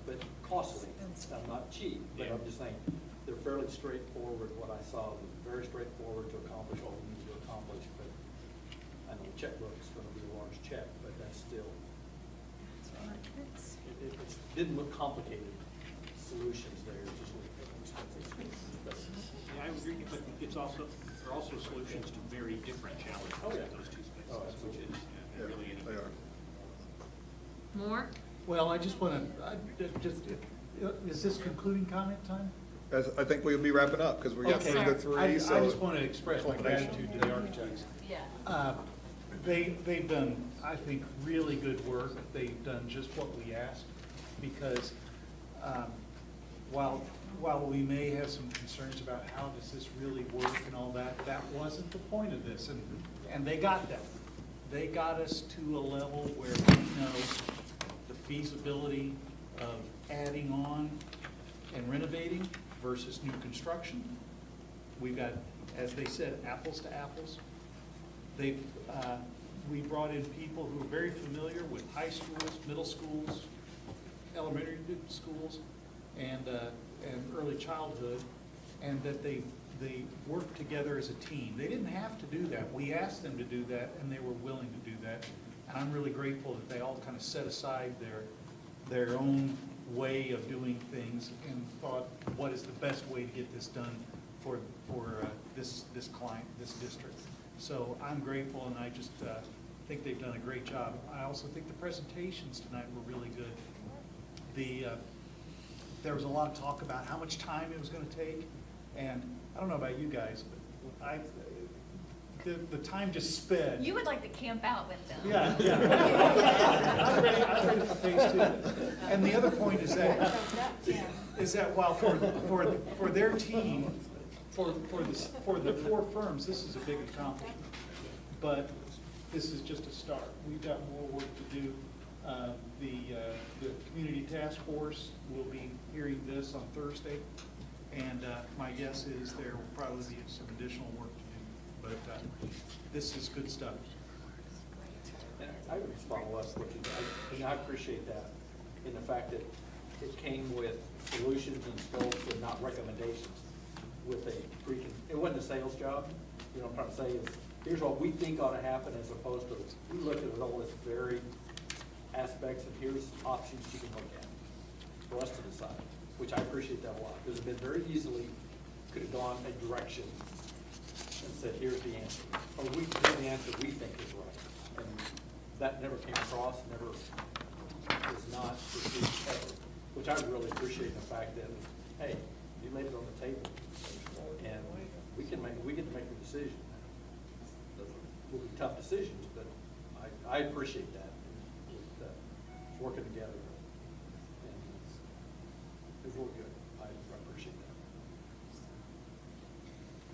but costly. Not cheap, but I'm just saying, they're fairly straightforward. What I saw was very straightforward to accomplish what we need to accomplish, but I know the checkbook's gonna be a large check, but that's still, it didn't look complicated solutions there, it just looked expensive. Yeah, I agree, but it's also, there are also solutions to very different challenges Oh, yeah. in those 2 spaces, Oh, which absolutely. is Yeah, really any. they are. More? Well, I just want to, is this concluding comment time? I think we'll be wrapping up because we got Okay. 3 to Sir. 3. I so just want to express my gratitude to the architects. Yeah. They've done, I think, really good work. They've done just what we asked, because while we may have some concerns about how does this really work and all that, that wasn't the point of this, and they got that. They got us to a level where we know the feasibility of adding on and renovating versus new construction. We've got, as they said, apples to apples. We brought in people who are very familiar with high schools, middle schools, elementary schools, and early childhood, and that they worked together as a team. They didn't have to do that. We asked them to do that, and they were willing to do that. And I'm really grateful that they all kind of set aside their own way of doing things and thought, what is the best way to get this done for this client, this district. So I'm grateful, and I just think they've done a great job. I also think the presentations tonight were really good. There was a lot of talk about how much time it was going to take, and I don't know about you guys, but the time just sped. You would like to camp out with them. Yeah, yeah. I'm ready for phase two. And the other point is that while for their team, for the four firms, this is a big accomplishment. But this is just a start. We've got more work to do. The community task force will be hearing this on Thursday, and my guess is there will probably be some additional work to do. But this is good stuff. And I would just follow us looking, and I appreciate that, in the fact that it came with solutions and scopes and not recommendations with it wasn't a sales job. You know what I'm trying to say is, here's what we think ought to happen, as opposed to, we looked at all this varied aspects, and here's options you can look at for us to decide, which I appreciate that a lot, because it been very easily could have gone a direction and said, here's the answer, or here's the answer we think is right. And that never came across, never was not received ever, which I really appreciate the fact that, hey, you laid it on the table, and we get to make a decision. Those will be tough decisions, but I appreciate that. It's working together. And it's real good. I appreciate that.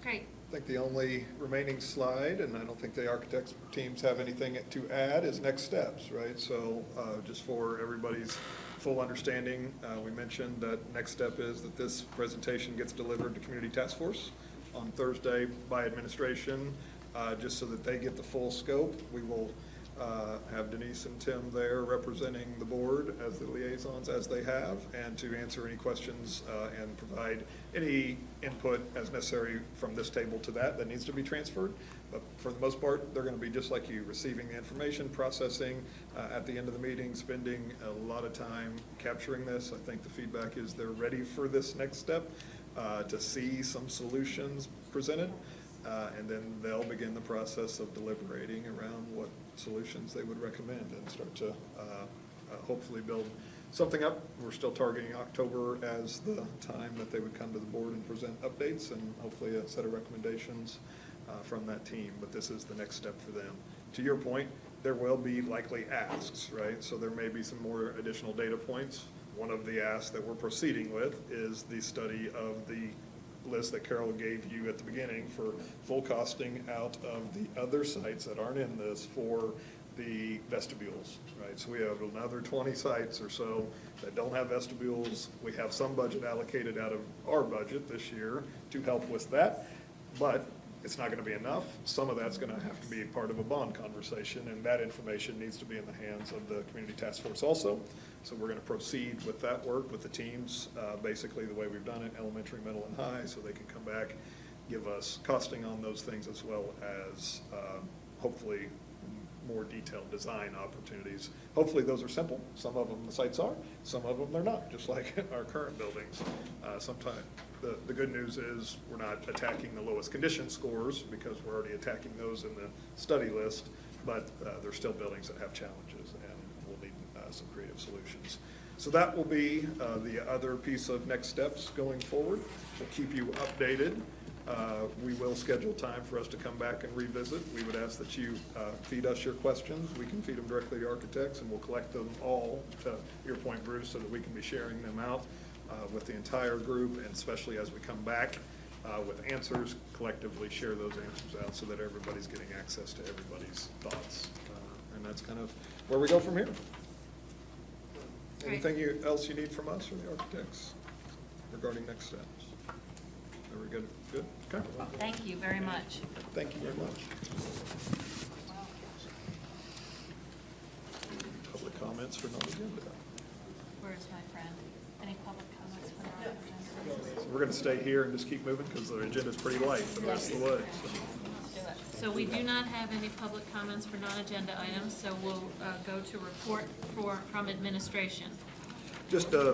Great. I think the only remaining slide, and I don't think the architects teams have anything to add, is next steps, right? So just for everybody's full understanding, we mentioned that next step is that this presentation gets delivered to Community Task Force on Thursday by administration, just so that they get the full scope. We will have Denise and Tim there representing the board as the liaisons as they have, and to answer any questions and provide any input as necessary from this table to that needs to be transferred. But for the most part, they're going to be just like you, receiving the information, processing at the end of the meeting, spending a lot of time capturing this. I think the feedback is they're ready for this next step to see some solutions presented. And then they'll begin the process of deliberating around what solutions they would recommend and start to hopefully build something up. We're still targeting October as the time that they would come to the board and present updates, and hopefully a set of recommendations from that team. But this is the next step for them. To your point, there will be likely asks, right? So there may be some more additional data points. One of the asks that we're proceeding with is the study of the list that Carol gave you at the beginning for full costing out of the other sites that aren't in this for the vestibules, right? So we have another 20 sites or so that don't have vestibules. We have some budget allocated out of our budget this year to help with that, but it's not going to be enough. Some of that's going to have to be part of a bond conversation, and that information needs to be in the hands of the Community Task Force also. So we're going to proceed with that work with the teams, basically the way we've done it, elementary, middle, and high, so they can come back, give us costing on those things, as well as hopefully more detailed design opportunities. Hopefully those are simple. Some of them the sites are, some of them they're not, just like our current buildings. Sometimes the good news is we're not attacking the lowest condition scores, because we're already attacking those in the study list, but there's still buildings that have challenges, and we'll need some creative solutions. So that will be the other piece of next steps going forward. We'll keep you updated. We will schedule time for us to come back and revisit. We would ask that you feed us your questions. We can feed them directly to architects, and we'll collect them all, to your point, Bruce, so that we can be sharing them out with the entire group, and especially as we come back with answers, collectively share those answers out so that everybody's getting access to everybody's thoughts. And that's kind of where we go from here. Anything else you need from us or the architects regarding next steps? Are we good? Good? Okay. Thank you very much. Thank you very much. Public comments for non-agenda. Where's my friend? Any public comments for non-agenda? So we're going to stay here and just keep moving, because the agenda's pretty light for the rest of the way. So we do not have any public comments for non-agenda items, so we'll go to report from administration. Just a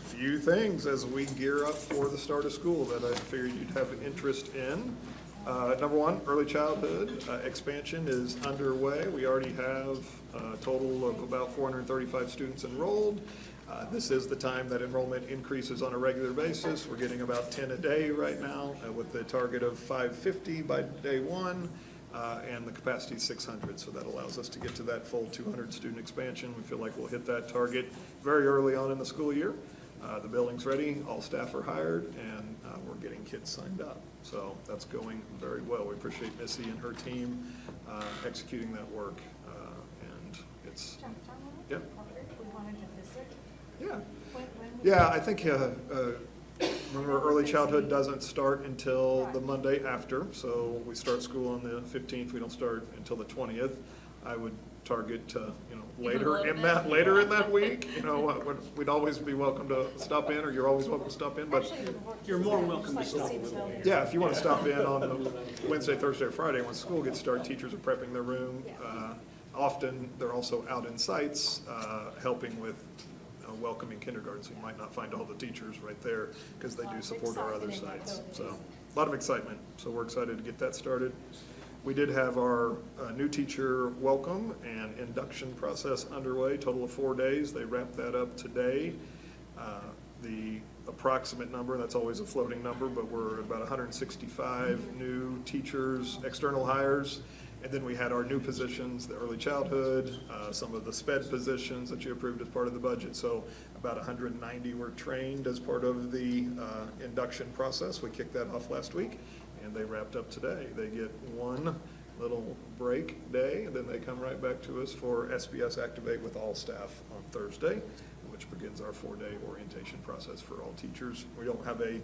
few things as we gear up for the start of school that I figured you'd have an interest in. Number one, early childhood expansion is underway. We already have a total of about 435 students enrolled. This is the time that enrollment increases on a regular basis. We're getting about 10 a day right now with the target of 550 by day one. And the capacity is 600, so that allows us to get to that full 200 student expansion. We feel like we'll hit that target very early on in the school year. The building's ready, all staff are hired, and we're getting kids signed up. So that's going very well. We appreciate Missy and her team executing that work. And it's, yeah. We wanted to visit. Yeah. When Yeah, I think, remember, early childhood doesn't start until the Monday after, so we start school on the 15th, we don't start until the 20th. I would target, later in that week, we'd always be welcome to stop in, or you're always welcome to stop in, but You're more welcome to stop in. yeah, if you want to stop in on Wednesday, Thursday, or Friday, when school gets started, teachers are prepping their room. Often, they're also out in sites, helping with welcoming kindergarten, so you might not find all the teachers right there, because they do support our other sites. So, a lot of excitement, so we're excited to get that started. We did have our new teacher welcome and induction process underway, total of 4 days. They wrapped that up today. The approximate number, that's always a floating number, but we're about 165 new teachers, external hires. And then we had our new positions, the early childhood, some of the SPED positions that you approved as part of the budget. So about 190 were trained as part of the induction process. We kicked that off last week, and they wrapped up today. They get one little break day, and then they come right back to us for SBS Activate with all staff on Thursday, which begins our 4-day orientation process for all teachers. We don't have a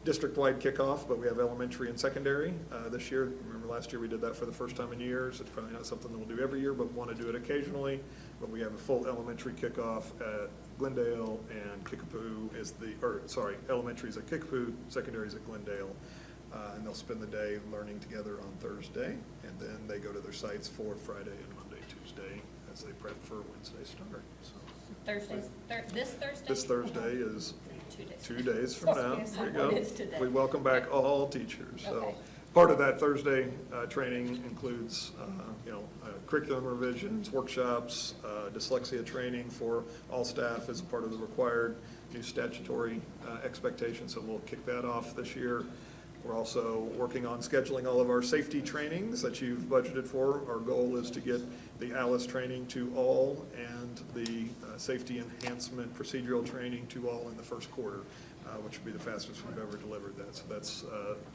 district-wide kickoff, but we have elementary and secondary this year. Remember last year we did that for the first time in years. It's probably not something that we'll do every year, but want to do it occasionally. But we have a full elementary kickoff at Glendale, and Kickapoo is elementary is at Kickapoo, secondary is at Glendale. And they'll spend the day learning together on Thursday, and then they go to their sites for Friday and Monday, Tuesday, as they prep for Wednesday start. So This Thursday? this Thursday is 2 days. 2 days from now. There you go. It is today. We welcome back all teachers. So Okay. part of that Thursday training includes, curriculum revisions, workshops, dyslexia training for all staff as part of the required new statutory expectations. So we'll kick that off this year. We're also working on scheduling all of our safety trainings that you've budgeted for. Our goal is to get the ALICE training to all and the safety enhancement procedural training to all in the first quarter, which would be the fastest we've ever delivered that. So that's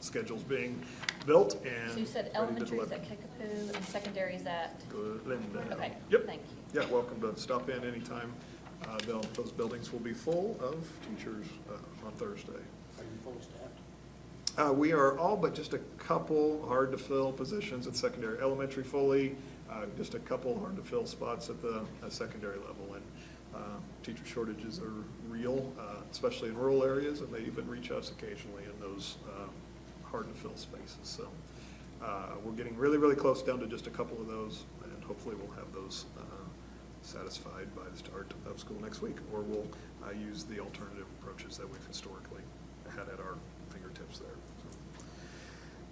schedules being built and So you said ready to elementary is deliver. at Kickapoo and secondary is at? Glendale. Okay, Yep. thank you. Yeah, welcome to stop in anytime. Those buildings will be full of teachers on Thursday. Are you fully staffed? We are all but just a couple hard-to-fill positions at secondary. Elementary fully, just a couple hard-to-fill spots at the secondary level. And teacher shortages are real, especially in rural areas, and they even reach us occasionally in those hard-to-fill spaces. So we're getting really, really close down to just a couple of those, and hopefully we'll have those satisfied by the start of school next week, or we'll use the alternative approaches that we've historically had at our fingertips there.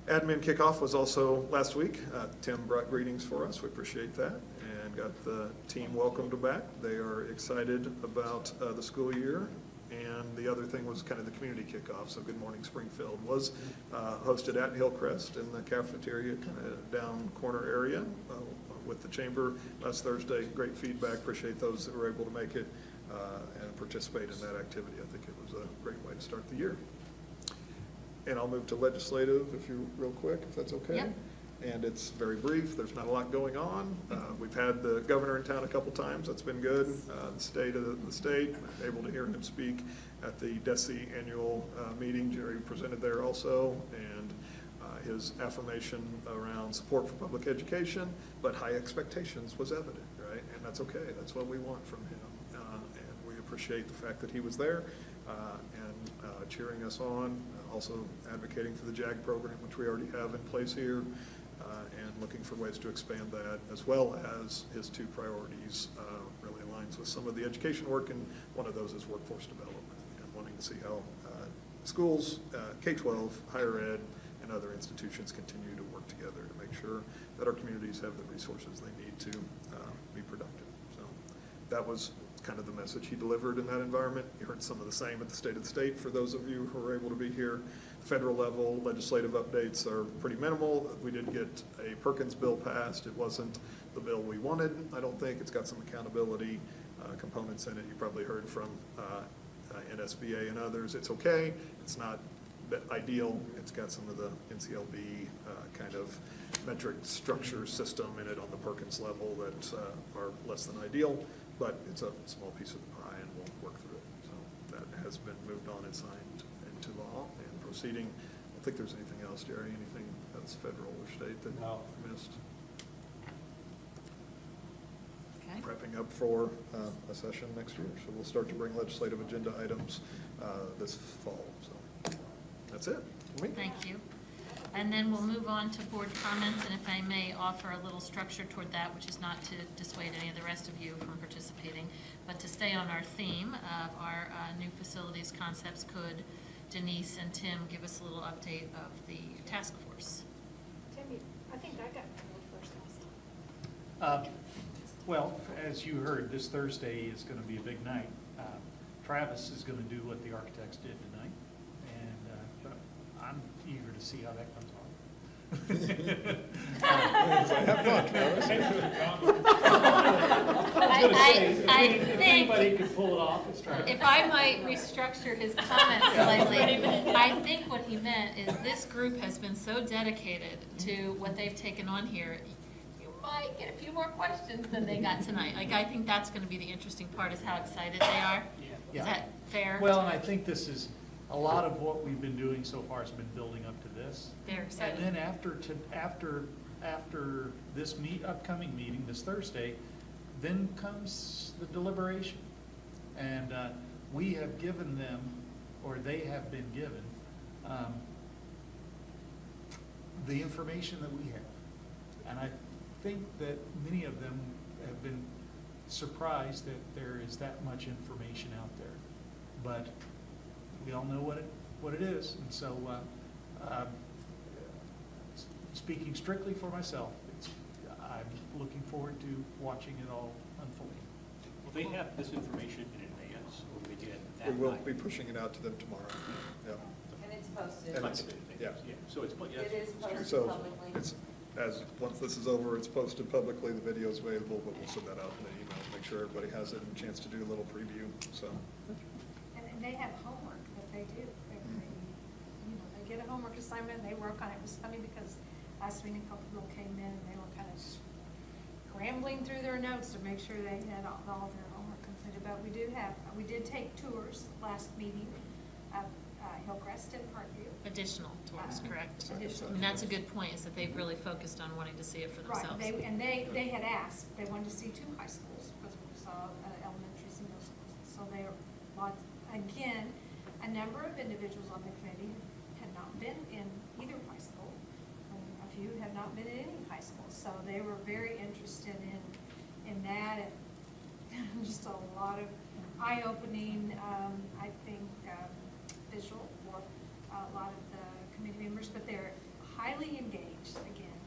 So. Admin kickoff was also last week. Tim brought greetings for us. We appreciate that, and got the team welcomed back. They are excited about the school year. And the other thing was kind of the community kickoff. So Good Morning Springfield was hosted at Hillcrest in the cafeteria, kind of down corner area with the chamber last Thursday. Great feedback. Appreciate those that were able to make it and participate in that activity. I think it was a great way to start the year. And I'll move to legislative, if you're real quick, if that's okay. Yep. And it's very brief. There's not a lot going on. We've had the governor in town a couple times. That's been good. The state of the state, able to hear him speak at the DESE annual meeting. Jerry presented there also, and his affirmation around support for public education, but high expectations was evident, right? And that's okay. That's what we want from him. And we appreciate the fact that he was there and cheering us on, also advocating for the JAG program, which we already have in place here, and looking for ways to expand that, as well as his two priorities really aligned aligns with some of the education work, and one of those is workforce development, and wanting to see how schools, K-12, higher ed, and other institutions continue to work together to make sure that our communities have the resources they need to be productive. So that was kind of the message he delivered in that environment. You heard some of the same at the State of the State for those of you who were able to be here. Federal level legislative updates are pretty minimal. We did get a Perkins bill passed. It wasn't the bill we wanted, I don't think. It's got some accountability components in it. You probably heard from NSBA and others. It's okay. It's not ideal. It's got some of the NCLB kind of metric structure system in it on the Perkins level that are less than ideal, but it's a small piece of the pie, and we'll work through it. So that has been moved on and signed into law and proceeding. I don't think there's anything else, Jerry, anything that's federal or state that I missed. Okay. Prepping up for a session next year, so we'll start to bring legislative agenda items this fall. So that's it for me. Thank you. And then we'll move on to board comments, and if I may offer a little structure toward that, which is not to dissuade any of the rest of you from participating, but to stay on our theme of our new facilities concepts. Could Denise and Tim give us a little update of the task force? Timmy, I think I got to go first last time. Well, as you heard, this Thursday is going to be a big night. Travis is going to do what the architects did tonight, and but I'm eager to see how that comes on. Have fun, Travis. I If think, anybody could pull it off, it's Travis. if I might restructure his comments slightly, I think what he meant is this group has been so dedicated to what they've taken on here, you might get a few more questions than they got tonight. Like, I think that's gonna be the interesting part, is how excited they are. Yeah. Is that fair? Well, and I think this is, a lot of what we've been doing so far has been building up to this. They're excited. And then after this upcoming meeting, this Thursday, then comes the deliberation. And we have given them, or they have been given, the information that we have. And I think that many of them have been surprised that there is that much information out there. But we all know what it is, and so speaking strictly for myself, I'm looking forward to watching it all unfold. Well, they have this information in advance, or we did that We will night. be pushing it out to them tomorrow. Yeah. And it's posted. And it's, yeah. So it's, yes. It is posted So publicly. it's, once this is over, it's posted publicly, the video's available, but we'll send that out in an email, make sure everybody has it and a chance to do a little preview, so. And they have homework that they do. They get a homework assignment, they work on it. It was funny because last week a couple people came in and they were kind of scrambling through their notes to make sure they had all their homework completed. But we did take tours last meeting of Hillcrest and Parkview. Additional tours, correct? Additional. I mean, that's a good point, is that they've really focused on wanting to see it for Right, themselves. they had asked, they wanted to see 2 high schools, because we saw elementaries and middle schools. So they are, again, a number of individuals on the committee had not been in either high school, and a few had not been in any high school. So they were very interested in that, and just a lot of eye-opening, I think, visual for a lot of the committee members, but they're highly engaged again.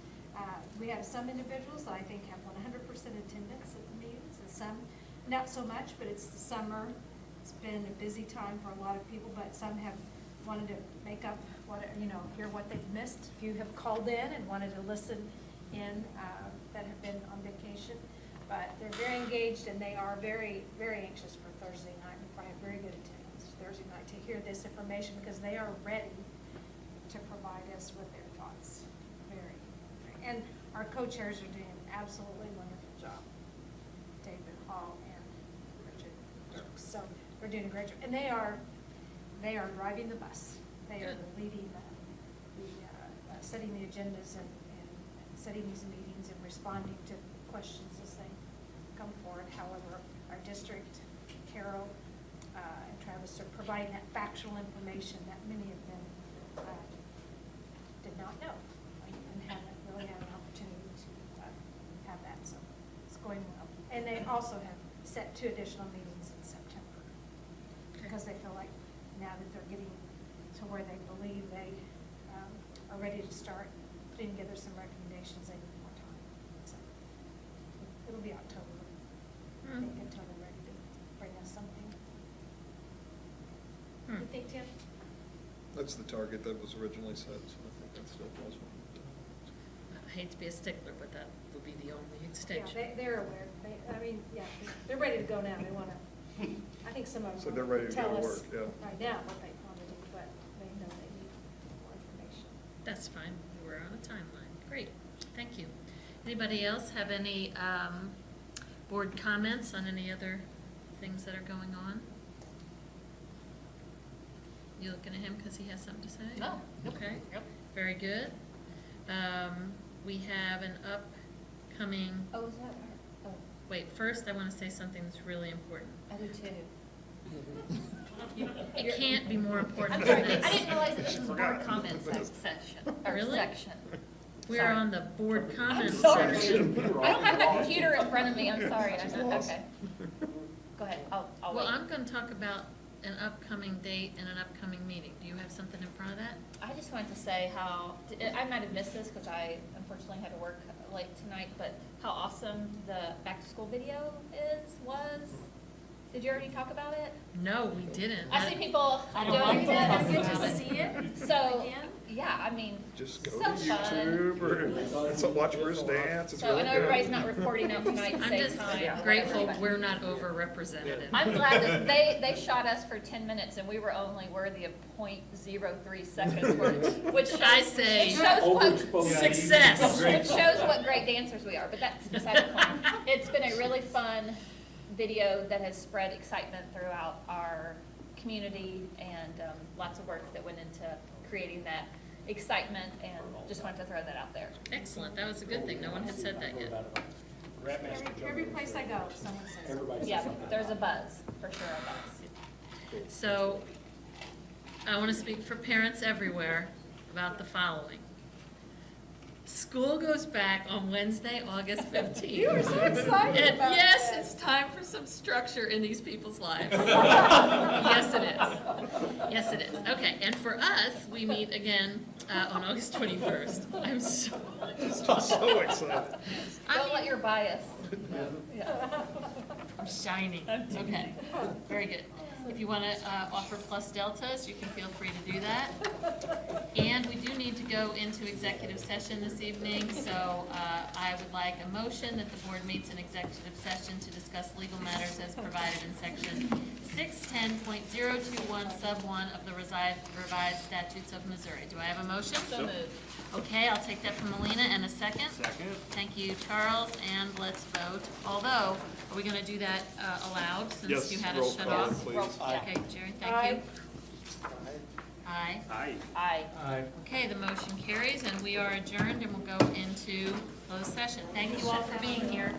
We have some individuals that I think have 100% attendance at the meetings, and some not so much, but it's the summer. It's been a busy time for a lot of people, but some have wanted to make up hear what they've missed. If you have called in and wanted to listen in, that have been on vacation. But they're very engaged, and they are very, very anxious for Thursday night. We probably have very good attendance Thursday night to hear this information, because they are ready to provide us with their thoughts. Very. And our co-chairs are doing an absolutely wonderful job. David Hall and Bridget Dirks. So we're doing a great job. And they are driving the bus. They are leading setting the agendas and setting these meetings and responding to questions as they come forward. However, our district, Carol and Travis, are providing that factual information that many of them did not know and haven't really had an opportunity to have that. So it's going well. And they also have set 2 additional meetings in September. Because they feel like now that they're getting to where they believe they are ready to start putting together some recommendations, they need more time. So it'll be October, I think, until they're ready to bring us something. You think, Tim? That's the target that was originally set, so I think that still was one. I hate to be a stickler, but that would be the only extension. Yeah, they're aware. They're ready to go now. They want to, I think some of them So they're ready to go tell to us work, yeah. right now what they want to do, but they know they need more information. That's fine, we're on a timeline. Great, thank you. Anybody else have any board comments on any other things that are going on? You looking at him because he has something to say? No. Okay. Yep. Very good. We have an upcoming, Oh, is that, oh, wait, first I want to say something that's really important. I do too. It can't be more important I'm than sorry, this. I didn't realize that this was board comment section, or Really? section. We're Sorry. on the board I'm comments sorry. section. I don't have my computer in front of me, I'm sorry, okay. Go ahead, I'll Well, wait. I'm going to talk about an upcoming date and an upcoming meeting. Do you have something in front of that? I just wanted to say how, I might have missed this because I unfortunately had to work late tonight, but how awesome the back-to-school video was. Did you already talk about it? No, we didn't. I see people I doing don't it. want to Get talk about to it. see it So, again? yeah, I mean, Just go so to YouTube or watch Bruce dance. It's So I really know good. everybody's not reporting out tonight at the I'm same just time. grateful we're not overrepresented. I'm glad that they shot us for 10 minutes and we were only worthy of 0.03 seconds, which shows, I say it shows what, success. which shows what great dancers we are, but that's beside the point. It's been a really fun video that has spread excitement throughout our community and lots of work that went into creating that excitement, and just wanted to throw that out there. Excellent. That was a good thing. No one had said that yet. Every place I go, someone says. Everybody Yeah, says something. there's a buzz, for sure a buzz. So I want to speak for parents everywhere about the following. School goes back on Wednesday, August 15th. You were so excited And about yes, that. it's time for some structure in these people's lives. Yes, it is. Yes, it is. Okay, and for us, we meet again on August 21st. I'm so excited. Don't let your bias. I'm shining. Okay, very good. If you want to offer plus deltas, you can feel free to do that. And we do need to go into executive session this evening, so I would like a motion that the board meets in executive session to discuss legal matters as provided in section 610.021 sub 1 of the revised statutes of Missouri. Do I have a motion? So moved. Okay, I'll take that from Melina, and a second. Second. Thank you, Charles, and let's vote. Although, are we going to do that aloud, since Yes, you had roll us shut call, off? please. Roll call. Okay, Jerry, thank Aye. you. Aye. Aye. Aye. Okay, the motion carries, and we are adjourned, and we'll go into closed session. Thank you all for being here.